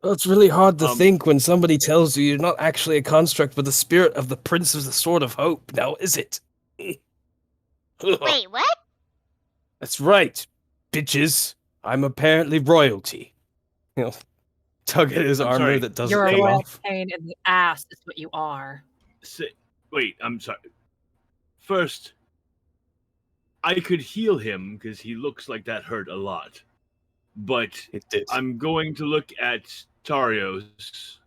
Well, it's really hard to think when somebody tells you you're not actually a construct but the spirit of the Prince of the Sword of Hope, now is it? Wait, what? That's right, bitches. I'm apparently royalty. You know, tug at his I'm armor sorry. that doesn't You're a come royal off. pain in the ass is what you are. Wait, I'm sorry. First, I could heal him because he looks like that hurt a lot. But I'm going to look at Tarios.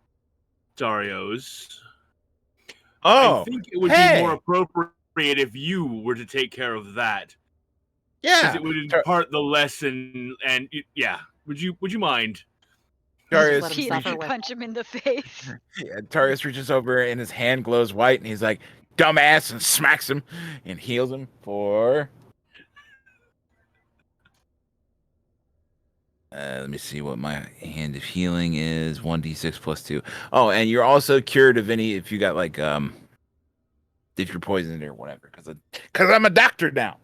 Oh, I think it would be more appropriate if you were to take care of that. Yeah, because it would impart the lesson. And yeah, would you mind? Tarius Repeatedly punch him in the face. Yeah, Tarius reaches over and his hand glows white, and he's like, "Dumbass!" and smacks him and heals him for. Let me see what my hand of healing is. 1d6 plus 2. Oh, and you're also cured of any if you got like if you're poisoned or whatever. Because I'm a doctor now.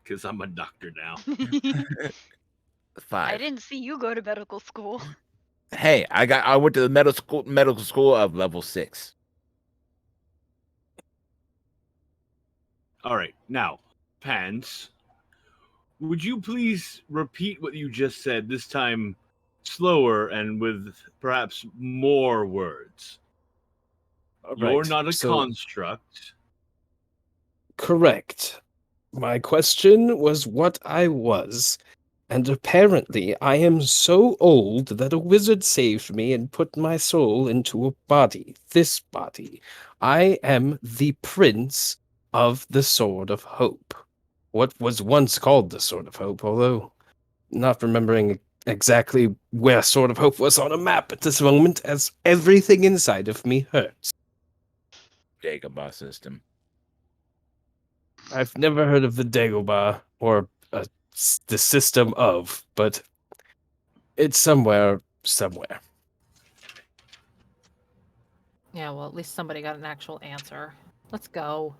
Because I'm a doctor now. 5. I didn't see you go to medical school. Hey, I went to the medical school of level 6. All right, now, Pants, would you please repeat what you just said, this time slower and with perhaps more words? You're Right, not a so- construct. Correct. My question was what I was, and apparently I am so old that a wizard saved me and put my soul into a body, this body. I am the Prince of the Sword of Hope. What was once called the Sword of Hope, although not remembering exactly where Sword of Hope was on a map at this moment, as everything inside of me hurts. Dagobah system. I've never heard of the Dagobah or the system of, but it's somewhere. Yeah, well, at least somebody got an actual answer. Let's go.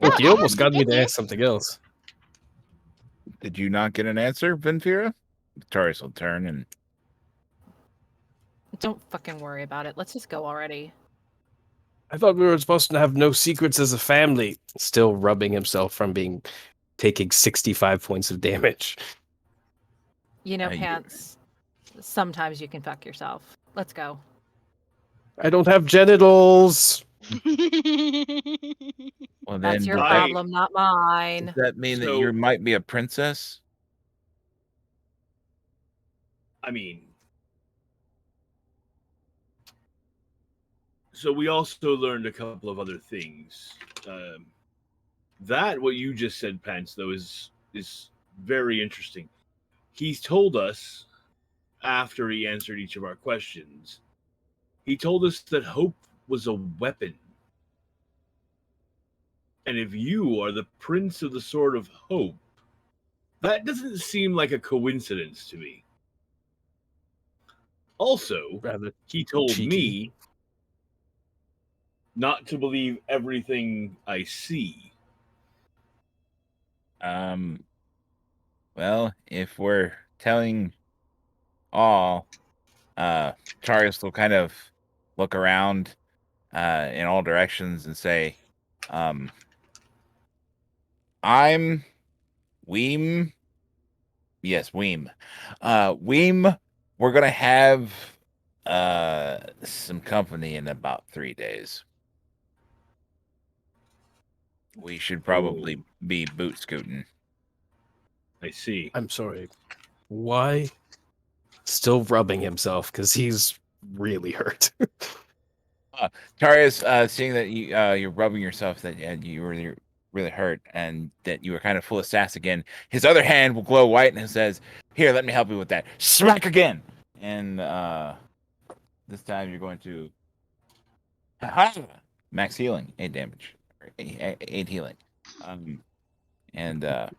Look, you almost got me to ask something else. Did you not get an answer, Venfira? Taurus will turn and Don't fucking worry about it. Let's just go already. I thought we were supposed to have no secrets as a family. Still rubbing himself from taking 65 points of damage. You know, Pants, sometimes you can fuck yourself. Let's go. I don't have genitals. well, That's then your does problem, not mine. Does that mean that So- you might be a princess? I mean, so we also learned a couple of other things. That what you just said, Pence, though, is very interesting. He's told us after he answered each of our questions. He told us that hope was a weapon. And if you are the Prince of the Sword of Hope, that doesn't seem like a coincidence to me. Also, he told cheeky. me not to believe everything I see. Well, if we're telling all, Taurus will kind of look around in all directions and say, I'm Weem. Yes, Weem. Weem, we're gonna have some company in about 3 days. We should probably be boot scooting. I see. I'm sorry. Why? Still rubbing himself because he's really hurt. Taurus, seeing that you're rubbing yourself, that you were really hurt, and that you were kind of full of sass again, his other hand will glow white and says, "Here, let me help you with that." Smack again, and this time you're going to max healing, 8 damage, 8 healing, and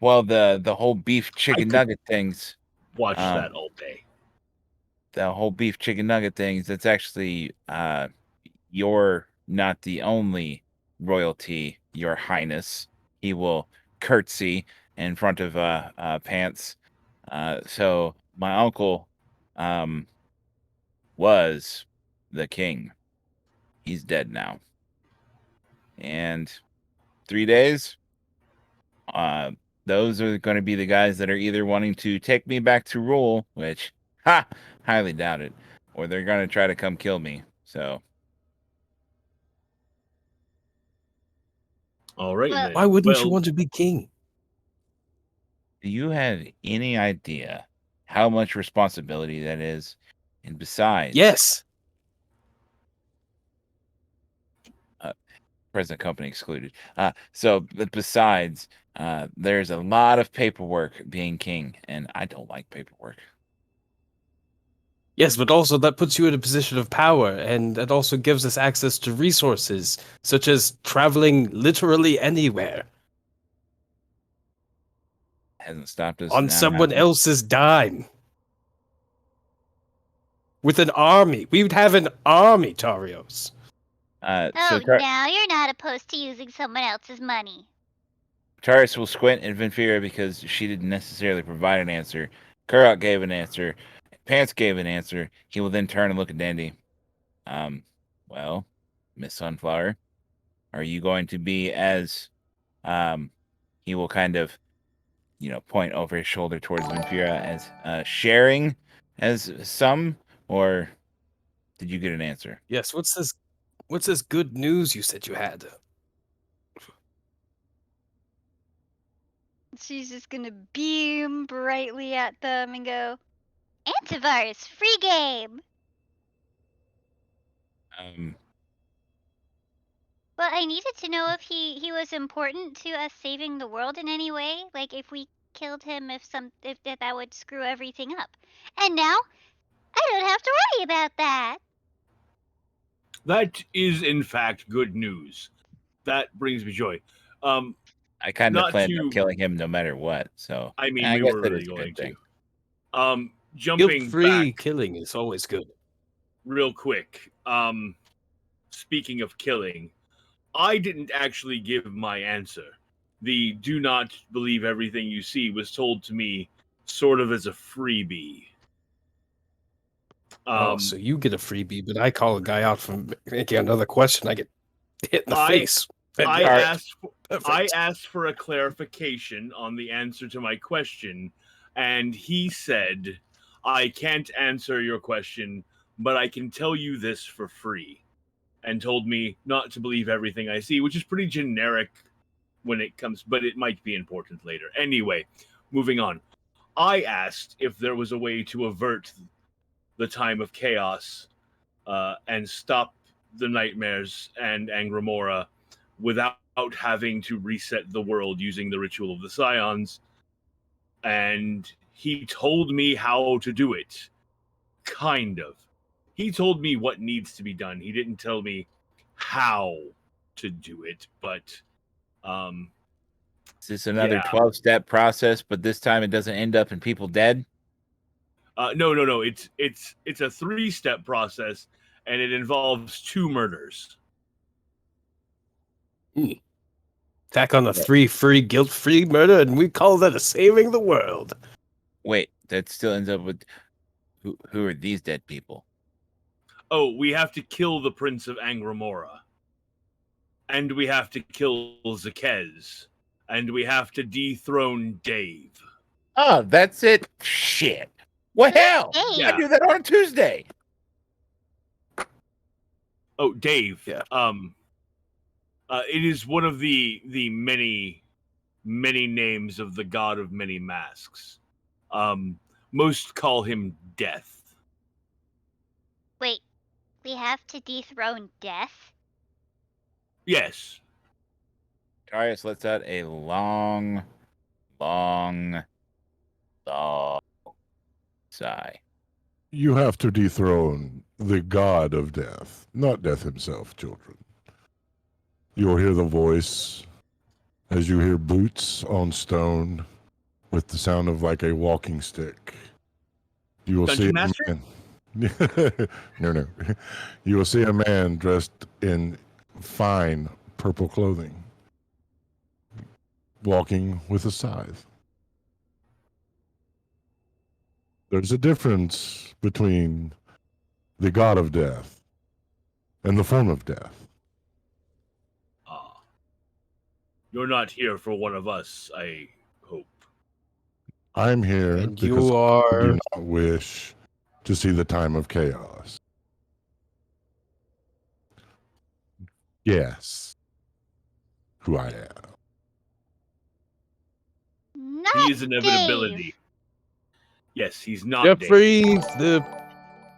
well, the whole beef chicken nugget things. Watch that all day. The whole beef chicken nugget things. That's actually you're not the only royalty, Your Highness. He will curtsy in front of Pants. So my uncle was the king. He's dead now. And 3 days, those are going to be the guys that are either wanting to take me back to rule, which, highly doubt it, or they're going to try to come kill me. So all right. Well- then. Why wouldn't you Well, want to be king? do you have any idea how much responsibility that is? And besides, Yes. present company excluded. But besides, there's a lot of paperwork being king, and I don't like paperwork. Yes, but also that puts you in a position of power, and that also gives us access to resources, such as traveling literally anywhere. Hasn't stopped us On now someone having- else's dime. With an army. We would have an army, Tarios. Oh, So now you're not opposed to using someone else's money. Taurus will squint at Venfira because she didn't necessarily provide an answer. Kurok gave an answer. Pants gave an answer. He will then turn and look at Dandy. Well, Miss Sunflower, are you going to be as he will kind of point over his shoulder towards Venfira as sharing as some, or did you get an answer? Yes, what's this good news you said you had? She's just gonna beam brightly at them and go, Antivirus, free game! Well, I needed to know if he was important to us saving the world in any way. Like, if we killed him if that would screw everything up. And now I don't have to worry about that. That is, in fact, good news. That brings me joy. I kind of Not planned on to. killing him no matter what, so I mean, I we guess were that already is a going good thing. to. Jumping Guilt-free back killing is always good. real quick. Speaking of killing, I didn't actually give my answer. The "do not believe everything you see" was told to me sort of as a freebie. So you get a freebie, but I call a guy out from making another question. I get hit in the face. I Perfect. asked for a clarification on the answer to my question, and he said, "I can't answer your question, but I can tell you this for free," and told me not to believe everything I see, which is pretty generic when it comes, but it might be important later. Anyway, moving on. I asked if there was a way to avert the time of chaos and stop the nightmares and Angramora without having to reset the world using the ritual of the Scions. And he told me how to do it. Kind of. He told me what needs to be done. He didn't tell me how to do it, but Is this another yeah. 12-step process, but this time it doesn't end up in people dead? No. It's a 3-step process, and it involves 2 murders. Tack on the 3 free guilt-free murder, and we call that a saving the world. Wait, that still ends up with who are these dead people? Oh, we have to kill the Prince of Angramora. And we have to kill Zakez. And we have to dethrone Dave. Oh, that's it. Shit. What hell? Yeah. I do that on Tuesday. Oh, Dave. Yeah. It is one of the many names of the god of many masks. Most call him Death. Wait, we have to dethrone Death? Yes. Darius lets out a long sigh. You have to dethrone the god of death, not death himself, children. You'll hear the voice as you hear boots on stone with the sound of like a walking stick. You will see Dungeon Master? a man. No. You will see a man dressed in fine purple clothing, walking with a scythe. There's a difference between the god of death and the form of death. You're not here for one of us, I hope. I'm here And because you I are- do not wish to see the time of chaos. Yes, who I am. He is inevitability. Yes, he's not Jeffrey, the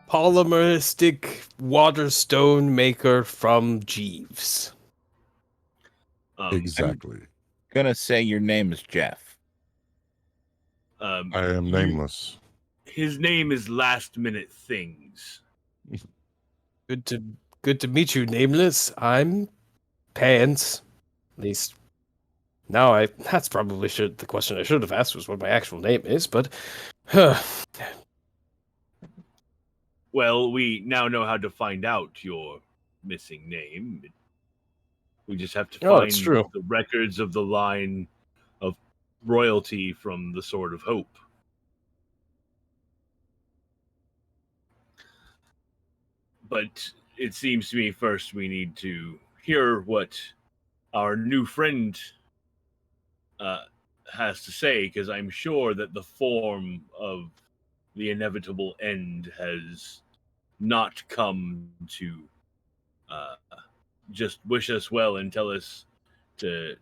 polymeristic water stone maker from Jeeves. Exactly. I'm gonna say your name is Jeff. I am nameless. His name is Last Minute Things. Good to meet you, Nameless. I'm Pants. At least now that's probably the question I should have asked was what my actual name is, but Well, we now know how to find out your missing name. We just have to Oh, that's find true. the records of the line of royalty from the Sword of Hope. But it seems to me first we need to hear what our new friend has to say, because I'm sure that the form of the inevitable end has not come to just wish us well and tell us to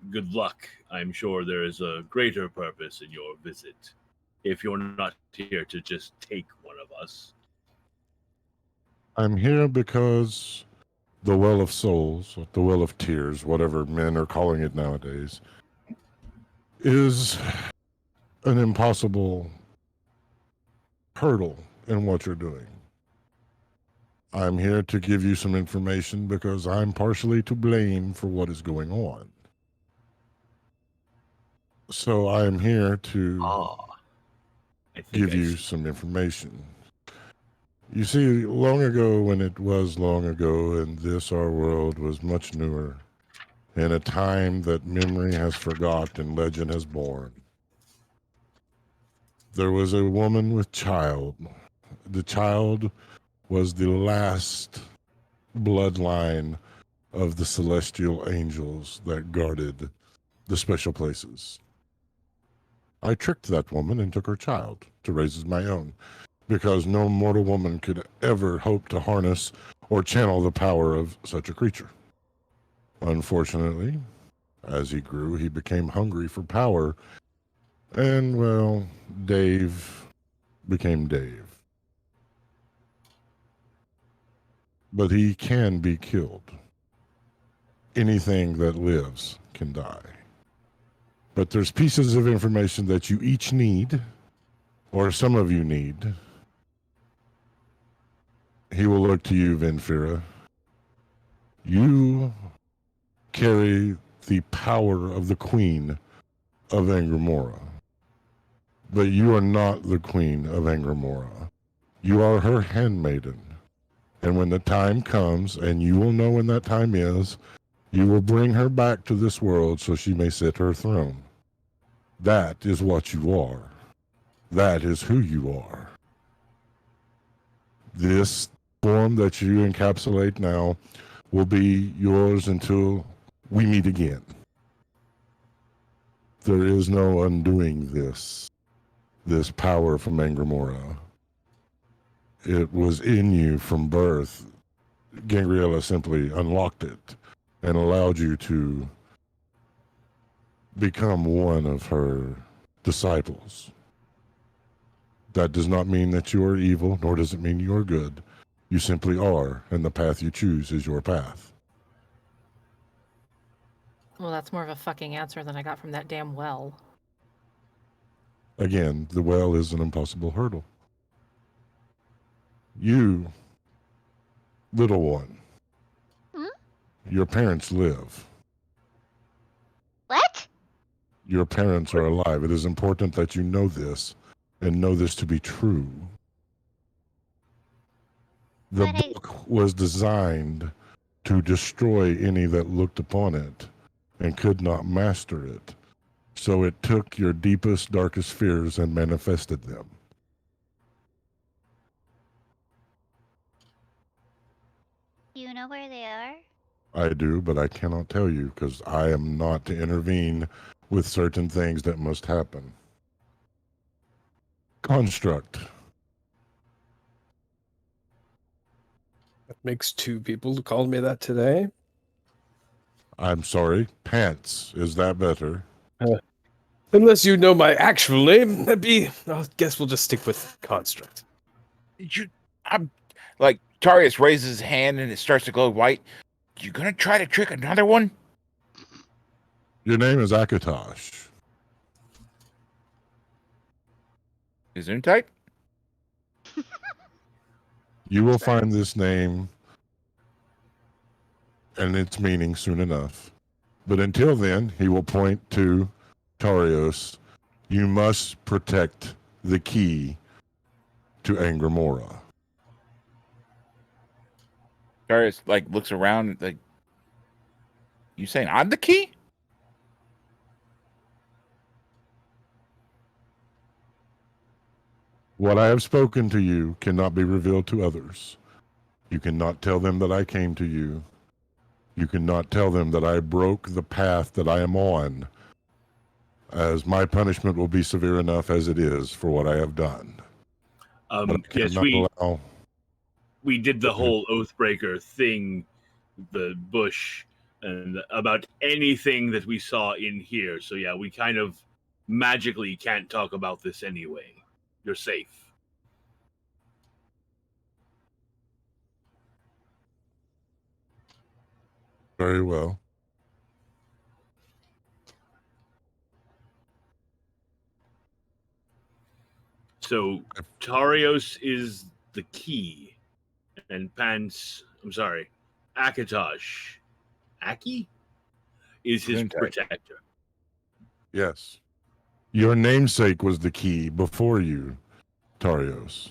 good luck. I'm sure there is a greater purpose in your visit, if you're not here to just take one of us. I'm here because the Well of Souls, the Well of Tears, whatever men are calling it nowadays, is an impossible hurdle in what you're doing. I'm here to give you some information because I'm partially to blame for what is going on. So I am here to give you some information. You see, long ago, when it was long ago, and this our world was much newer, in a time that memory has forgot and legend has born, there was a woman with child. The child was the last bloodline of the celestial angels that guarded the special places. I tricked that woman and took her child to raise as my own, because no mortal woman could ever hope to harness or channel the power of such a creature. Unfortunately, as he grew, he became hungry for power, and, well, Dave became Dave. But he can be killed. Anything that lives can die. But there's pieces of information that you each need, or some of you need. He will look to you, Venfira. You carry the power of the Queen of Angramora. But you are not the Queen of Angramora. You are her handmaiden. And when the time comes, and you will know when that time is, you will bring her back to this world so she may sit her throne. That is what you are. That is who you are. This form that you encapsulate now will be yours until we meet again. There is no undoing this power from Angramora. It was in you from birth. Gangriella simply unlocked it and allowed you to become one of her disciples. That does not mean that you are evil, nor does it mean you are good. You simply are, and the path you choose is your path. Well, that's more of a fucking answer than I got from that damn well. Again, the well is an impossible hurdle. You, little one, your parents live. What? Your parents are alive. It is important that you know this and know this to be true. The book was designed to destroy any that looked upon it and could not master it. So it took your deepest, darkest fears and manifested them. Do you know where they are? I do, but I cannot tell you because I am not to intervene with certain things that must happen. Construct. That makes two people who called me that today. I'm sorry, Pants. Is that better? Unless you know my actual name, I guess we'll just stick with Construct. I'm like Tarius raises his hand and it starts to glow white. You gonna try to trick another one? Your name is Akatosh. Gesundheit? You will find this name and its meaning soon enough. But until then, he will point to Tarios. You must protect the key to Angramora. Tarius like looks around like, you saying I'm the key? What I have spoken to you cannot be revealed to others. You cannot tell them that I came to you. You cannot tell them that I broke the path that I am on, as my punishment will be severe enough as it is for what I have done. But I Yes, cannot we did the whole Oathbreaker thing, the bush, and about anything that we saw in here. So yeah, we kind of magically can't talk about this anyway. You're safe. Very well. So Tarios is the key, and Akatosh, Aki, is his Kuntai. protector. Yes. Your namesake was the key before you, Tarios.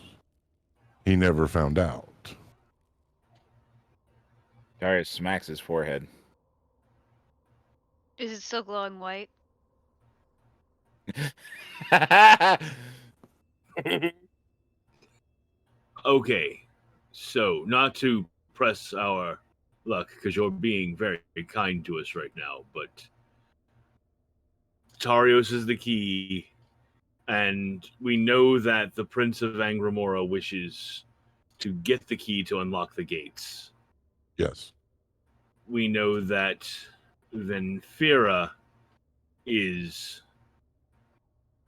He never found out. Darius smacks his forehead. Is it still glowing white? Okay, so not to press our luck because you're being very kind to us right now, but Tarios is the key, and we know that the Prince of Angramora wishes to get the key to unlock the gates. Yes. We know that Venfira is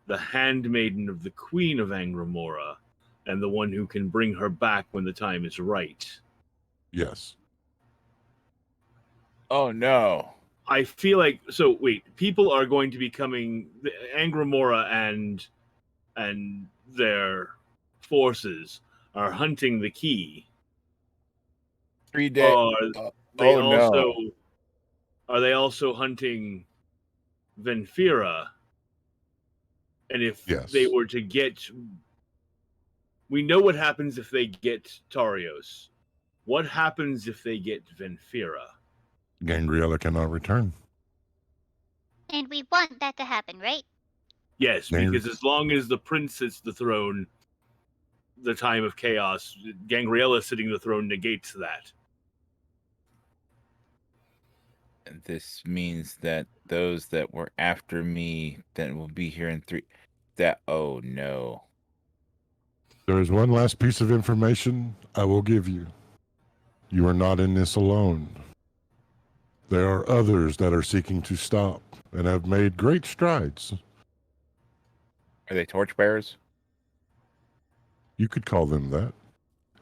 the handmaiden of the Queen of Angramora and the one who can bring her back when the time is right. Yes. Oh no. I feel like people are going to be coming. Angramora and their forces are hunting the key. 3 days. Are they also hunting Venfira? And if they were to get, we know what happens if they get Tarios. What happens if they get Venfira? Gangriella cannot return. And we want that to happen, right? Yes, because as long as the prince sits the throne, the time of chaos, Gangriella sitting the throne negates that. And this means that those that were after me that will be here in 3. Oh no. There is one last piece of information I will give you. You are not in this alone. There are others that are seeking to stop and have made great strides. Are they torchbearers? You could call them that.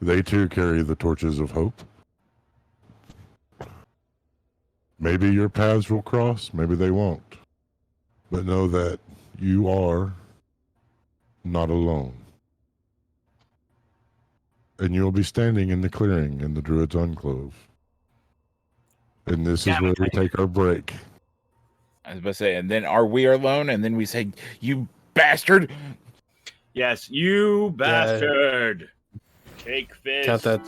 They too carry the torches of hope. Maybe your paths will cross, maybe they won't. But know that you are not alone. And you'll be standing in the clearing in the Druid's Enclave. And this is where we take our break. I was about to say, and then are we alone? And then we say, you bastard! Yes, you bastard! Take fist. Count that.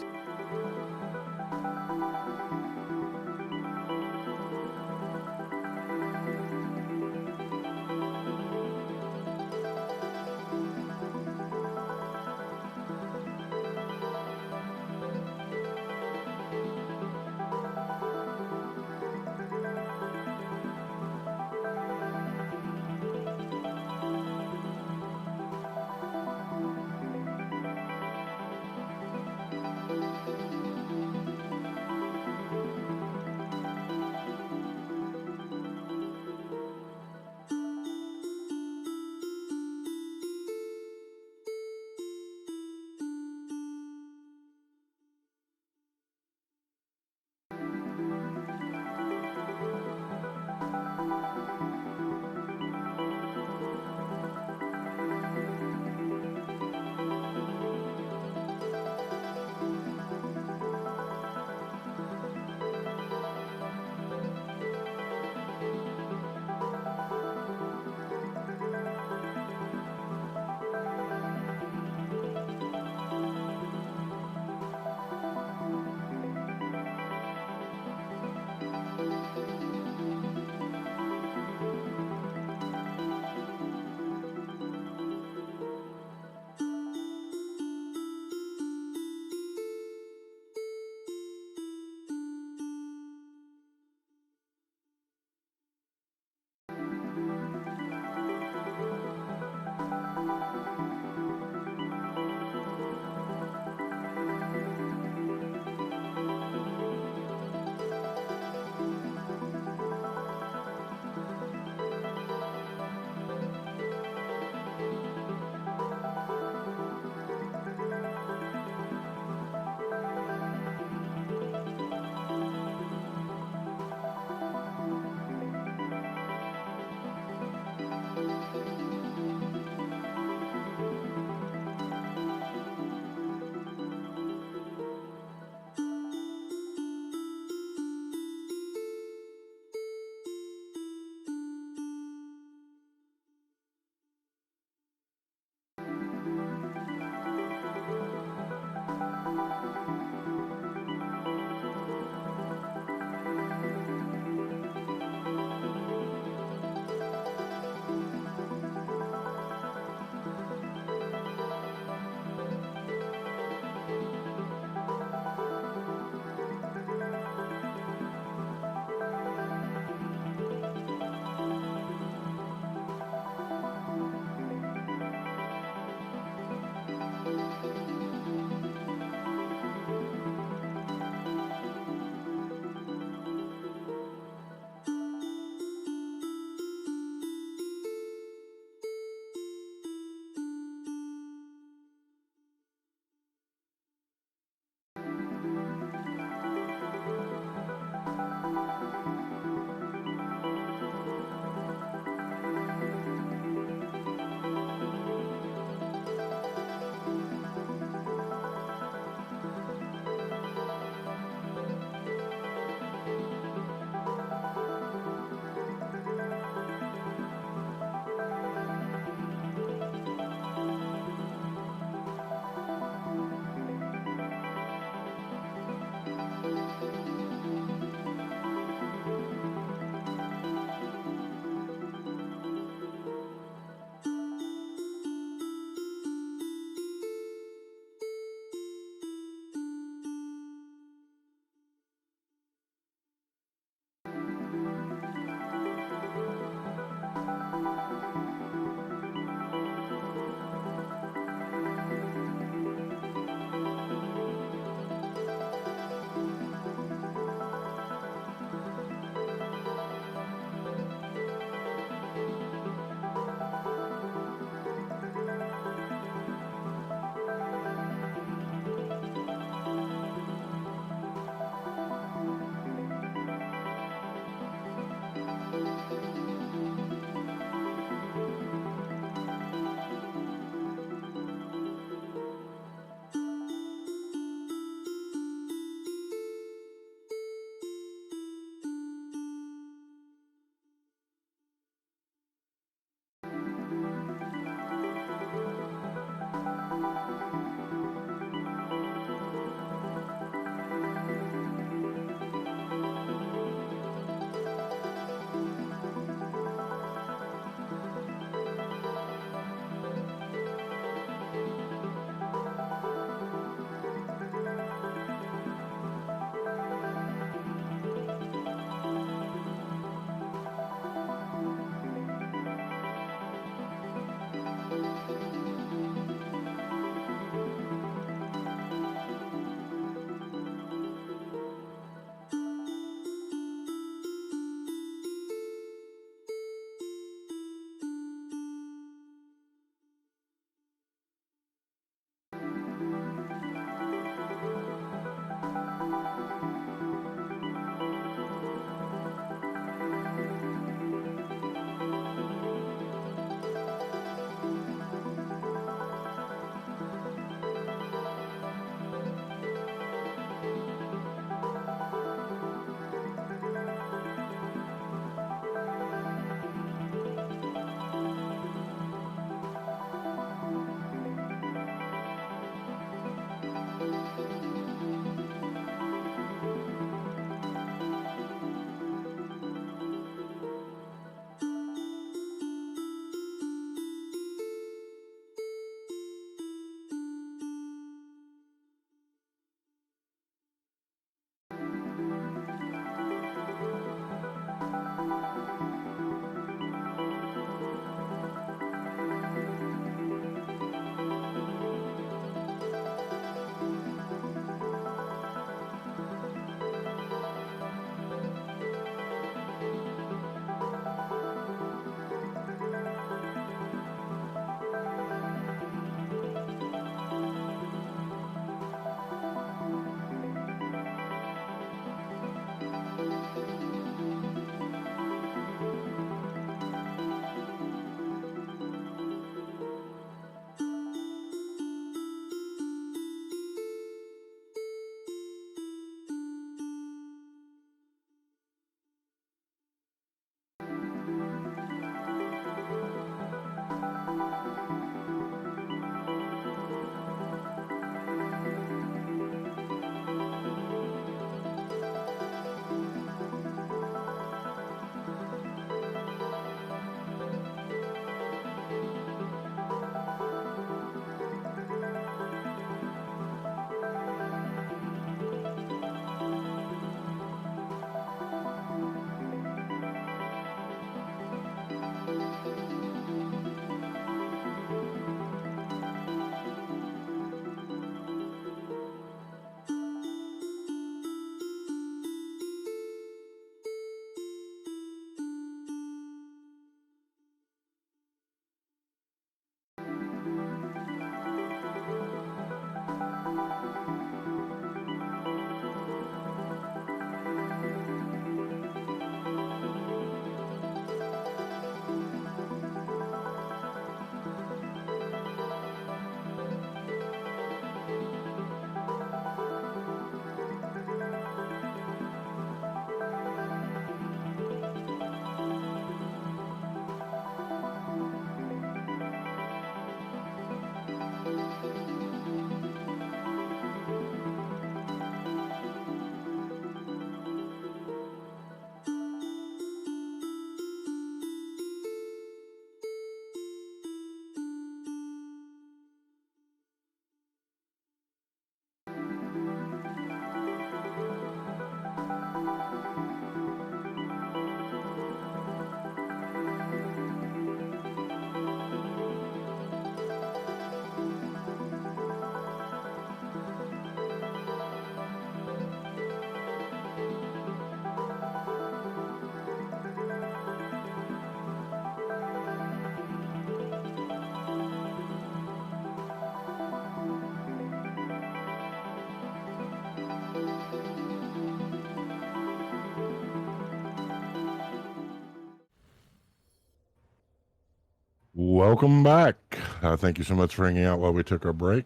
Welcome back. Thank you so much for hanging out while we took our break.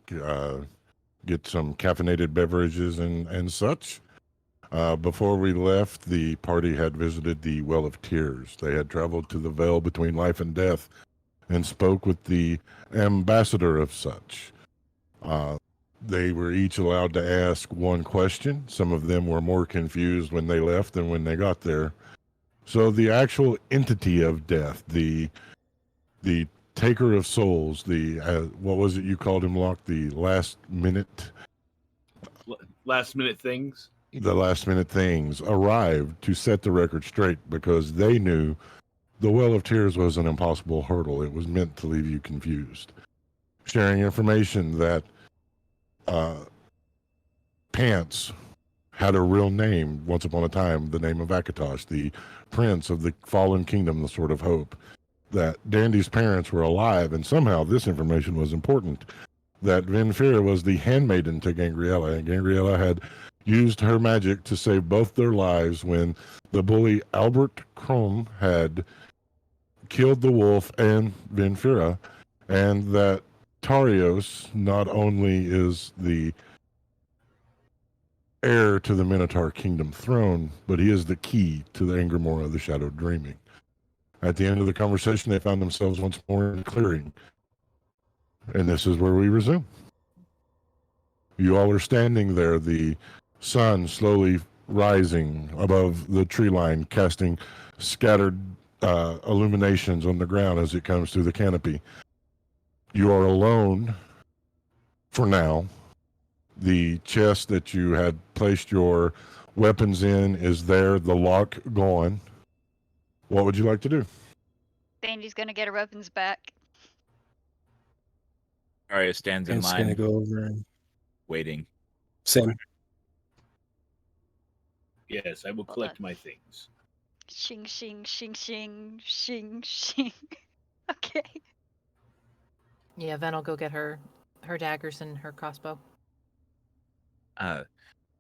Get some caffeinated beverages and such. Before we left, the party had visited the Well of Tears. They had traveled to the veil between life and death and spoke with the ambassador of such. They were each allowed to ask one question. Some of them were more confused when they left than when they got there. So the actual entity of death, the taker of souls, the what was it you called him, Locke? The last minute Last minute things. the last minute things arrived to set the record straight because they knew the Well of Tears was an impossible hurdle. It was meant to leave you confused. Sharing information that Pants had a real name once upon a time, the name of Akatosh, the prince of the fallen kingdom, the Sword of Hope. That Dandy's parents were alive, and somehow this information was important. That Venfira was the handmaiden to Gangriella, and Gangriella had used her magic to save both their lives when the bully Albert Crom had killed the wolf and Venfira, and that Tarios not only is the heir to the Minotaur Kingdom throne, but he is the key to the Angramore of the Shadowed Dreaming. At the end of the conversation, they found themselves once more in a clearing. And this is where we resume. You all are standing there, the sun slowly rising above the tree line, casting scattered illuminations on the ground as it comes through the canopy. You are alone for now. The chest that you had placed your weapons in is there, the lock gone. What would you like to do? Dandy's gonna get her weapons back. Arya stands in Pants line, gonna go over and waiting. same. Yes, I will collect my things. Shing, shing, shing, shing, shing, shing. Okay. Yeah, Ven will go get her daggers and her crossbow.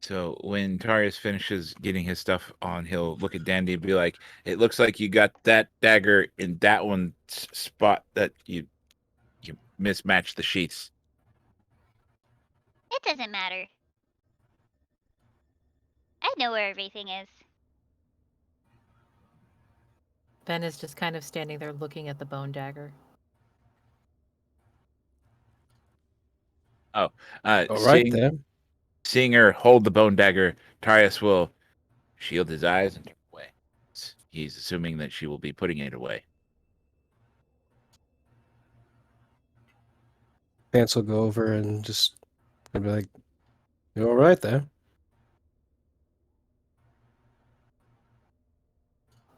So when Tarius finishes getting his stuff on, he'll look at Dandy and be like, "It looks like you got that dagger in that one spot that you mismatched the sheets." It doesn't matter. I know where everything is. Ben is just kind of standing there looking at the bone dagger. Oh, All right then. Seeing her hold the bone dagger, Tarius will shield his eyes and turn away. He's assuming that she will be putting it away. Pants will go over and just be like, "You all right there?"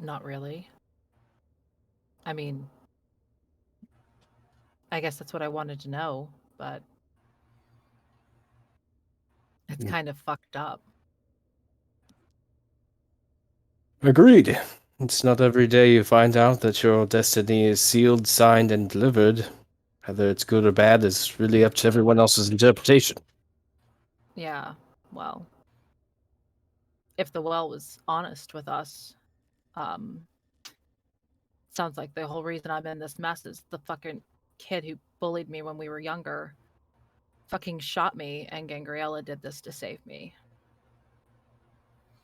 Not really. I mean, I guess that's what I wanted to know, but it's kind of fucked up. Agreed. It's not every day you find out that your destiny is sealed, signed, and delivered. Whether it's good or bad is really up to everyone else's interpretation. Yeah, well, if the well was honest with us, sounds like the whole reason I'm in this mess is the fucking kid who bullied me when we were younger fucking shot me, and Gangriella did this to save me.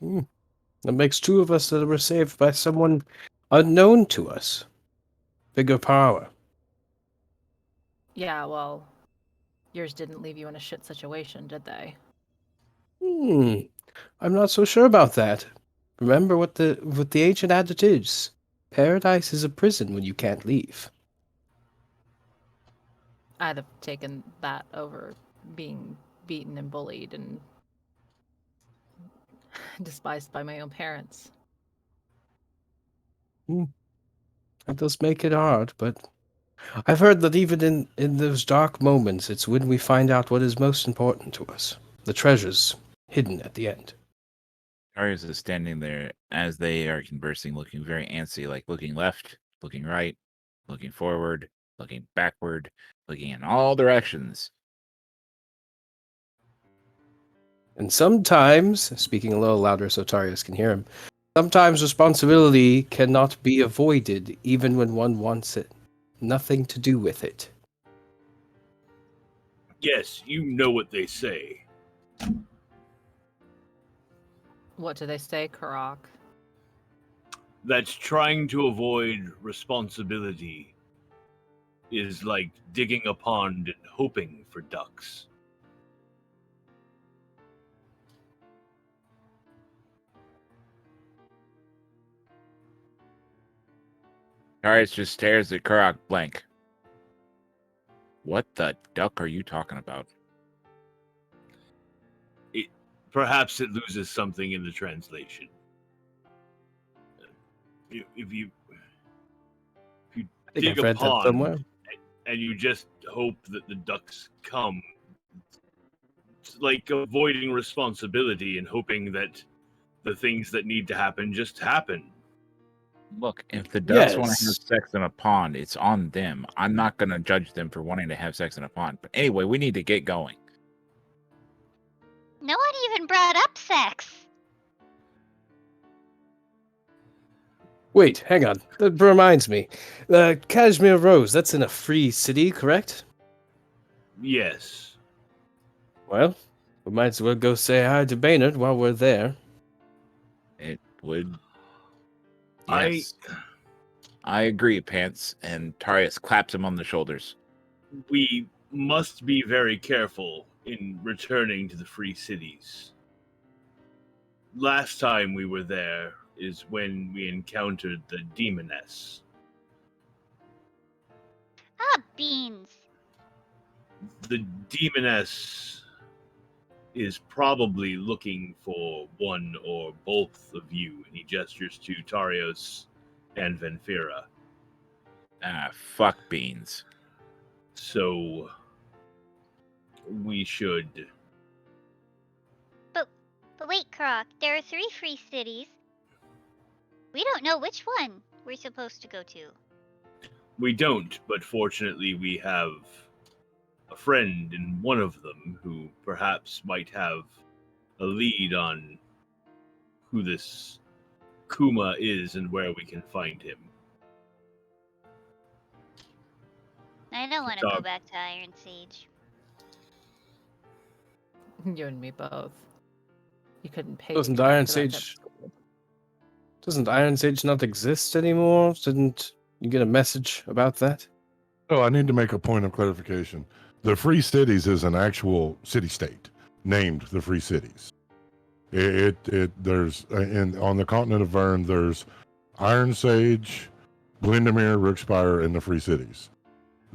That makes two of us that were saved by someone unknown to us. Bigger power. Yeah, well, yours didn't leave you in a shit situation, did they? I'm not so sure about that. Remember what the ancient adage is. Paradise is a prison when you can't leave. I'd have taken that over being beaten and bullied and despised by my own parents. That does make it hard, but I've heard that even in those dark moments, it's when we find out what is most important to us. The treasures hidden at the end. Tarius is standing there as they are conversing, looking very antsy, like looking left, looking right, looking forward, looking backward, looking in all directions. And sometimes, speaking a little louder so Tarius can hear him, sometimes responsibility cannot be avoided even when one wants it. nothing to do with it. Yes, you know what they say. What do they say, Karak? That trying to avoid responsibility is like digging a pond and hoping for ducks. Darius just stares at Karak blank. What the duck are you talking about? Perhaps it loses something in the translation. If you I think dig I've a read that pond somewhere. and you just hope that the ducks come, it's like avoiding responsibility and hoping that the things that need to happen just happen. Look, if the ducks want to have Yes. sex in a pond, it's on them. I'm not going to judge them for wanting to have sex in a pond. But anyway, we need to get going. No one even brought up sex. Wait, hang on. That reminds me. Kashmir Rose, that's in a free city, correct? Yes. Well, we might as well go say hi to Baynard while we're there. It would. I- Yes. I agree, Pants. And Tarius claps him on the shoulders. We must be very careful in returning to the free cities. Last time we were there is when we encountered the demoness. Ah, beans. The demoness is probably looking for one or both of you, and he gestures to Tarios and Venfira. Ah, fuck beans. So we should. But wait, Croc, there are 3 free cities. We don't know which one we're supposed to go to. We don't, but fortunately we have a friend in one of them who perhaps might have a lead on who this Kuma is and where we can find him. I don't want to go back to Iron Sage. You and me both. You couldn't pay. Doesn't to go Iron back to that Sage school. Doesn't Iron Sage not exist anymore? Didn't you get a message about that? Oh, I need to make a point of clarification. The Free Cities is an actual city-state named the Free Cities. There's on the continent of Vern, there's Iron Sage, Glendomere, Rookspire, and the Free Cities.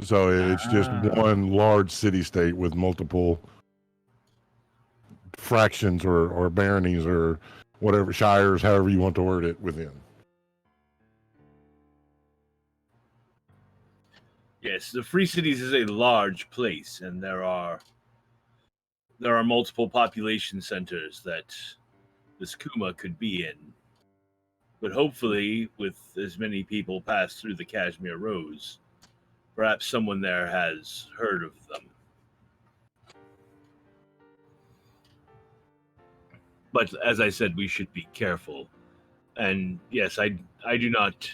So it's just one large city-state with multiple fractions or baronies or whatever, shires, however you want to word it, within. Yes, the Free Cities is a large place, and there are multiple population centers that this Kuma could be in. But hopefully, with as many people pass through the Kashmir Rose, perhaps someone there has heard of them. But as I said, we should be careful. And yes, I do not.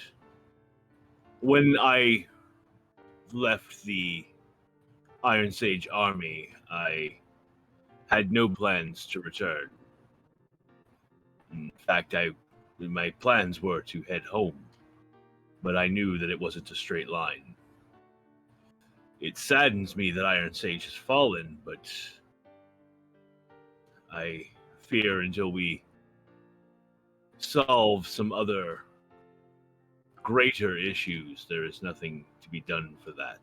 When I left the Iron Sage army, I had no plans to return. In fact, my plans were to head home, but I knew that it wasn't a straight line. It saddens me that Iron Sage has fallen, but I fear until we solve some other greater issues, there is nothing to be done for that.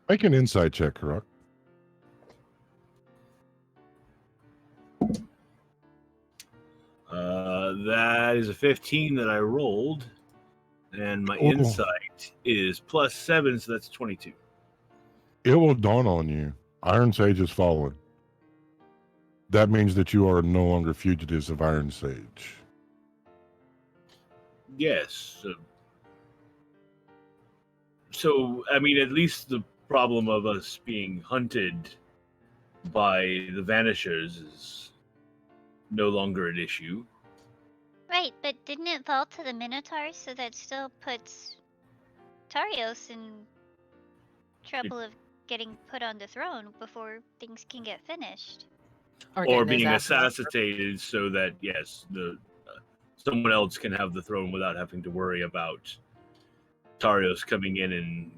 Make an insight check, Karuk. That is a 15 that I rolled, and my insight is +7, so that's 22. It will dawn on you. Iron Sage has fallen. That means that you are no longer fugitives of Iron Sage. Yes. So, I mean, at least the problem of us being hunted by the Vanishers is no longer an issue. Right, but didn't it fall to the Minotaurs, so that still puts Tarios in trouble of getting put on the throne before things can get finished? Or being assassinated so that, yes, the someone else can have the throne without having to worry about Tarios coming in and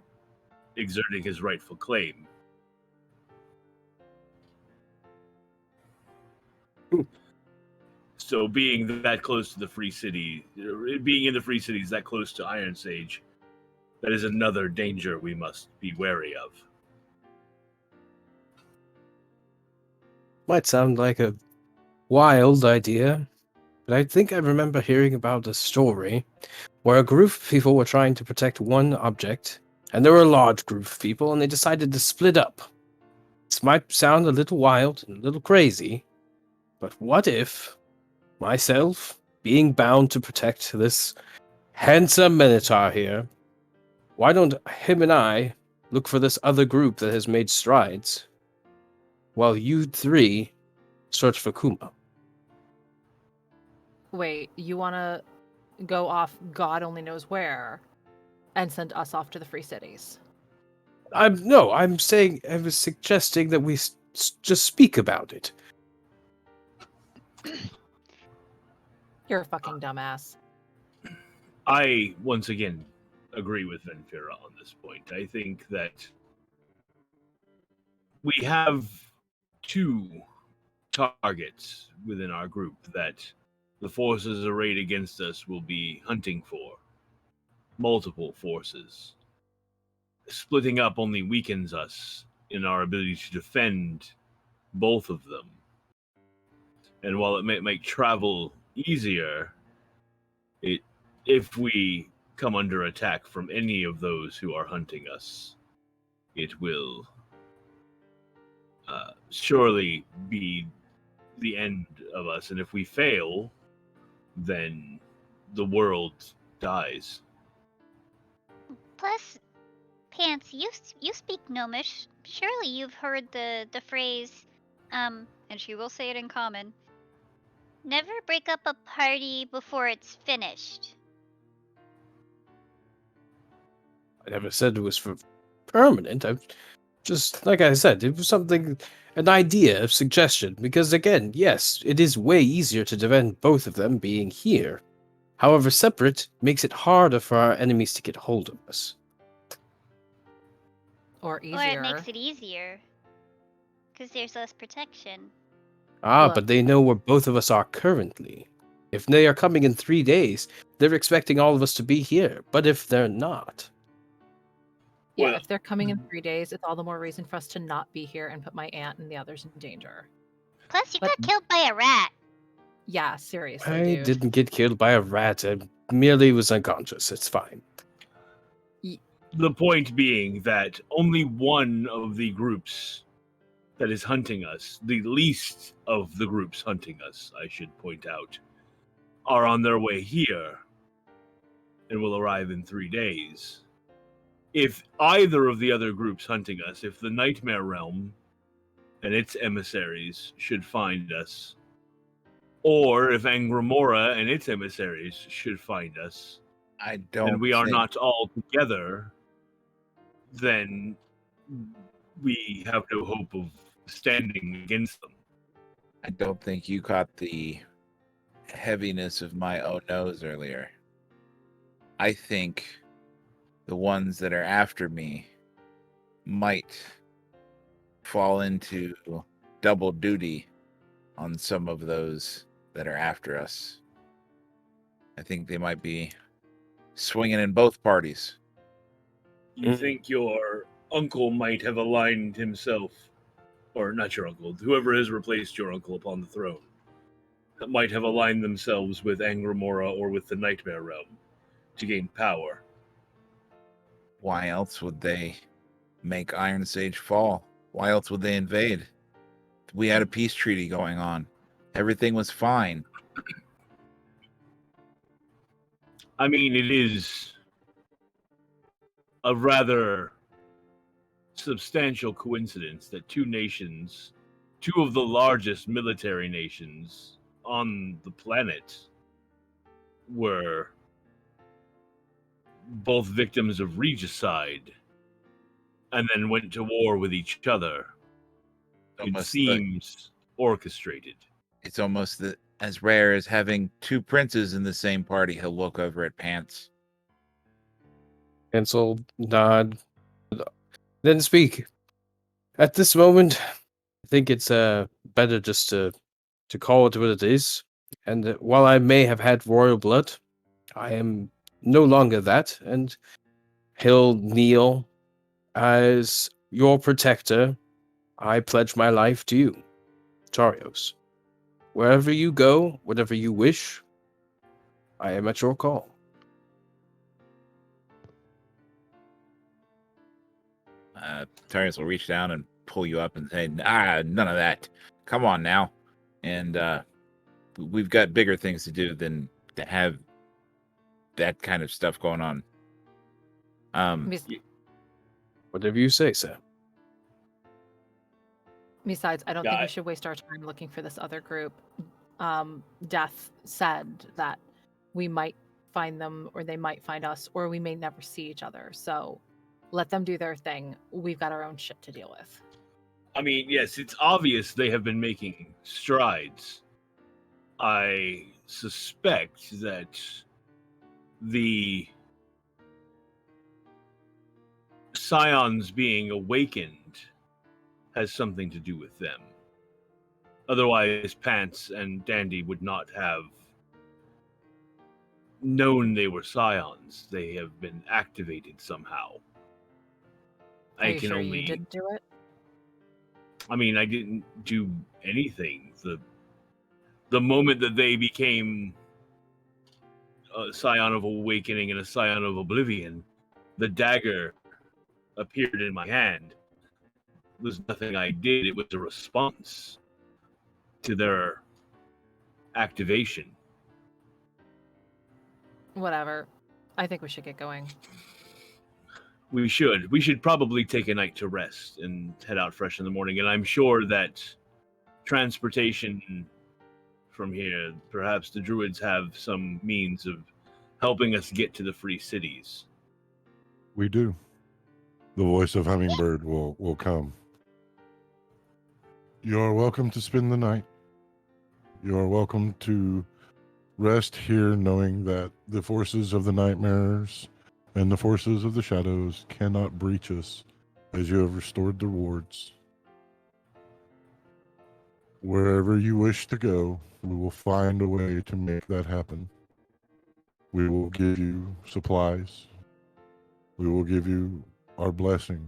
exerting his rightful claim. So being that close to the Free City, being in the Free Cities that close to Iron Sage, that is another danger we must be wary of. Might sound like a wild idea, but I think I remember hearing about a story where a group of people were trying to protect one object, and there were a large group of people, and they decided to split up. This might sound a little wild and a little crazy, but what if myself, being bound to protect this handsome Minotaur here, why don't him and I look for this other group that has made strides, while you three search for Kuma? Wait, you want to go off God only knows where and send us off to the Free Cities? I was suggesting that we just speak about it. You're a fucking dumbass. I, once again, agree with Venfira on this point. I think that we have two targets within our group that the forces arrayed against us will be hunting for. Multiple forces. Splitting up only weakens us in our ability to defend both of them. And while it may make travel easier, if we come under attack from any of those who are hunting us, it will surely be the end of us. And if we fail, then the world dies. Plus, Pants, you speak Gnomish. Surely you've heard the phrase, and she will say it in common. Never break up a party before it's finished. I never said it was for permanent. I just, like I said, it was something, an idea, a suggestion. Because again, yes, it is way easier to defend both of them being here. However, separate makes it harder for our enemies to get hold of us. Or easier. Or it makes it easier. Because there's less protection. But they know where both of us are currently. If they are coming in 3 days, they're expecting all of us to be here. But if they're not... Yeah, if they're coming in 3 days, it's all the more reason for us to not be here and put my aunt and the others in danger. Plus, you got killed by a rat. Yeah, seriously, I dude. didn't get killed by a rat. I merely was unconscious. It's fine. The point being that only one of the groups that is hunting us, the least of the groups hunting us, I should point out, are on their way here and will arrive in 3 days. If either of the other groups hunting us, if the Nightmare Realm and its emissaries should find us, or if Angramora and its emissaries should find us, and we are not all together, then we have no hope of standing against them. I don't think you caught the heaviness of my oh no's earlier. I think the ones that are after me might fall into double duty on some of those that are after us. I think they might be swinging in both parties. You think your uncle might have aligned himself, or not your uncle, whoever has replaced your uncle upon the throne, might have aligned themselves with Angramora or with the Nightmare Realm to gain power. Why else would they make Iron Sage fall? Why else would they invade? We had a peace treaty going on. Everything was fine. I mean, it is a rather substantial coincidence that two nations, two of the largest military nations on the planet, were both victims of regicide and then went to war with each other. It Almost seems orchestrated. It's almost as rare as having two princes in the same party. He'll look over at Pants. Hansel nod, then speak. At this moment, I think it's better just to call it what it is. And while I may have had royal blood, I am no longer that, and he'll kneel as your protector. I pledge my life to you, Tarios. Wherever you go, whatever you wish, I am at your call. Tarius will reach down and pull you up and say, none of that. Come on now. And we've got bigger things to do than to have that kind of stuff going on. Whatever you say, sir. Besides, I don't think we should waste our time looking for this other group. Death said that we might find them, or they might find us, or we may never see each other. So let them do their thing. We've got our own shit to deal with. I mean, yes, it's obvious they have been making strides. I suspect that the Scions being awakened has something to do with them. Otherwise, Pants and Dandy would not have known they were Scions. They have been activated somehow. Are you sure you didn't do it? I mean, I didn't do anything. The moment that they became a Scion of Awakening and a Scion of Oblivion, the dagger appeared in my hand. There's nothing I did. It was a response to their activation. Whatever. I think we should get going. We should. We should probably take a night to rest and head out fresh in the morning. And I'm sure that transportation from here, perhaps the druids have some means of helping us get to the free cities. We do. The voice of Hummingbird will come. You are welcome to spend the night. You are welcome to rest here knowing that the forces of the nightmares and the forces of the shadows cannot breach us as you have restored the wards. Wherever you wish to go, we will find a way to make that happen. We will give you supplies. We will give you our blessing.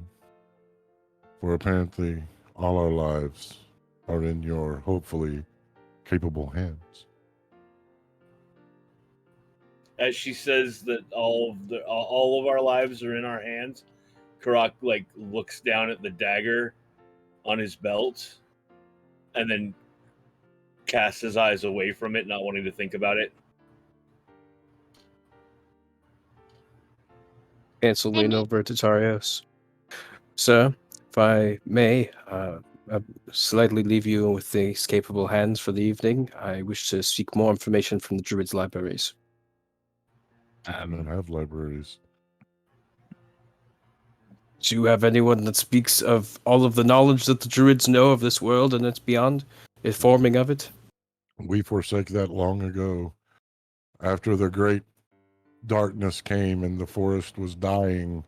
For apparently all our lives are in your hopefully capable hands. As she says that all of our lives are in our hands, Karak looks down at the dagger on his belt and then casts his eyes away from it, not wanting to think about it. Hansel lean over to Tarios. Sir, if I may, slightly leave you with these capable hands for the evening. I wish to seek more information from the Druids' libraries. I don't have libraries. Do you have anyone that speaks of all of the knowledge that the Druids know of this world and its beyond, informing of it? We forsake that long ago. After the great darkness came and the forest was dying,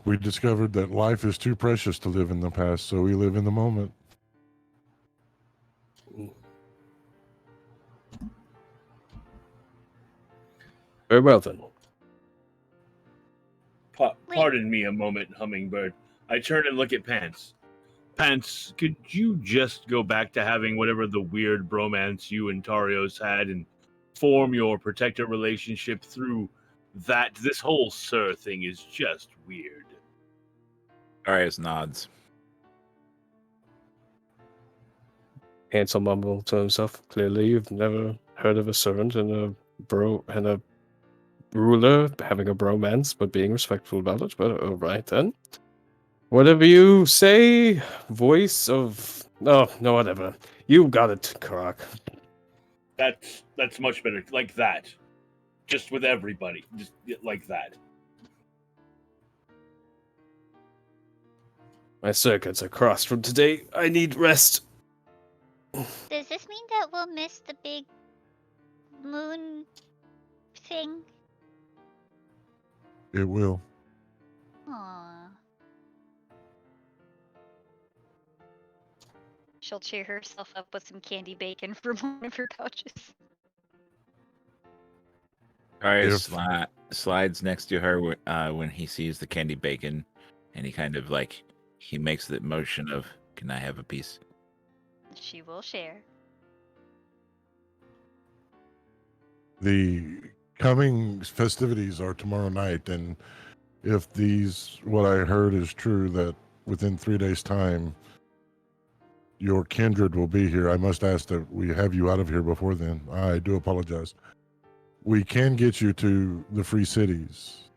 we discovered that life is too precious to live in the past, so we live in the moment. Very well, then. Pardon me a moment, Hummingbird. I turn and look at Pants. Pants, could you just go back to having whatever the weird bromance you and Tarios had and form your protector relationship through that? This whole Sir thing is just weird. Tarios nods. Hansel mumbled to himself. Clearly, you've never heard of a servant and a ruler having a bromance, but being respectful about it. But all right then. Whatever you say, voice of... Oh, no, whatever. You got it, Karak. That's much better. Like that. Just with everybody. Just like that. My circuits are crossed from today. I need rest. Does this mean that we'll miss the big moon thing? It will. Aww. She'll cheer herself up with some candy bacon from one of her pouches. Arius slides next to her when he sees the candy bacon, and he kind of like he makes the motion of, "Can I have a piece?" She will share. The coming festivities are tomorrow night, and if what I heard is true, that within 3 days' time, your kindred will be here. I must ask that we have you out of here before then. I do apologize. We can get you to the free cities.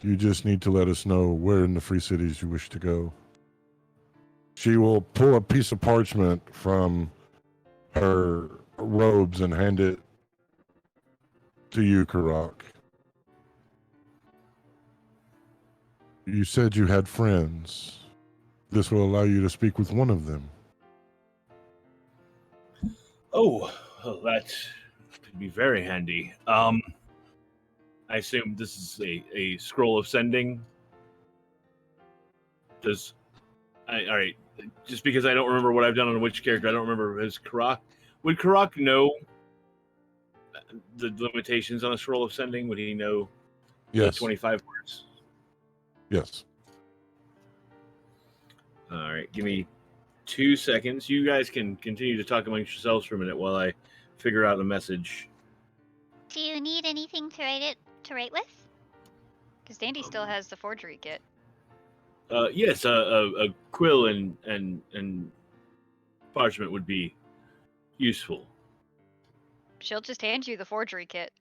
You just need to let us know where in the free cities you wish to go. She will pull a piece of parchment from her robes and hand it to you, Karak. You said you had friends. This will allow you to speak with one of them. Oh, well, that could be very handy. I assume this is a scroll of sending. All right. Just because I don't remember what I've done on which character, I don't remember his Karak. Would Karak know the limitations on a scroll of sending? Would he know Yes. the 25 words? Yes. All right. Give me 2 seconds. You guys can continue to talk amongst yourselves for a minute while I figure out the message. Do you need anything to write with? Because Dandy still has the forgery kit. Yes, a quill and parchment would be useful. She'll just hand you the forgery kit.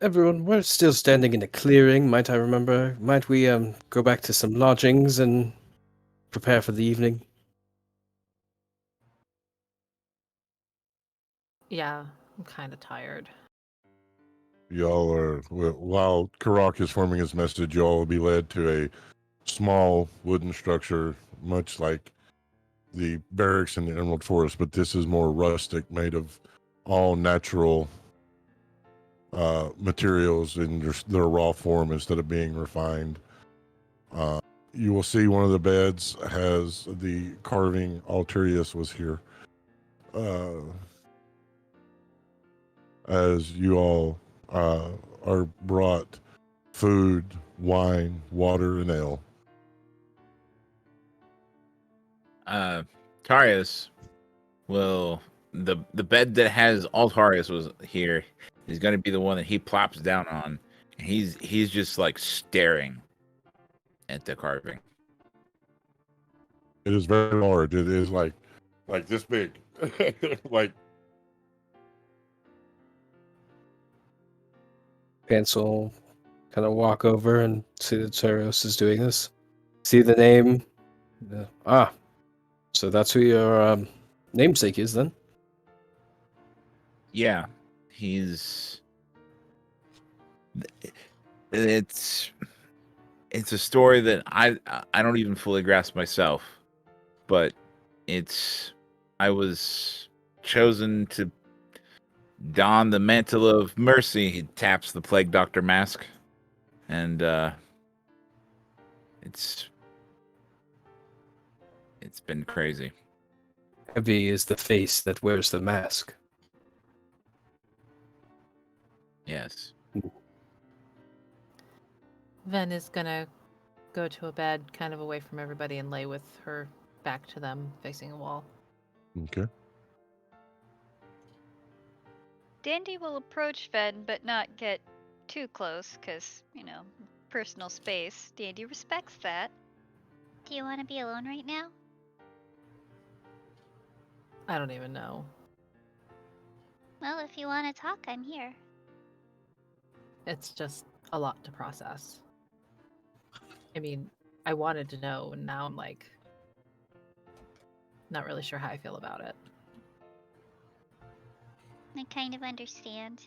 Everyone, we're still standing in a clearing, might I remember? Might we go back to some lodgings and prepare for the evening? Yeah, I'm kind of tired. Y'all are, while Karak is forming his message, y'all will be led to a small wooden structure, much like the barracks in the Emerald Forest, but this is more rustic, made of all natural materials in their raw form instead of being refined. You will see one of the beds has the carving. Alturius was here. As you all are brought food, wine, water, and ale. Tarius will the bed that has Altarius was here is going to be the one that he plops down on. And he's just like staring at the carving. It is very large. It is like this big. Like Pencil kind of walk over and see that Saros is doing this. See the name. So that's who your namesake is then? Yeah, it's a story that I don't even fully grasp myself, but I was chosen to don the mantle of mercy. He taps the plague doctor mask, and it's been crazy. Heavy is the face that wears the mask. Yes. Ven is gonna go to a bed kind of away from everybody and lay with her back to them, facing a wall. Okay. Dandy will approach Ven, but not get too close, because, personal space. Dandy respects that. Do you want to be alone right now? I don't even know. Well, if you want to talk, I'm here. It's just a lot to process. I mean, I wanted to know, and now I'm like, Not really sure how I feel about it. I kind of understand.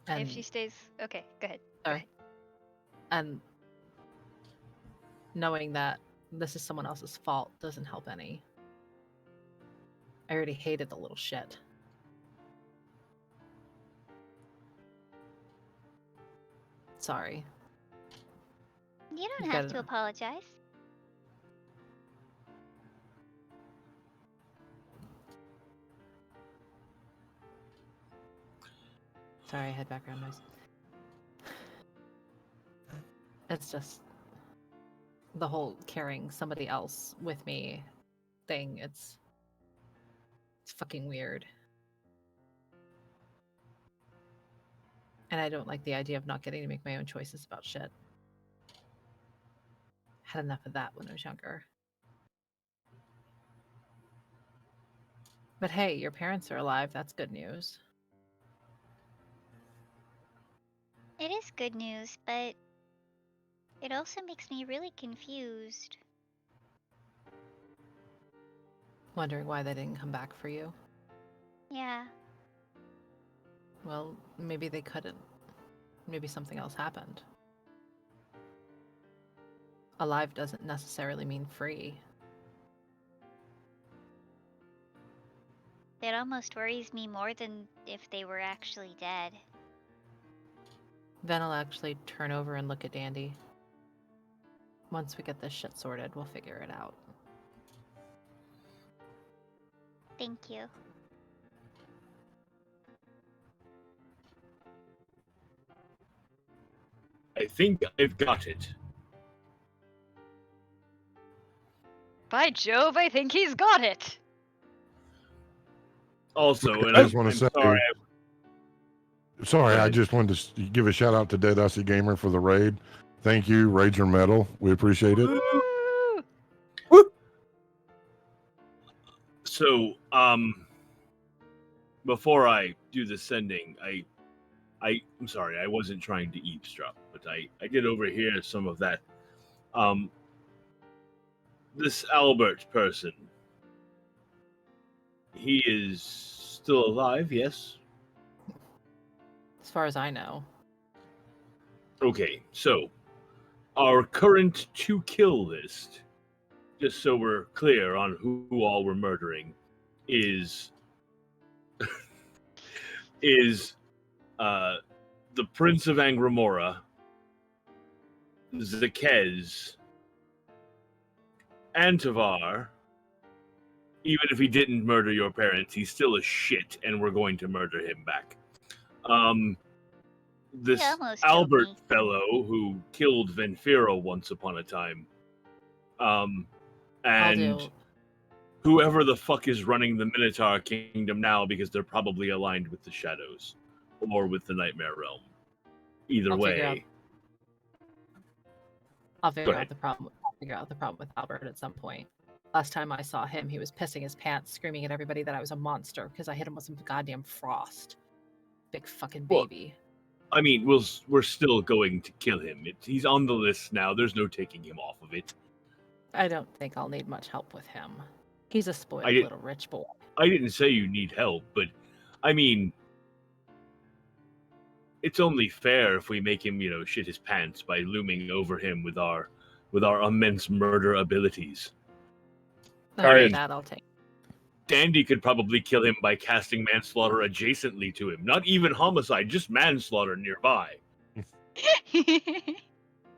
And, If she stays, okay, go ahead. sorry. And knowing that this is someone else's fault doesn't help any. I already hated the little shit. Sorry. You don't You have gotta- to apologize. Sorry, I had background noise. It's just the whole carrying somebody else with me thing. It's fucking weird. And I don't like the idea of not getting to make my own choices about shit. Had enough of that when I was younger. But hey, your parents are alive. That's good news. It is good news, but it also makes me really confused. Wondering why they didn't come back for you. Yeah. Well, maybe they couldn't. Maybe something else happened. Alive doesn't necessarily mean free. It almost worries me more than if they were actually dead. Then I'll actually turn over and look at Dandy. Once we get this shit sorted, we'll figure it out. Thank you. I think I've got it. By Jove, I think he's got it. Also, and I just want I'm to say, sorry, I just wanted to give a shout out to Dead Icy Gamer for the raid. Thank you, Rager Metal. We appreciate it. So, before I do the sending, I'm sorry, I wasn't trying to eavesdrop, but I did overhear some of that. This Albert person, he is still alive, yes? As far as I know. Okay, so our current to kill list, just so we're clear on who all we're murdering, is the Prince of Angramora, Zakez, Antivar. Even if he didn't murder your parents, he's still a shit, and we're going to murder him back. This almost killed Albert me. fellow who killed Venfiro once upon a time. And whoever the fuck is running the Minotaur Kingdom now, because they're probably aligned with the Shadows or with the Nightmare Realm. Either way. I'll figure out the problem. I'll figure out the problem with Albert at some point. Last time I saw him, he was pissing his pants, screaming at everybody that I was a monster because I hit him with some goddamn frost. Big fucking baby. I mean, we're still going to kill him. He's on the list now. There's no taking him off of it. I don't think I'll need much help with him. He's a spoiled little rich boy. I didn't say you need help, but I mean, it's only fair if we make him, shit his pants by looming over him with our immense murder abilities. That I'll take. Dandy could probably kill him by casting manslaughter adjacently to him. Not even homicide, just manslaughter nearby.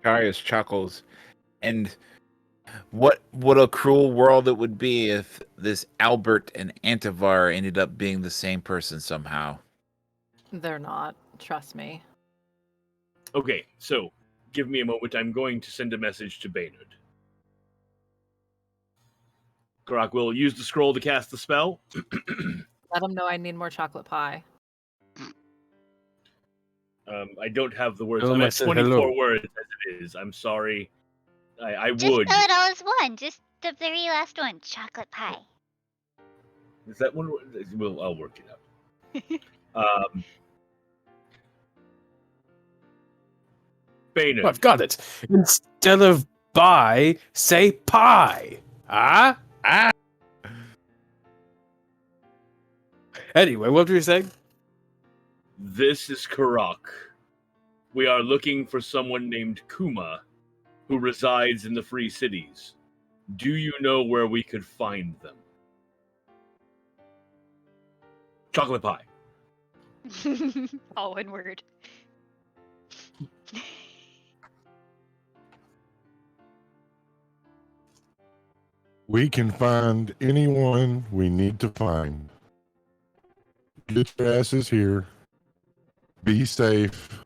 Darius chuckles. And what a cruel world it would be if this Albert and Antivar ended up being the same person somehow. They're not. Trust me. Okay, so give me a moment. I'm going to send a message to Baynard. Karak will use the scroll to cast the spell. Let him know I need more chocolate pie. I don't have the words. Tell him I'm I at said 24 hello. words as it is. I'm sorry. I Just would. spell it all as one. Just the very last one. Chocolate pie. Is that one? I'll work it out. Baynard. I've got it. Instead of buy, say pie. Ah? Ah. Anyway, what were you saying? This is Karak. We are looking for someone named Kuma who resides in the Free Cities. Do you know where we could find them? Chocolate pie. All one word. We can find anyone we need to find. Get your asses here. Be safe.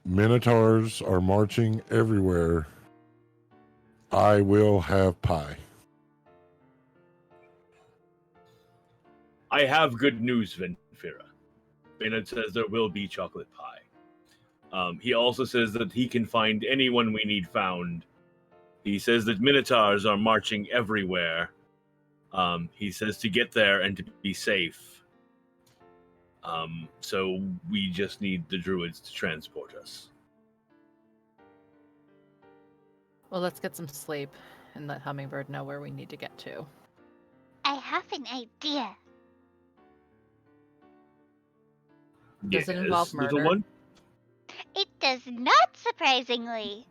Minotaurs are marching everywhere. I will have pie. I have good news, Venfira. Baynard says there will be chocolate pie. He also says that he can find anyone we need found. He says that Minotaurs are marching everywhere. He says to get there and to be safe. So we just need the druids to transport us. Well, let's get some sleep and let Hummingbird know where we need to get to. I have an idea. Does it involve little murder? one? It does not, surprisingly.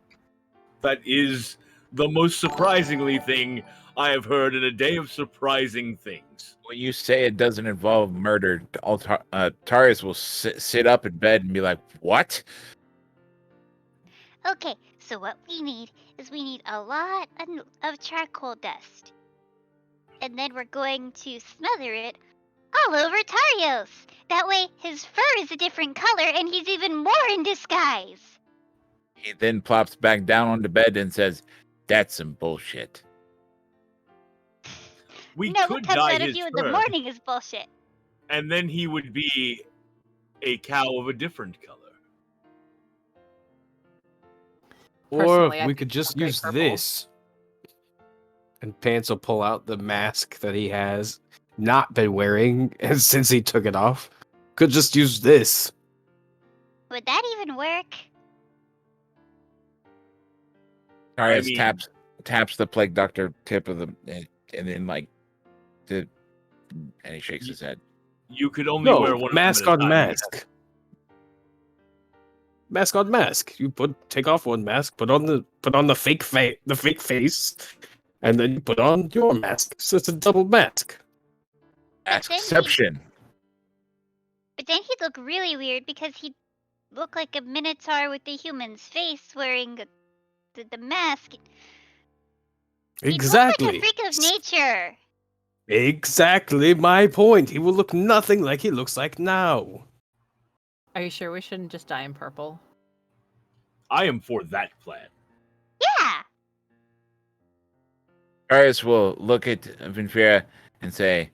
That is the most surprisingly thing I have heard in a day of surprising things. When you say it doesn't involve murder, Tarius will sit up in bed and be like, "What?" Okay, so what we need is we need a lot of charcoal dust. And then we're going to smother it all over Tarios. That way his fur is a different color and he's even more in disguise. He then plops back down on the bed and says, "That's some bullshit." We No, could what comes dye out of his you in fur, the morning is bullshit. and then he would be a cow of a different color. Or Personally, I we think could just straight use purple. this. And Pants will pull out the mask that he has not been wearing and since he took it off. Could just use this. Would that even work? Tarius mean- taps the plague doctor tip of the and then and he shakes his head. You could only wear one mask of them on at a time. mask. Mask on mask. You take off one mask, put on the fake face, and then you put on your mask. So it's a double mask. Exception. But then he'd look really weird because he'd look like a minotaur with a human's face wearing the mask. Exactly. He'd look like a freak of nature. Exactly my point. He will look nothing like he looks like now. Are you sure we shouldn't just dye him purple? I am for that plan. Yeah. Tarius will look at Vinfira and say,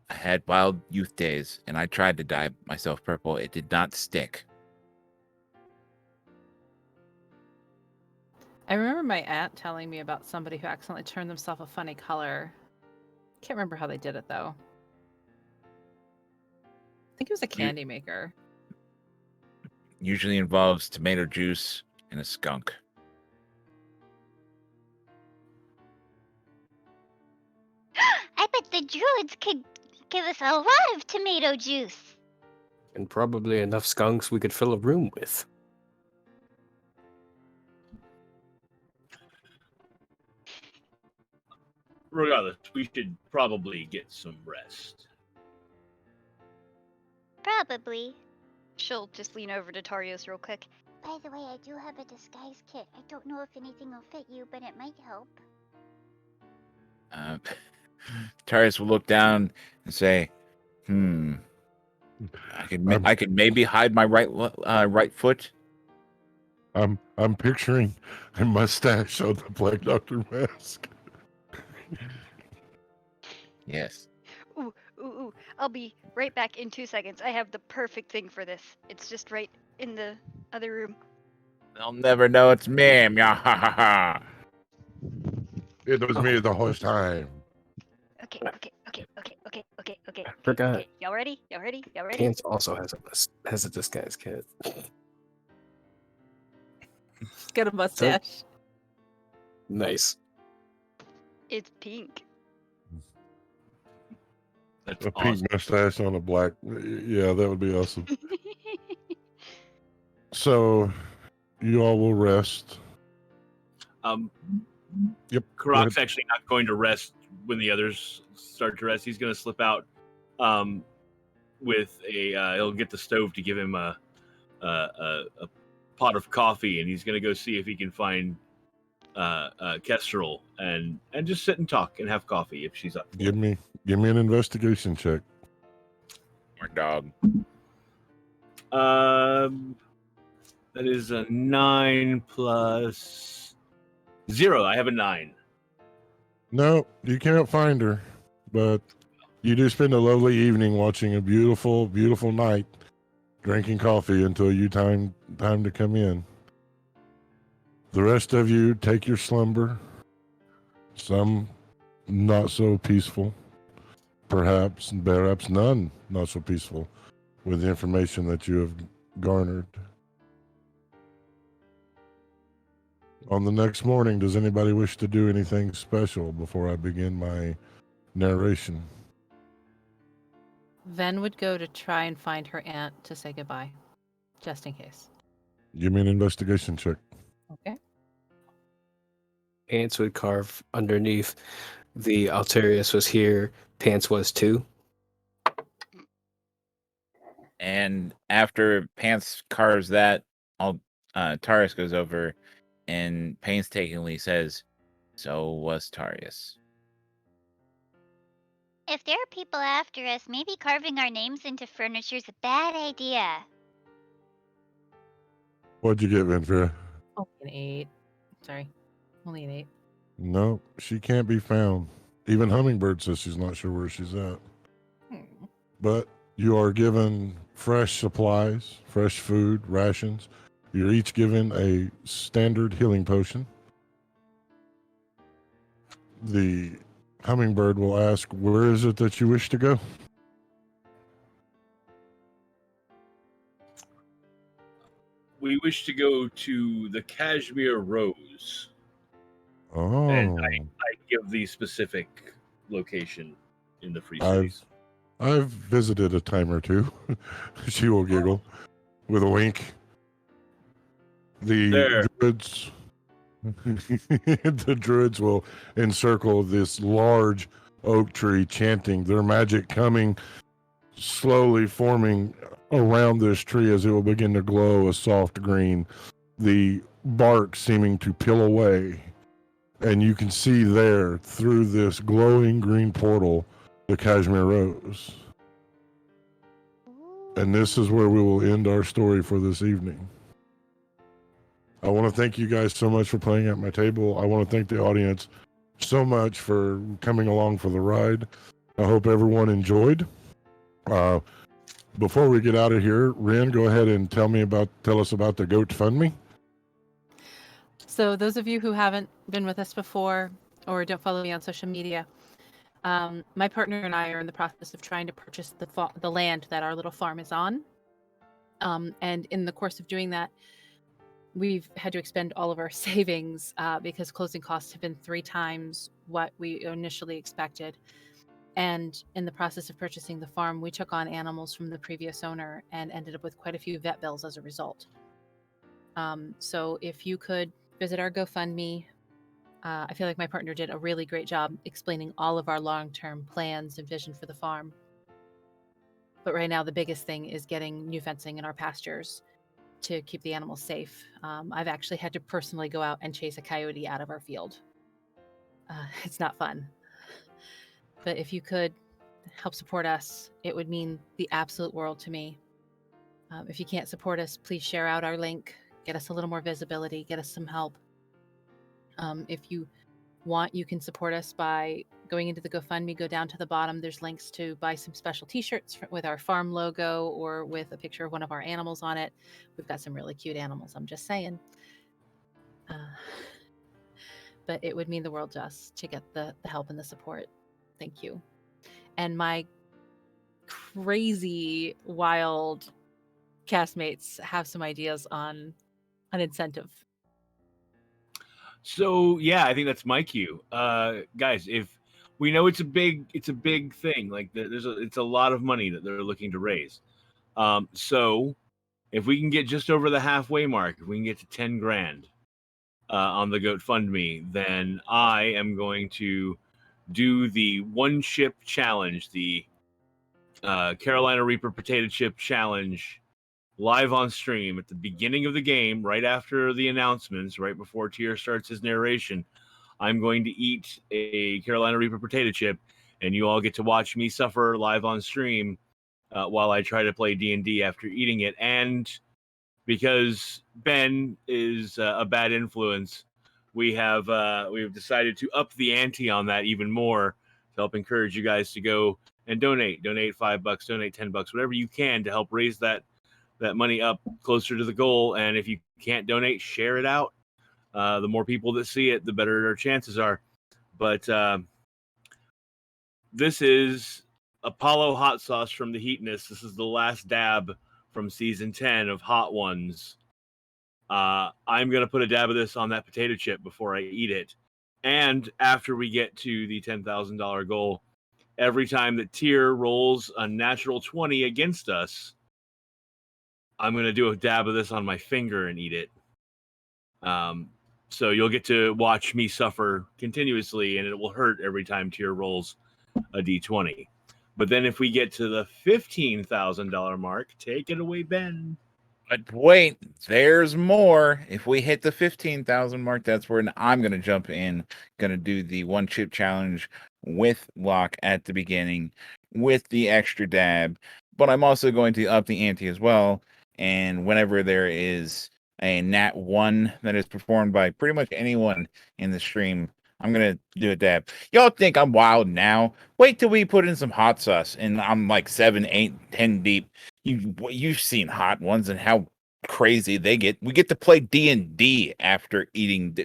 "I had wild youth days, and I tried to dye myself purple. It did not stick." I remember my aunt telling me about somebody who accidentally turned themselves a funny color. Can't remember how they did it though. I think it was a candy maker. Usually involves tomato juice and a skunk. I bet the druids could give us a lot of tomato juice. And probably enough skunks we could fill a room with. Regardless, we should probably get some rest. Probably. She'll just lean over to Tarios real quick. By the way, I do have a disguise kit. I don't know if anything will fit you, but it might help. Tarius will look down and say, I could maybe hide my right foot." I'm picturing a mustache on the Plague Doctor mask. Yes. Ooh. I'll be right back in 2 seconds. I have the perfect thing for this. It's just right in the other room. They'll never know it's me. Ha. It was me the whole time. Okay. Forgot. Okay. Y'all ready? Pants also has a disguise kit. He's got a mustache. Nice. It's pink. That's A pink mustache on a black. Yeah, that would be awesome. So, you all will rest. Yep. go Karak's ahead. actually not going to rest when the others start to rest. He's going to slip out with he'll get the stove to give him a pot of coffee, and he's going to go see if he can find Kestrel and just sit and talk and have coffee if she's up. Give me an investigation check. Or dog. That is a 9 plus 0. I have a 9. No, you can't find her, but you do spend a lovely evening watching a beautiful, beautiful night, drinking coffee until you time to come in. The rest of you take your slumber. Some not so peaceful, perhaps none not so peaceful, with the information that you have garnered. On the next morning, does anybody wish to do anything special before I begin my narration? Ven would go to try and find her aunt to say goodbye, just in case. Give me an investigation check. Okay. Pants would carve underneath the Alterius was here. Pants was too. And after Pants carves that, Tarius goes over and painstakingly says, "So was Tarius." If there are people after us, maybe carving our names into furniture is a bad idea. What'd you get, Ventura? Only an 8. Sorry. Only an 8. No, she can't be found. Even Hummingbird says she's not sure where she's at. But you are given fresh supplies, fresh food, rations. You're each given a standard healing potion. The Hummingbird will ask, where is it that you wish to go? We wish to go to the Cashmere Rose. Oh. And I give the specific location in the Free Cities. I've visited a time or two. She will giggle with a wink. The druids, the druids will encircle this large oak tree, chanting their magic, coming slowly forming around this tree as it will begin to glow a soft green. The bark seeming to peel away, and you can see there through this glowing green portal the Cashmere Rose. And this is where we will end our story for this evening. I want to thank you guys so much for playing at my table. I want to thank the audience so much for coming along for the ride. I hope everyone enjoyed. Before we get out of here, Ren, go ahead and tell us about the GoFundMe. So those of you who haven't been with us before or don't follow me on social media, my partner and I are in the process of trying to purchase the land that our little farm is on. And in the course of doing that, we've had to expend all of our savings because closing costs have been 3 times what we initially expected. And in the process of purchasing the farm, we took on animals from the previous owner and ended up with quite a few vet bills as a result. So if you could visit our GoFundMe, I feel like my partner did a really great job explaining all of our long-term plans and vision for the farm. But right now, the biggest thing is getting new fencing in our pastures to keep the animals safe. I've actually had to personally go out and chase a coyote out of our field. It's not fun. But if you could help support us, it would mean the absolute world to me. If you can't support us, please share out our link, get us a little more visibility, get us some help. If you want, you can support us by going into the GoFundMe, go down to the bottom. There's links to buy some special t-shirts with our farm logo or with a picture of one of our animals on it. We've got some really cute animals, I'm just saying. But it would mean the world to us to get the help and the support. Thank you. And my crazy, wild castmates have some ideas on an incentive So yeah, I think that's my cue. Guys, if we know it's a big thing, like it's a lot of money that they're looking to raise. So if we can get just over the halfway mark, if we can get to 10 grand on the GoFundMe, then I am going to do the one chip challenge, the Carolina Reaper potato chip challenge, live on stream at the beginning of the game, right after the announcements, right before Tier starts his narration. I'm going to eat a Carolina Reaper potato chip, and you all get to watch me suffer live on stream while I try to play D&D after eating it. And because Ben is a bad influence, we've decided to up the ante on that even more to help encourage you guys to go and donate $5, donate $10, whatever you can to help raise that money up closer to the goal. And if you can't donate, share it out. The more people that see it, the better our chances are. But this is Apollo hot sauce from the Heatness. This is the last dab from season 10 of Hot Ones. I'm going to put a dab of this on that potato chip before I eat it. And after we get to the $10,000 goal, every time that Tier rolls a natural 20 against us, I'm going to do a dab of this on my finger and eat it. So you'll get to watch me suffer continuously, and it will hurt every time Tier rolls a D20. But then if we get to the $15,000 mark, take it away, Ben. But wait, there's more. If we hit the 15,000 mark, that's where I'm going to jump in. Going to do the one chip challenge with Locke at the beginning with the extra dab. But I'm also going to up the ante as well. And whenever there is a Nat 1 that is performed by pretty much anyone in the stream, I'm going to do a dab. Y'all think I'm wild now? Wait till we put in some hot sauce and I'm like 7, 8, 10 deep. You've seen Hot Ones and how crazy they get. We get to play D&D after eating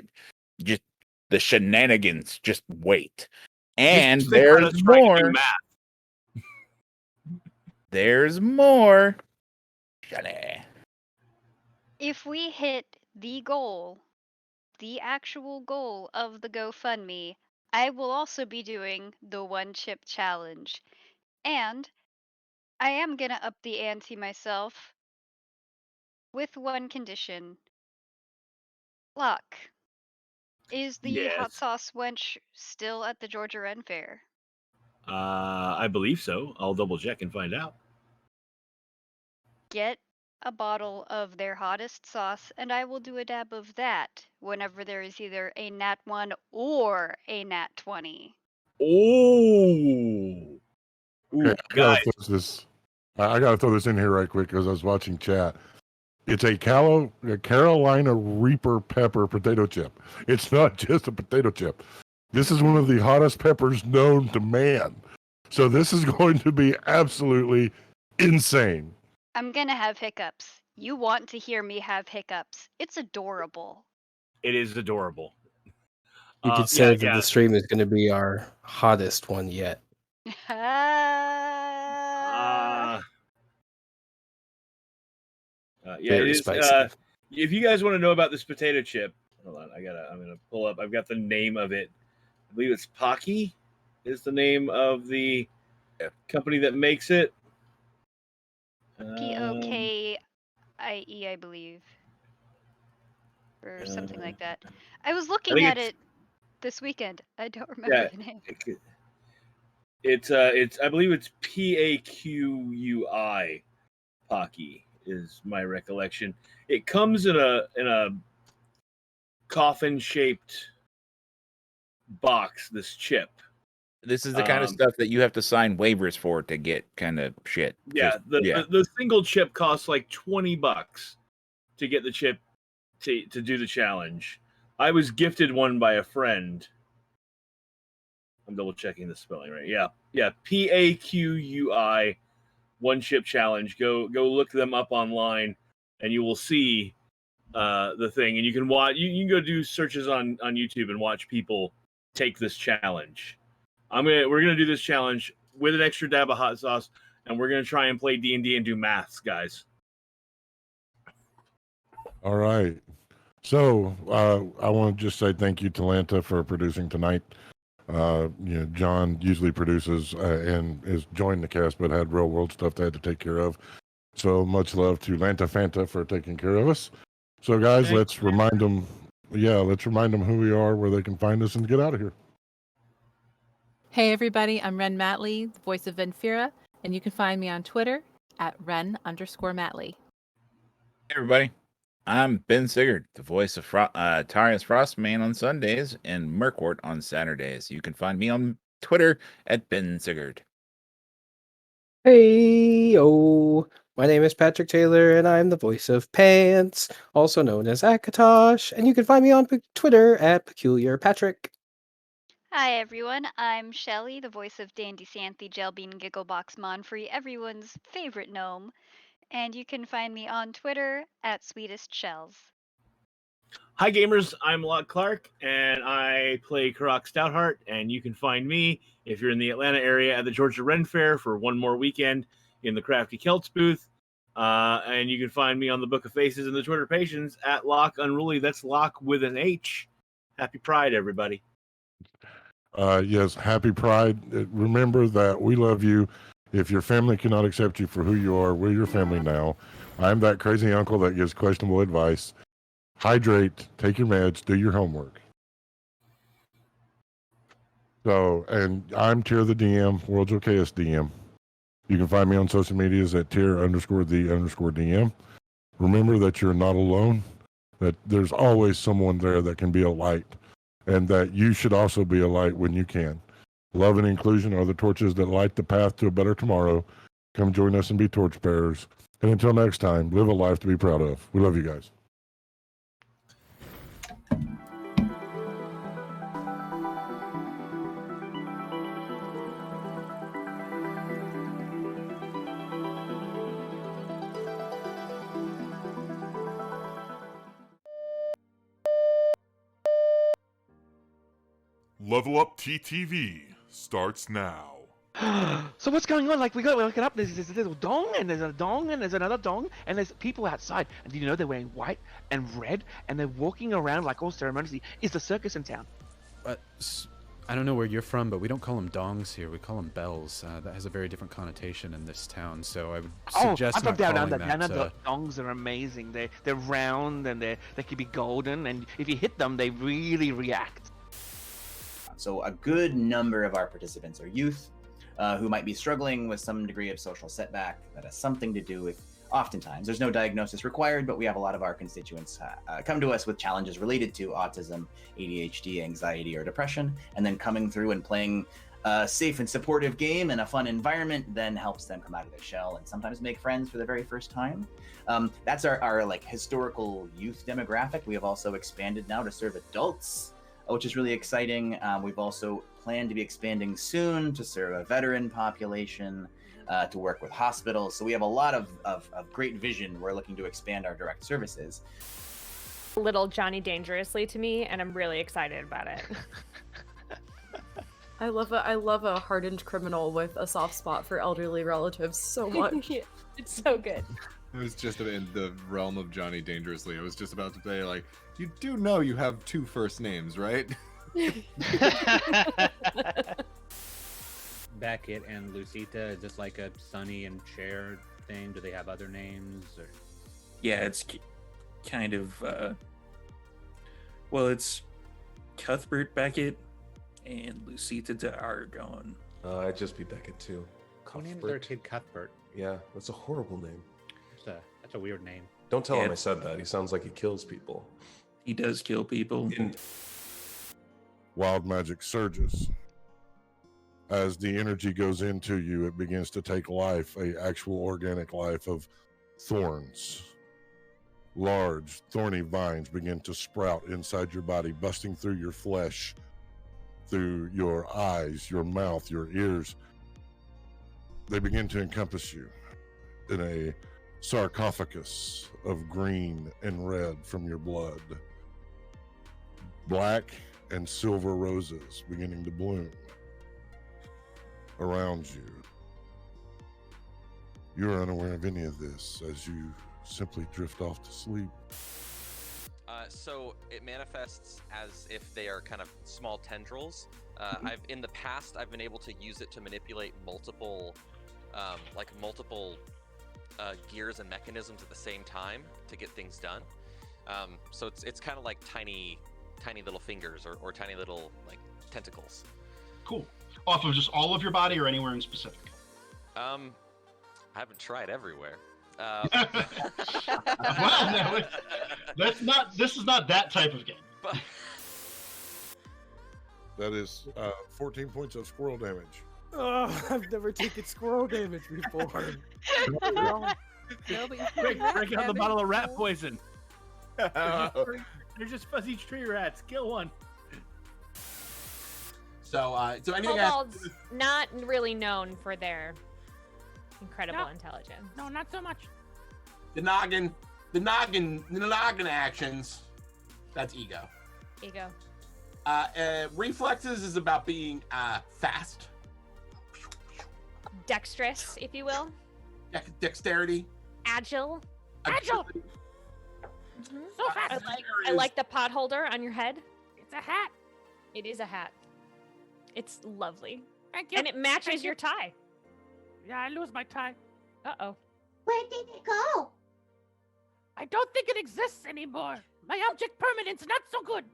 just the shenanigans. Just wait. And there's more. There's more. If we hit the goal, the actual goal of the GoFundMe, I will also be doing the one chip challenge. And I am gonna up the ante myself with one condition. Luck. Is the hot Yes. sauce wench still at the Georgia Ren Fair? I believe so. I'll double check and find out. Get a bottle of their hottest sauce, and I will do a dab of that whenever there is either a Nat 1 or a Nat 20. Oh. Okay, I gotta throw this in here right quick because I was watching chat. It's a Carolina Reaper pepper potato chip. It's not just a potato chip. This is one of the hottest peppers known to man. So this is going to be absolutely insane. I'm gonna have hiccups. You want to hear me have hiccups. It's adorable. It is adorable. You could say that the stream is going to be our hottest one yet. Yeah, Very it is. spicy. If you guys want to know about this potato chip, hold on. I'm gonna pull up. I've got the name of it. I believe it's Pocky is the name of the company that makes it. POKIE, I believe. Or something like that. I was looking at it this weekend. I don't remember the name. It's I believe it's PAQUI. Pocky is my recollection. It comes in a coffin shaped box, this chip. This is the kind of stuff that you have to sign waivers for to get kind of shit. Yeah, the single chip costs like $20 to get the chip to do the challenge. I was gifted one by a friend. I'm double checking the spelling right. Yeah, PAQUI, one chip challenge. Go look them up online, and you will see the thing. And you can watch. You can go do searches on YouTube and watch people take this challenge. We're gonna do this challenge with an extra dab of hot sauce, and we're gonna try and play D&D and do maths, guys. All right. So I want to just say thank you to Lanta for producing tonight. John usually produces and is joined the cast, but had real world stuff they had to take care of. So much love to Lanta Fanta for taking care of us. So guys, let's remind them. Yeah, let's remind them who we are, where they can find us, and get out of here. Hey everybody, I'm Ren Matley, the voice of Venfira, and you can find me on Twitter at Ren_Matley. Hey everybody, I'm Ben Sigurd, the voice of Tarius Frostmane on Sundays and Murkwort on Saturdays. You can find me on Twitter at Ben Sigurd. Hey, my name is Patrick Taylor, and I'm the voice of Pants, also known as Akatosh, and you can find me on Twitter at Peculiar Patrick. Hi everyone, I'm Shelly, the voice of Dandy Santhy, Jelbean, Gigglebox, Monfrey, everyone's favorite gnome, and you can find me on Twitter at Sweetest Shells. Hi gamers, I'm Locke Clark, and I play Karak Stoutheart, and you can find me, if you're in the Atlanta area, at the Georgia Ren Fair for one more weekend in the Crafty Celts booth, and you can find me on the Book of Faces and the Twitter Patients at Locke Unruly. That's Locke with an H. Happy Pride, everybody. Yes, happy Pride. Remember that we love you. If your family cannot accept you for who you are, we're your family now. I'm that crazy uncle that gives questionable advice. Hydrate, take your meds, do your homework. So, and I'm Tier the DM, World's OKest DM. You can find me on social medias at Tier_the_DM. Remember that you're not alone, that there's always someone there that can be a light, and that you should also be a light when you can. Love and inclusion are the torches that light the path to a better tomorrow. Come join us and be torchbearers. And until next time, live a life to be proud of. We love you guys. Level Up TTV starts now. So what's going on? Like we look it up. There's this little dong, and there's a dong, and there's another dong, and there's people outside. And do you know they're wearing white and red, and they're walking around like all ceremoniously? Is the circus in town? I don't know where you're from, but we don't call them dongs here. We call them bells. That has a very different connotation in this town. So I would suggest I'm not down calling under. Down that. under, dongs are amazing. They're round and they can be golden, and if you hit them, they really react. So a good number of our participants are youth who might be struggling with some degree of social setback that has something to do with, oftentimes, there's no diagnosis required, but we have a lot of our constituents come to us with challenges related to autism, ADHD, anxiety, or depression, and then coming through and playing a safe and supportive game in a fun environment then helps them come out of their shell and sometimes make friends for the very first time. That's our like historical youth demographic. We have also expanded now to serve adults, which is really exciting. We've also planned to be expanding soon to serve a veteran population, to work with hospitals. So we have a lot of great vision. We're looking to expand our direct services. Little Johnny Dangerously to me, and I'm really excited about it. I love a hardened criminal with a soft spot for elderly relatives so much. Yeah, it's so good. It was just in the realm of Johnny Dangerously. I was just about to say, like, you do know you have two first names, right? Beckett and Lucita, is this like a Sunny and Cher thing? Do they have other names? Or? Yeah, it's kind of, well, it's Cuthbert Beckett and Lucita de Aragon. I'd just be Beckett too. Who names their kid Cuthbert? Yeah, that's a horrible name. That's a weird name. Don't tell him I said that. He sounds like he kills people. He does kill people. Wild magic surges. As the energy goes into you, it begins to take life, a actual organic life of thorns. Large, thorny vines begin to sprout inside your body, busting through your flesh, through your eyes, your mouth, your ears. They begin to encompass you in a sarcophagus of green and red from your blood. Black and silver roses beginning to bloom around you. You're unaware of any of this as you simply drift off to sleep. So it manifests as if they are kind of small tendrils. In the past, I've been able to use it to manipulate multiple gears and mechanisms at the same time to get things done. So it's kind of like tiny little fingers or tiny little like tentacles. Cool. Off of just all of your body or anywhere in specific? I haven't tried everywhere. Well, no, that's not. This is not that type of game. That is 14 points of squirrel damage. Oh, I've never taken squirrel damage before. Break out the bottle of rat poison. They're just fuzzy tree rats. Kill one. So anything Kobolds not really known for their incredible No. intelligence. No, not so much. the noggin actions. That's ego. Ego. Reflexes is about being fast. Dexterous, if you will. Dexterity. Agile. Agile. So I fast. like the pot holder on your head. It's a hat. It is a hat. It's lovely. Thank you. And it matches Thank your you. tie. Yeah, I lose my tie. Uh-oh. Where did it go? I don't think it exists anymore. My object permanence not so good.